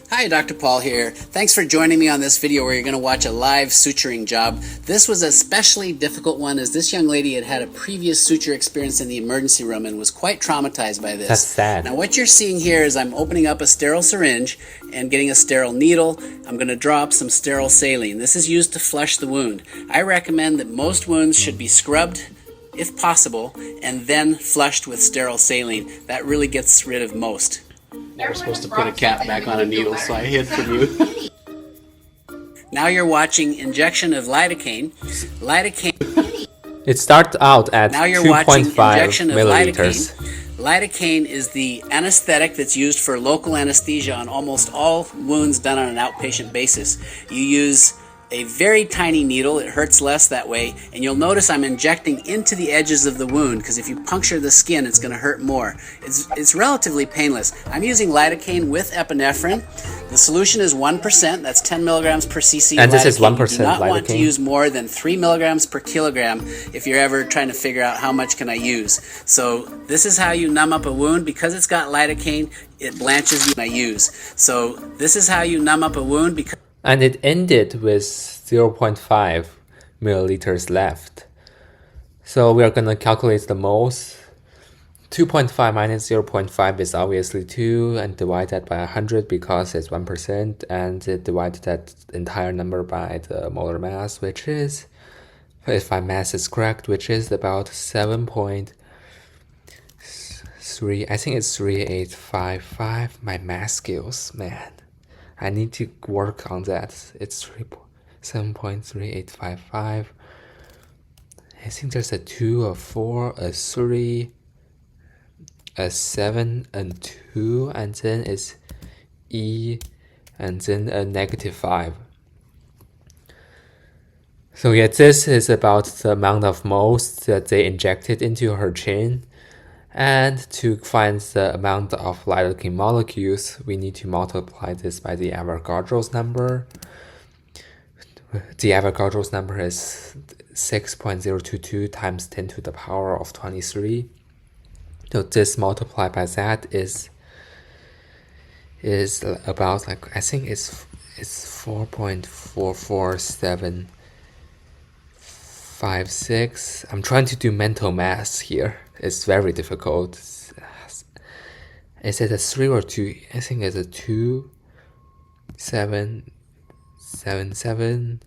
Hi, Dr. Paul here. Thanks for joining me on this video where you're going to watch a live suturing job. This was an especially difficult one as this young lady had had a previous suture experience in the emergency room and was quite traumatized by this. That's sad. Now what you're seeing here is I'm opening up a sterile syringe and getting a sterile needle. I'm going to draw up some sterile saline. This is used to flush the wound. I recommend that most wounds should be scrubbed if possible and then flushed with sterile saline. That really gets rid of most. Never supposed to put a cap back on a needle, so I hid from you. Now you're watching injection of lidocaine. Lidocaine. It starts out at Now you're watching 2.5 injection of milliliters. lidocaine. Lidocaine is the anesthetic that's used for local anesthesia on almost all wounds done on an outpatient basis. You use a very tiny needle, it hurts less that way, and you'll notice I'm injecting into the edges of the wound because if you puncture the skin it's going to hurt more. It's relatively painless. I'm using lidocaine with epinephrine. The solution is 1%, that's 10 milligrams per cc. And this is 1% You do not want to lidocaine. use more than 3 milligrams per kilogram if you're ever trying to figure out how much can I use. So this is how you numb up a wound. Because it's got lidocaine, it blanches you when I use. So this is how you numb up a wound because And it ended with 0.5 milliliters left. So we are going to calculate the moles. 2.5 minus 0.5 is obviously 2 and divide that by 100 because it's 1% and divide that entire number by the molar mass, which is, if my math is correct, which is about 7.3, I think it's 3855. My math skills, man. I need to work on that. It's 7.3855. I think there's a 2, a 4, a 3, a 7, and 2, and then it's E, and then a -5. So yeah, this is about the amount of moles that they injected into her chin. And to find the amount of lidocaine molecules, we need to multiply this by the Avogadro's number. The Avogadro's number is 6.022 times 10 to the power of 23. So this multiplied by that is about, like, I think it's 4.44756. I'm trying to do mental math here. It's very difficult. Is it a 3 or 2? I think it's a 2, 7, 7, 7.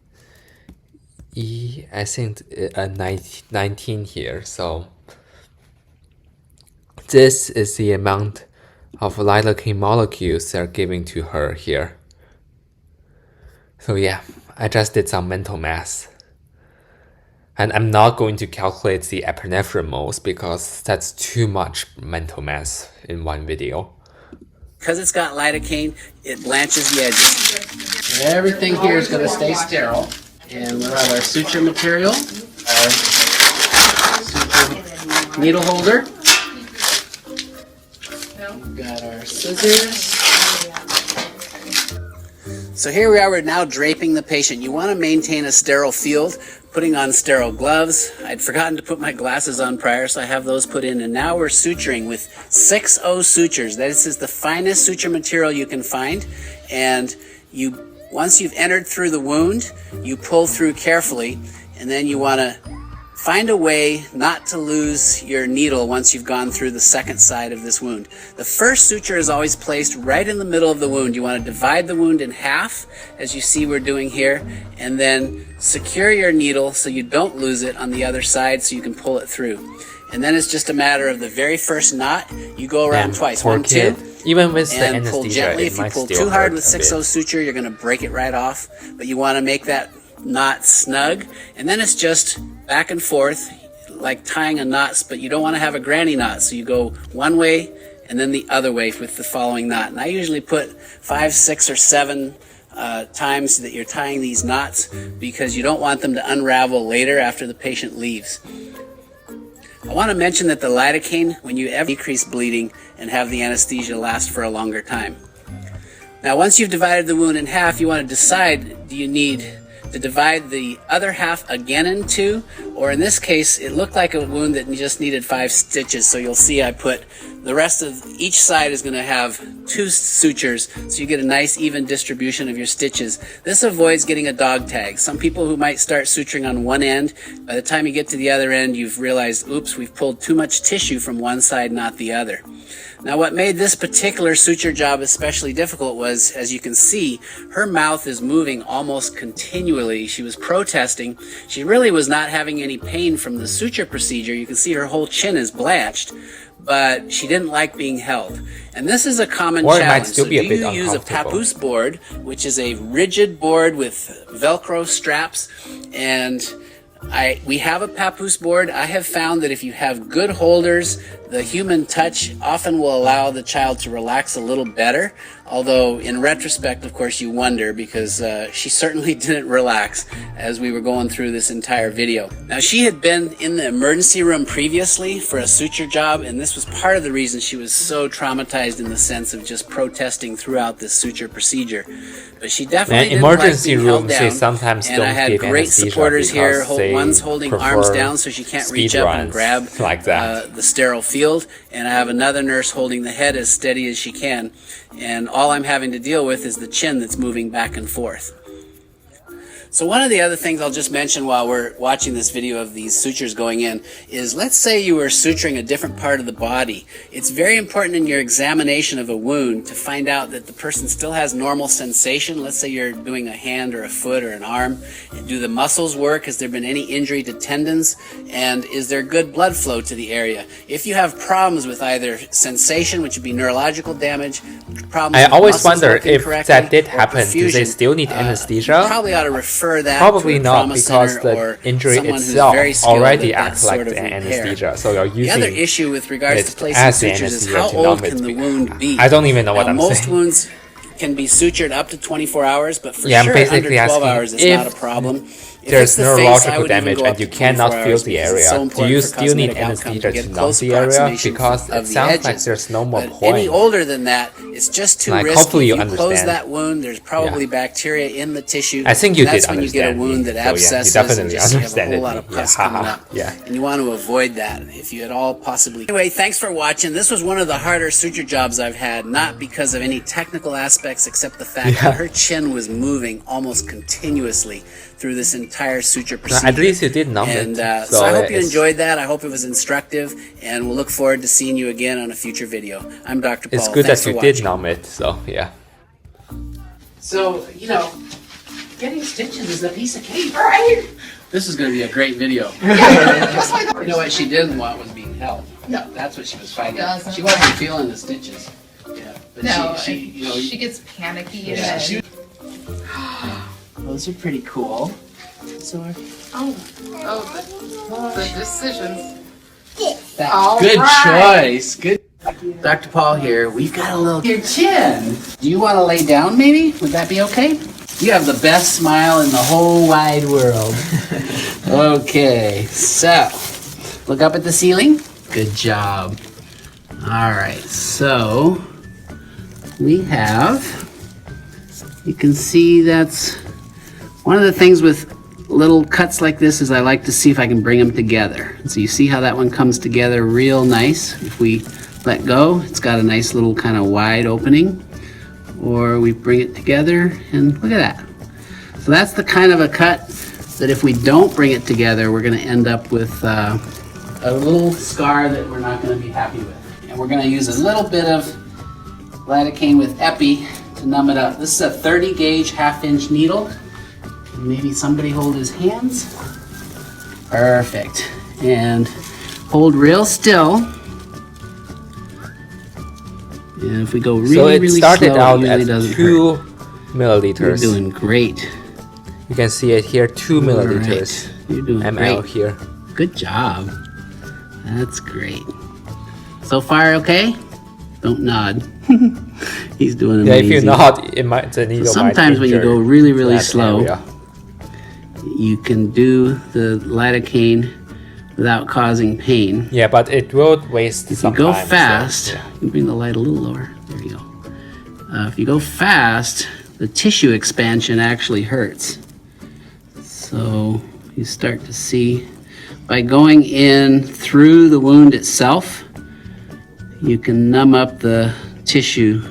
E, I think a 19 here. So this is the amount of lidocaine molecules they're giving to her here. So yeah, I just did some mental math. And I'm not going to calculate the epinephrine moles because that's too much mental math in one video. because it's got lidocaine, it blanches the edges. Everything here is going to stay sterile. And we'll have our suture material, our suture needle holder. We've got our scissors. So here we are, we're now draping the patient. You want to maintain a sterile field, putting on sterile gloves. I'd forgotten to put my glasses on prior, so I have those put in. And now we're suturing with 6O sutures. This is the finest suture material you can find. And once you've entered through the wound, you pull through carefully, and then you want to find a way not to lose your needle once you've gone through the second side of this wound. The first suture is always placed right in the middle of the wound. You want to divide the wound in half, as you see we're doing here, and then secure your needle so you don't lose it on the other side so you can pull it through. And then it's just a matter of the very first knot, you go around twice. 1, 2, even with the and pull anesthesia, gently. it If you might pull still too hard hurt with a bit. 6O suture, you're going to break it right off. But you want to make that knot snug. And then it's just back and forth. like tying a knot, but you don't want to have a granny knot. So you go one way and then the other way with the following knot. And I usually put 5, 6, or 7 times that you're tying these knots because you don't want them to unravel later after the patient leaves. I want to mention that the lidocaine, when you ever decrease bleeding and have the anesthesia last for a longer time. Now, once you've divided the wound in half, you want to decide, do you need to divide the other half again in 2? Or in this case, it looked like a wound that just needed 5 stitches. So you'll see I put the rest of each side is going to have 2 sutures, so you get a nice even distribution of your stitches. This avoids getting a dog tag. Some people who might start suturing on one end, by the time you get to the other end, you've realized, oops, we've pulled too much tissue from one side, not the other. Now, what made this particular suture job especially difficult was, as you can see, her mouth is moving almost continually. She was protesting. She really was not having any pain from the suture procedure. You can see her whole chin is blanched, but she didn't like being held. And this is a common challenge. So do you use a papoose board, which is a rigid board with Velcro straps, and we have a papoose board. I have found that if you have good holders, the human touch often will allow the child to relax a little better. Although in retrospect, of course, you wonder because she certainly didn't relax as we were going through this entire video. Now, she had been in the emergency room previously for a suture job, and this was part of the reason she was so traumatized in the sense of just protesting throughout this suture procedure. But she definitely didn't emergency like being held rooms, down. they sometimes And don't I had give great anesthesia supporters here. because they One's holding prefer arms down so she can't reach up and runs grab like that. the sterile field. And I have another nurse holding the head as steady as she can. And all I'm having to deal with is the chin that's moving back and forth. So one of the other things I'll just mention while we're watching this video of these sutures going in is, let's say you were suturing a different part of the body. It's very important in your examination of a wound to find out that the person still has normal sensation. Let's say you're doing a hand or a foot or an arm. Do the muscles work? Has there been any injury to tendons? And is there good blood flow to the area? If you have problems with either sensation, which would be neurological damage, problems I with always muscles wonder working if correctly, that did or happen. Do they perfusion, still need anesthesia? you probably ought to refer that Probably to a not, trauma because center the or injury someone who's itself very skilled already at that acts like sort of the repair. anesthesia. So you're The other using issue with regards to it placing as the sutures is anesthesia how to old numb it. can the wound be? I don't even know what Now, I'm most saying. wounds can be sutured up to 24 hours, but for Yeah, I'm sure under basically 12 asking hours it's if not a problem. If there's it's the face, I neurological would even damage go up and you to 24 cannot feel hours the because it's area. so Do important you for still need cosmetic outcome anesthesia to get to numb close the area? approximation Because of it the sounds like edges. there's no more But point. any older than that, it's just too Like, risky. hopefully you if you close understand. that wound, there's probably bacteria in the tissue. I think you That's did when you get a understand wound me. that So, yeah, you abscesses definitely and just you have a understand whole it. lot of pus Yeah, coming up. yeah. And you want to avoid that if you at all possibly. Anyway, thanks for watching. This was one of the harder suture jobs I've had, not because of any technical aspects except the fact that her chin was moving almost continuously through this entire suture procedure. At least you did numb And it. so I hope you it's- enjoyed that. I hope it was instructive, and we'll look forward to seeing you again on a future video. I'm Dr. Paul. It's good Thanks that for you watching. did numb it. So yeah. So, getting stitches is a piece of cake. Right? This is going to be a great video. You know what she didn't want was being held. No. That's what she was fighting. Doesn't. She wasn't feeling the stitches. Yeah. But No, she gets panicky. Yeah, and she- Those are pretty cool. So the decisions. good choice. Good. Dr. Paul here. We've got a little your chin. Do you want to lay down maybe? Would that be okay? You have the best smile in the whole wide world. Okay, so look up at the ceiling. Good job. All right, so we have, you can see that's one of the things with little cuts like this is I like to see if I can bring them together. So you see how that one comes together real nice. If we let go, it's got a nice little kind of wide opening, or we bring it together and look at that. So that's the kind of a cut that if we don't bring it together, we're going to end up with a little scar that we're not going to be happy with. And we're going to use a little bit of lidocaine with epi to numb it up. This is a 30 gauge 1/2 inch needle. Maybe somebody hold his hands. Perfect. And hold real still. And if we go really, So it really started slow, out it at usually doesn't 2 hurt. milliliters. You're doing great. You can see it here, 2 milliliters. You're doing ml great. here. Good job. That's great. So far, okay? Don't nod. He's doing amazing. Yeah, if you nod, the needle so sometimes when you go really, really slow, area. You can do the lidocaine without causing pain. Yeah, but it will waste some time. If you go fast, so, yeah. You bring the light a little lower. There you go. If you go fast, the tissue expansion actually hurts. So you start to see, by going in through the wound itself, you can numb up the tissue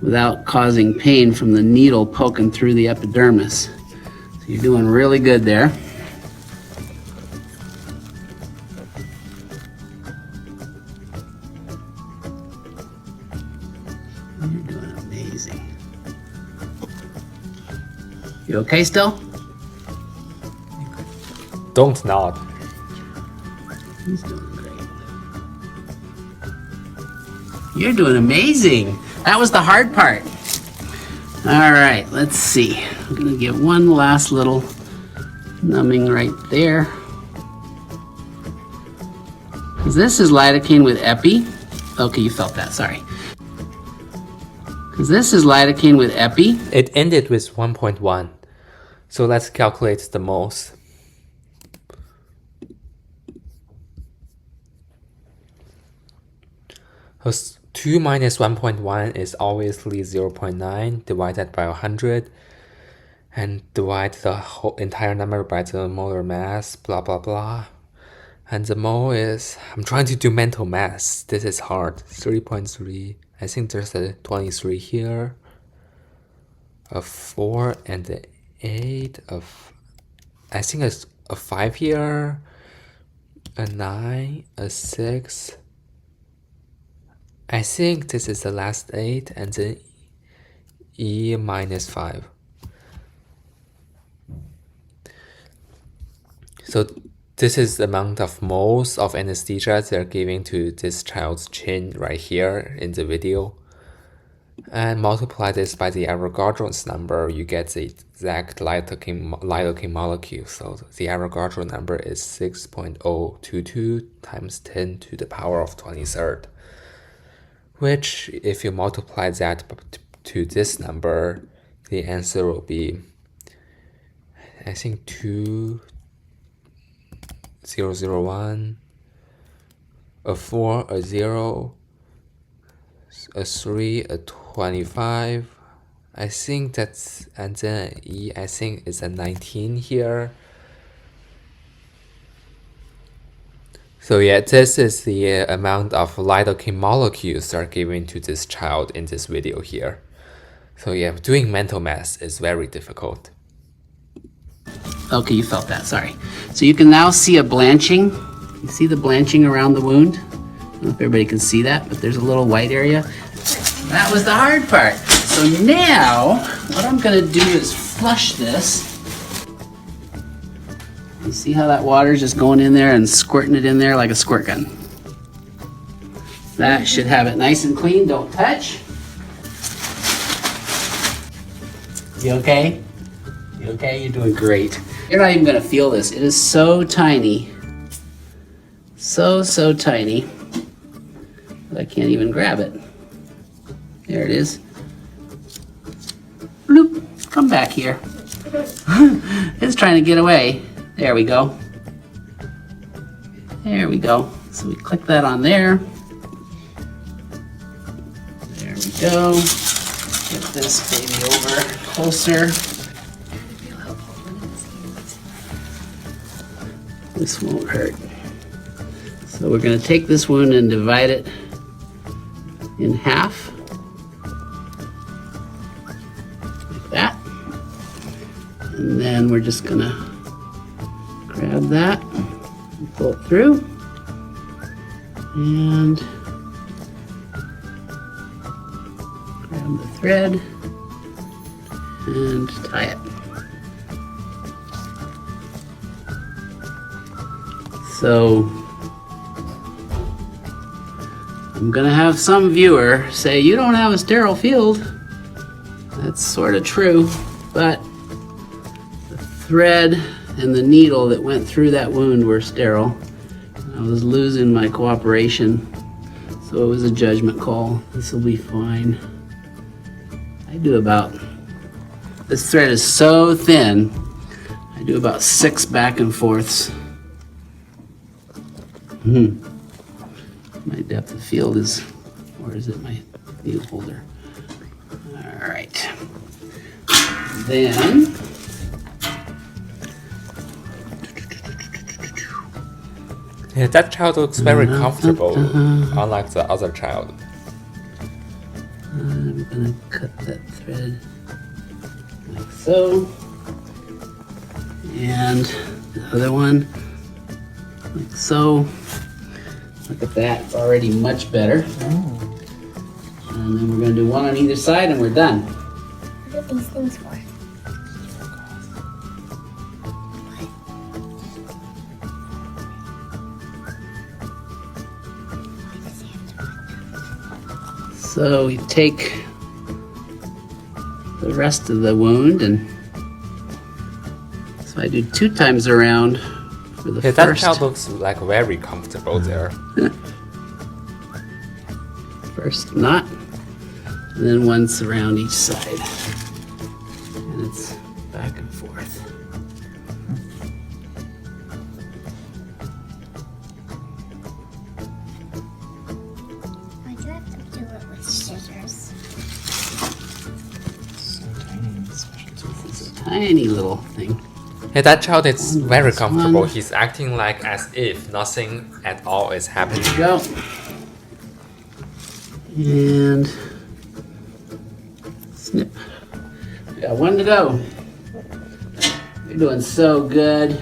without causing pain from the needle poking through the epidermis. So you're doing really good there. You're doing amazing. You okay still? Don't nod. He's doing great. You're doing amazing. That was the hard part. All right, let's see. I'm gonna get one last little numbing right there. Because this is lidocaine with epi. Okay, you felt that, sorry. Because this is lidocaine with epi. It ended with 1.1. So let's calculate the moles. Because 2 minus 1.1 is obviously 0.9 divided by 100 and divide the whole entire number by the molar mass, blah blah blah. And the mole is, I'm trying to do mental mass. This is hard. 3.3. I think there's a 23 here, a 4 and a 8, I think it's a 5 here, a 9, a 6. I think this is the last 8 and then E minus 5. So this is the amount of moles of anesthesia they're giving to this child's chin right here in the video. And multiply this by the Avogadro's number, you get the exact lidocaine molecule. So the Avogadro number is 6.022 times 10 to the power of 23rd. Which, if you multiply that to this number, the answer will be, I think 2001, a 4, a 0, a 3, a 25. I think that's, and then E, I think it's a 19 here. So yeah, this is the amount of lidocaine molecules are given to this child in this video here. So yeah, doing mental math is very difficult. Okay, you felt that, sorry. So you can now see a blanching. You see the blanching around the wound? I don't know if everybody can see that, but there's a little white area. That was the hard part. So now, what I'm gonna do is flush this. You see how that water is just going in there and squirting it in there like a squirt gun? That should have it nice and clean, don't touch. You okay? You okay? You're doing great. You're not even gonna feel this. It is so tiny. So tiny. I can't even grab it. There it is. Bloop, come back here. It's trying to get away. There we go. There we go. So we click that on there. There we go. Get this baby over closer. This won't hurt. So we're going to take this wound and divide it in half. Like that. And then we're just going to grab that, and pull it through, and grab the thread and tie it. So I'm gonna have some viewer say, you don't have a sterile field. That's sort of true, but the thread and the needle that went through that wound were sterile. I was losing my cooperation, so it was a judgment call. This will be fine. I do about, this thread is so thin, I do about 6 back and forths. My depth of field is, or is it my needle holder? All right. Then, yeah, that child looks very comfortable, unlike the other child. I'm gonna cut that thread like so. And the other one, like so. Look at that, it's already much better. And then we're gonna do one on either side and we're done. What are these things for? So we take the rest of the wound, and so I do 2 times around for the Yeah, first. that child looks like very comfortable there. First knot, and then once around each side. And it's back and forth. Why do I have to do it with scissors? This is a tiny little thing. Yeah, that child is very comfortable. He's acting like as if nothing at all is happening. There you go. And snip. We got 1 to go. You're doing so good.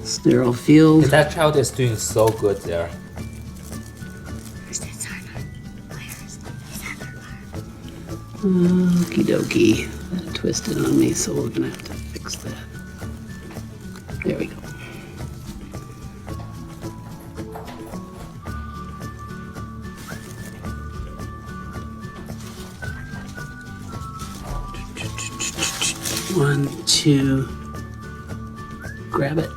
Sterile field. Yeah, that child is doing so good there. Okie dokie. That twisted on me, so we're gonna have to fix that. There we go. One, two, grab it.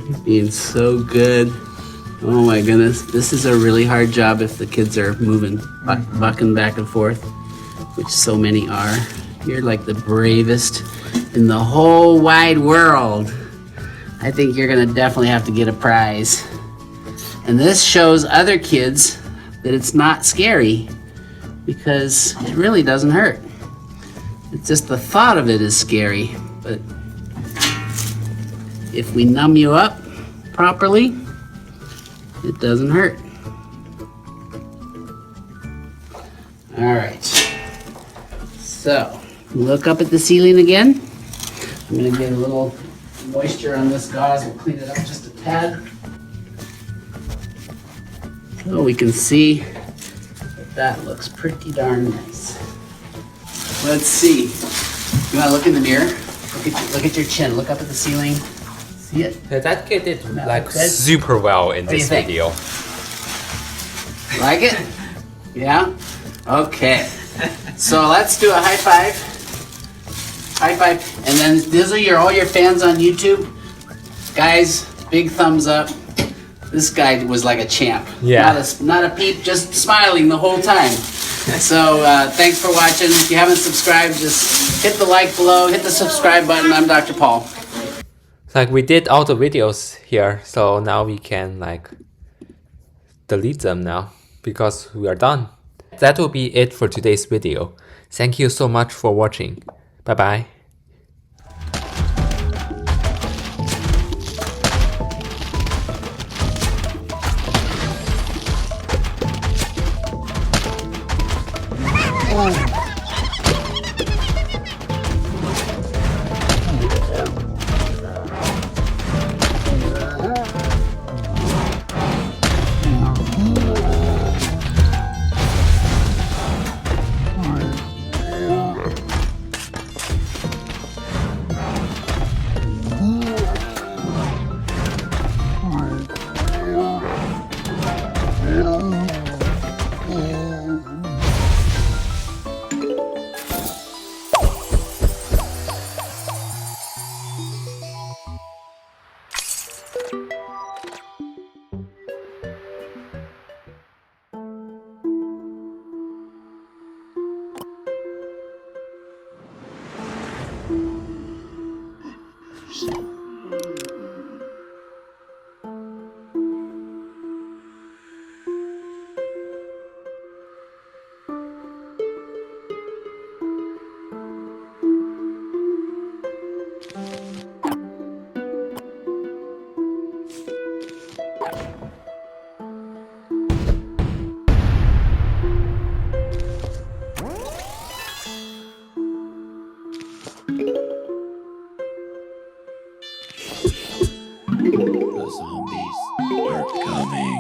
You're being so good. Oh my goodness, this is a really hard job if the kids are moving, bucking back and forth, which so many are. You're like the bravest in the whole wide world. I think you're gonna definitely have to get a prize. And this shows other kids that it's not scary, because it really doesn't hurt. It's just the thought of it is scary, but if we numb you up properly, it doesn't hurt. All right, so look up at the ceiling again. I'm gonna get a little moisture on this gauze. We'll clean it up just a tad. So we can see that looks pretty darn nice. Let's see. You want to look in the mirror? Look at your chin. Look up at the ceiling. See it? Yeah, that kid did like super well in this video. Like it? Yeah? Okay. So let's do a high five. High five. And then these are all your fans on YouTube. Guys, big thumbs up. This guy was like a champ. Yeah. Not a peep, just smiling the whole time. So thanks for watching. If you haven't subscribed, just hit the like below, hit the subscribe button. I'm Dr. Paul. Like we did all the videos here, so now we can like delete them now because we are done. That will be it for today's video. Thank you so much for watching. Bye bye. zombies are coming.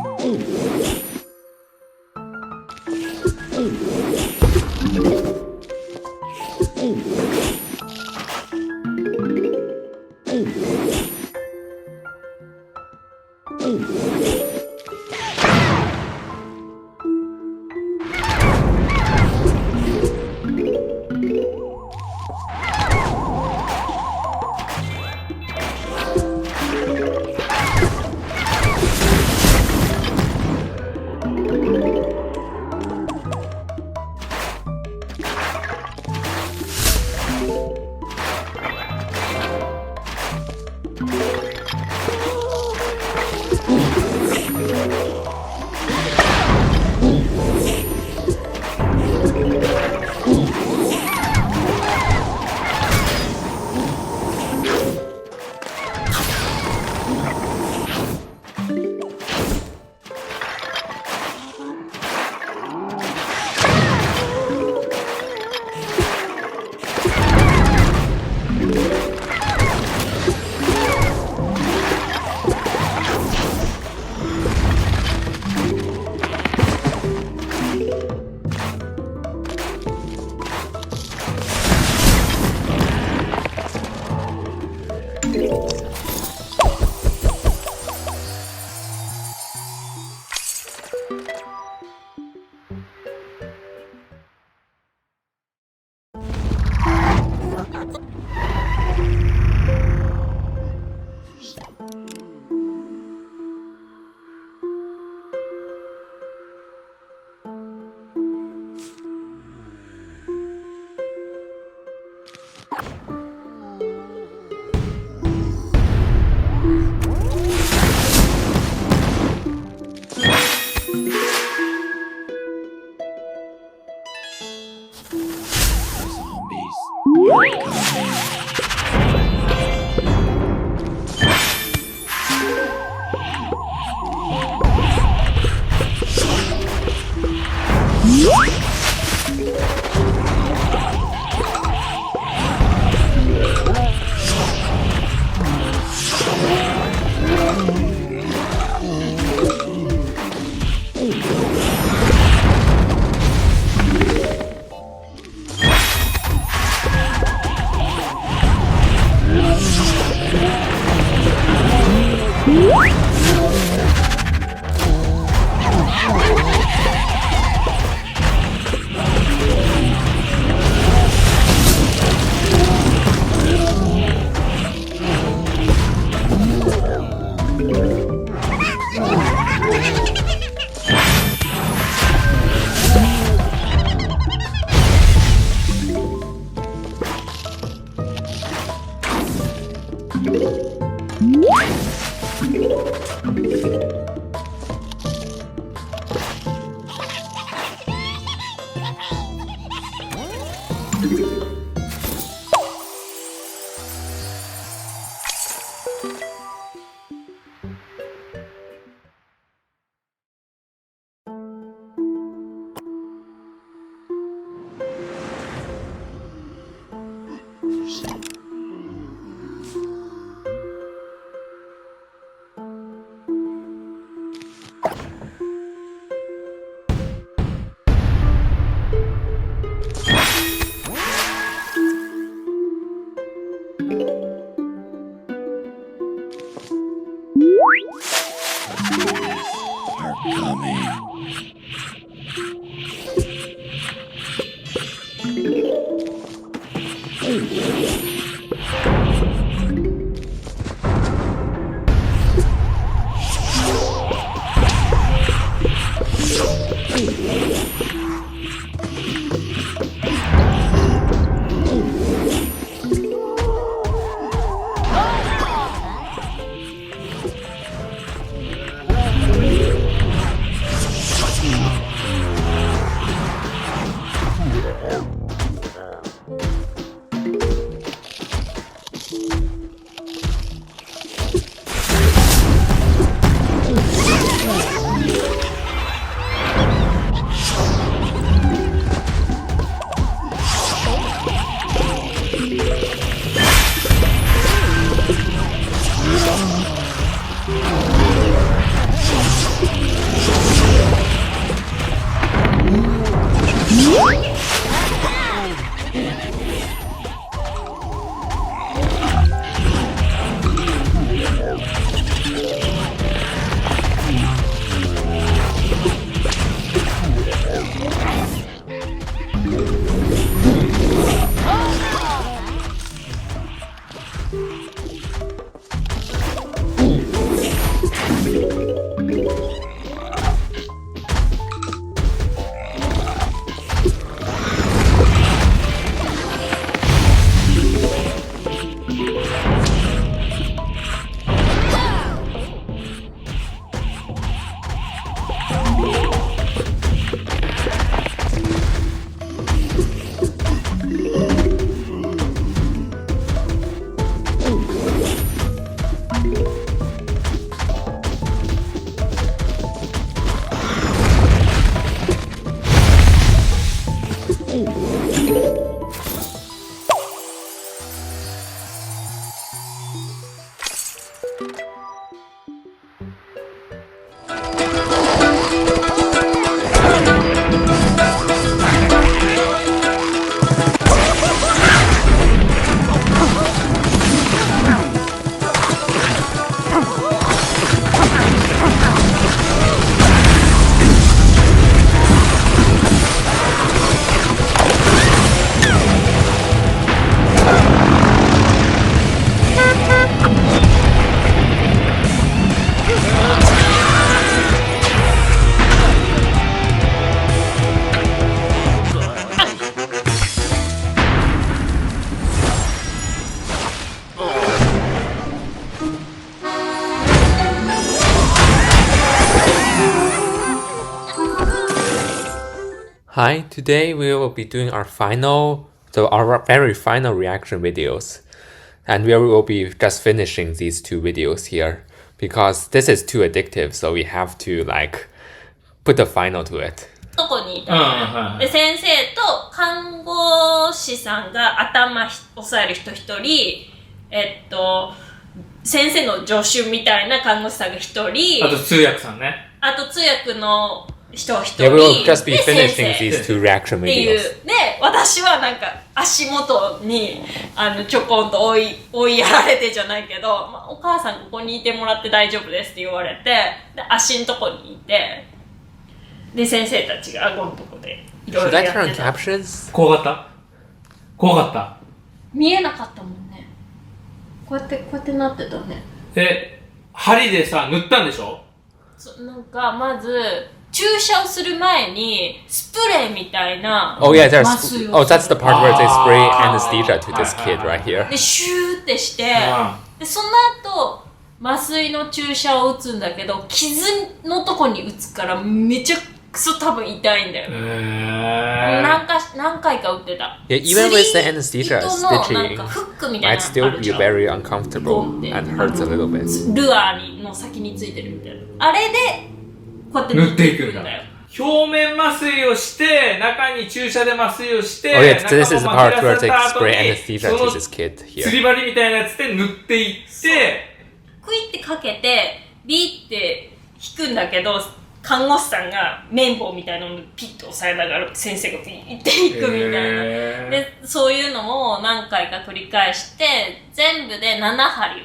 Hi, today we will be doing our very final reaction videos. And we will be just finishing these 2 videos here because this is too addictive, so we have to like put a final to it. とこにいた、で先生と看護師さんが頭押さえる人1人、先生の助手みたいな看護師さんが1人、あと通訳さんね。あと通訳の人1人、 Yeah, we will just be finishing these 2 reaction っていう videos. で、私はなんか足元にちょこんと追いやられてじゃないけど、お母さんここにいてもらって大丈夫ですって言われて、で足のとこにいて、で先生たちが顎のとこでいろいろやってた。怖かった。見えなかったもんね。こうやってなってたね。針でさ塗ったんでしょ？なんかまず注射をする前にスプレーみたいな Oh yeah, that's the part where they spray anesthesia to this kid right here. でシューってして、でその後麻酔の注射を打つんだけど、傷のとこに打つからめちゃくそ多分痛いんだよ。何回か打ってた。Yeah, even with the anesthesia, なんか stitching フックみたい might な still be very uncomfortable and hurts a little bit. ルアーの先についてるみたいな。あれでこうやって塗っていくんだよ。表面麻酔をして、中に注射で麻酔をして、Oh yeah, this is the part where they spray anesthesia to this kid here. 釣り針みたいなやつで塗っていって、クイってかけてビーって引くんだけど、看護師さんが綿棒みたいなのをピッと押さえながら先生がピッていくみたいな、でそういうのを何回か繰り返して全部で7針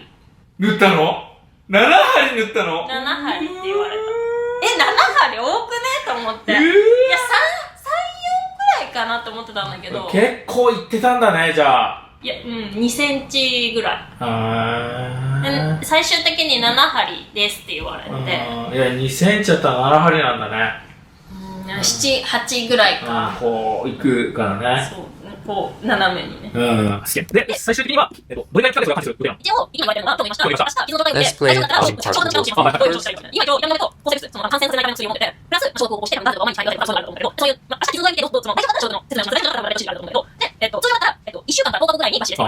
塗ったの？ 7 針塗ったの？ 7針って言われた。7針多くねと思って、いや 3、4くらいかなと思ってたんだけど、結構いってたんだね、じゃあ。いや、2センチぐらい。最終的に7針ですって言われて。いや、2センチだったら7針なんだね。7、8ぐらいか。こう、いくからね。そう、こう、斜めにね。で、最終的には、どれぐらいかかるかですよ、一応、意見言われてるのは、と思いました。明日、傷の状態を見て、Let's play 今、今までと、抗生物質、感染させないための薬を持ってて、プラス、消毒をして、毎日対応されるそうなると思うんだけど、そういう、明日傷の状態を見て、大丈夫だったら、説明します。大丈夫だったら、説明します。あると思うんだけど、で、通常だったら、1週間から10日後ぐらいに抜歯です。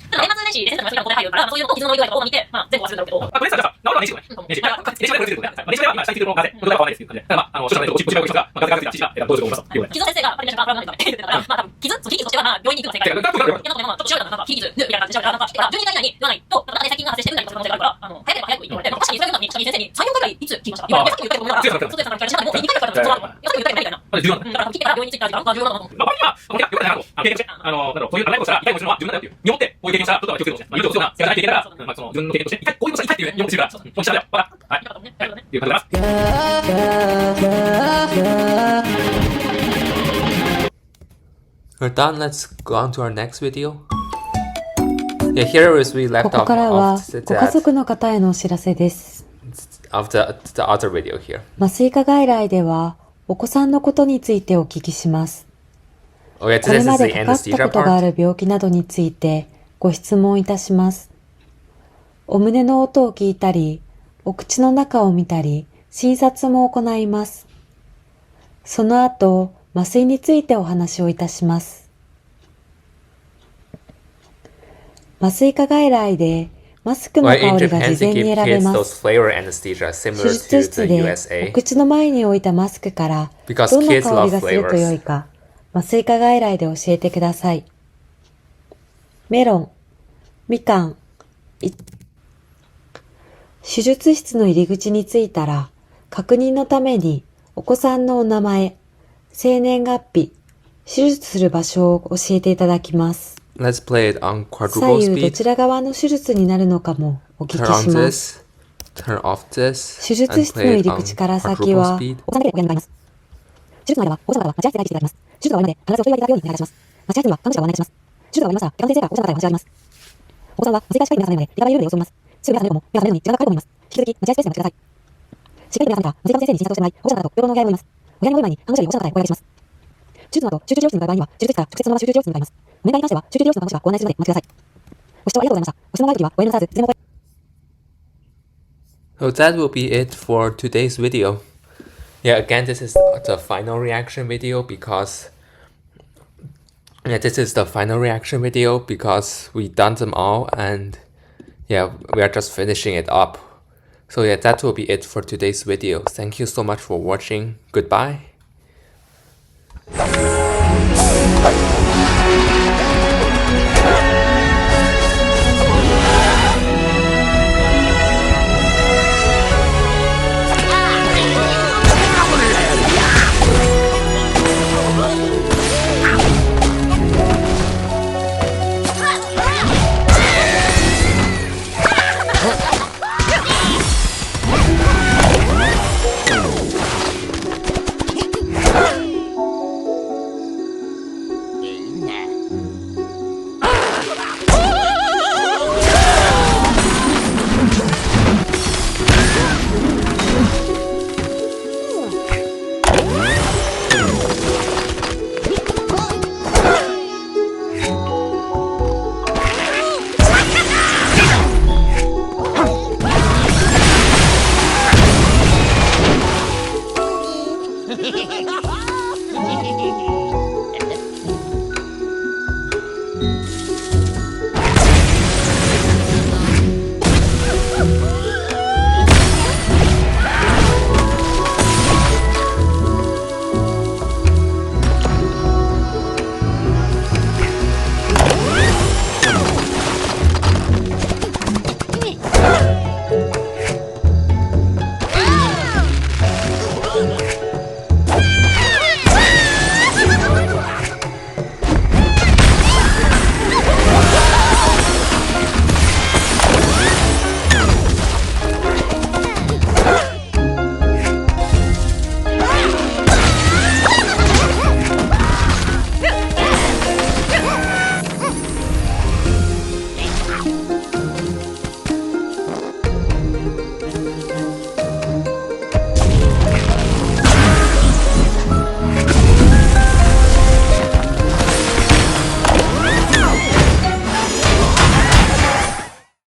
ただ、年末年始、先生の休みがここで入るから、そういうのと傷の具合と見て、全部忘れるんだけど。とりあえずじゃあ、治るのは年始ぐらい。年始ぐらいは今、下についてるのが、どれか変わらないですっていう感じで。ただ、少しの内側が、ガタガタついた、どうしようと思います。傷先生が、パリミャシが払わないとダメって言ってたから、多分、傷、切り傷としては、病院に行くのが正解。いや、なんか、ちょっと調べたら、なんか、切り傷、みたいな感じで調べたら、なんか、12時間以内に言わないと、なんか、細菌が発生してるみたいな可能性があるから、早ければ早く言ってもらって、確かにそれに、先生に、3、4回ぐらい、いつ聞きました。いや、さっき言ったけど、さっき言ったけど、もう2回からそうなの。さっき言ったけど、みたいな。だから、聞いたら病院に着いたら、重要なのかなと思って。まあ、これは、よくないなと。経験して、そういう、何かしたら、痛いことするのは自分だよっていう。身をもって、こういう経験したら、ちょっと気をつけてほしい。言うと、そうな、やらないといけないから、自分の経験として、こういうことしたら痛いっていうね、身をもってるから、もうしたんだよ。はい。っていう感じでございます。We're done. Let's go on to our next video. Yeah, here is we left ここからはご家族の方へのお知らせです。of the other video here. 麻酔科外来ではお子さんのことについてお聞きします。これまでかかったことがある病気などについてご質問いたします。お胸の音を聞いたり、お口の中を見たり、診察も行います。その後、麻酔についてお話をいたします。麻酔科外来でマスクの香りが事前に選べます。手術室でお口の前に置いたマスクからどんな香りがすると良いか、麻酔科外来で教えてください。メロン、みかん、手術室の入り口に着いたら、確認のためにお子さんのお名前、生年月日、手術する場所を教えていただきます。左右どちら側の手術になるのかもお聞きします。手術室の入り口から先は、お子さんだけでおやり願います。手術の間は、保護者の方は待合室で待機していただきます。手術の終わりまで必ずお問い合わせいただくようにお願いします。待合室には看護師がご案内します。手術が終わりましたら、外科の先生が保護者の方へお話し上げます。お子さんは麻酔科歯科医に目が覚めるまで、リカバリールームで様子を見ます。すぐ目が覚めるのも、目が覚めるのに時間がかかると思います。引き続き、待合スペースにお待ちください。しっかり目が覚めたら、麻酔科の先生に診察をしてもらい、保護者の方と病棟のお部屋に戻ります。お部屋に戻る前に、看護師より保護者の方へお願いします。手術の後、集中治療室に向かう場合には、手術室から直接そのまま集中治療室に向かいます。お願いに関しては、集中治療室の看護師がご案内するのでお待ちください。ご視聴ありがとうございました。ご質問があるときは、ご遠慮なさらず、いつでもSo that will be it for today's video. Yeah, again, this is the final reaction video because we done them all, and yeah, we are just finishing it up. So yeah, that will be it for today's video. Thank you so much for watching. Goodbye.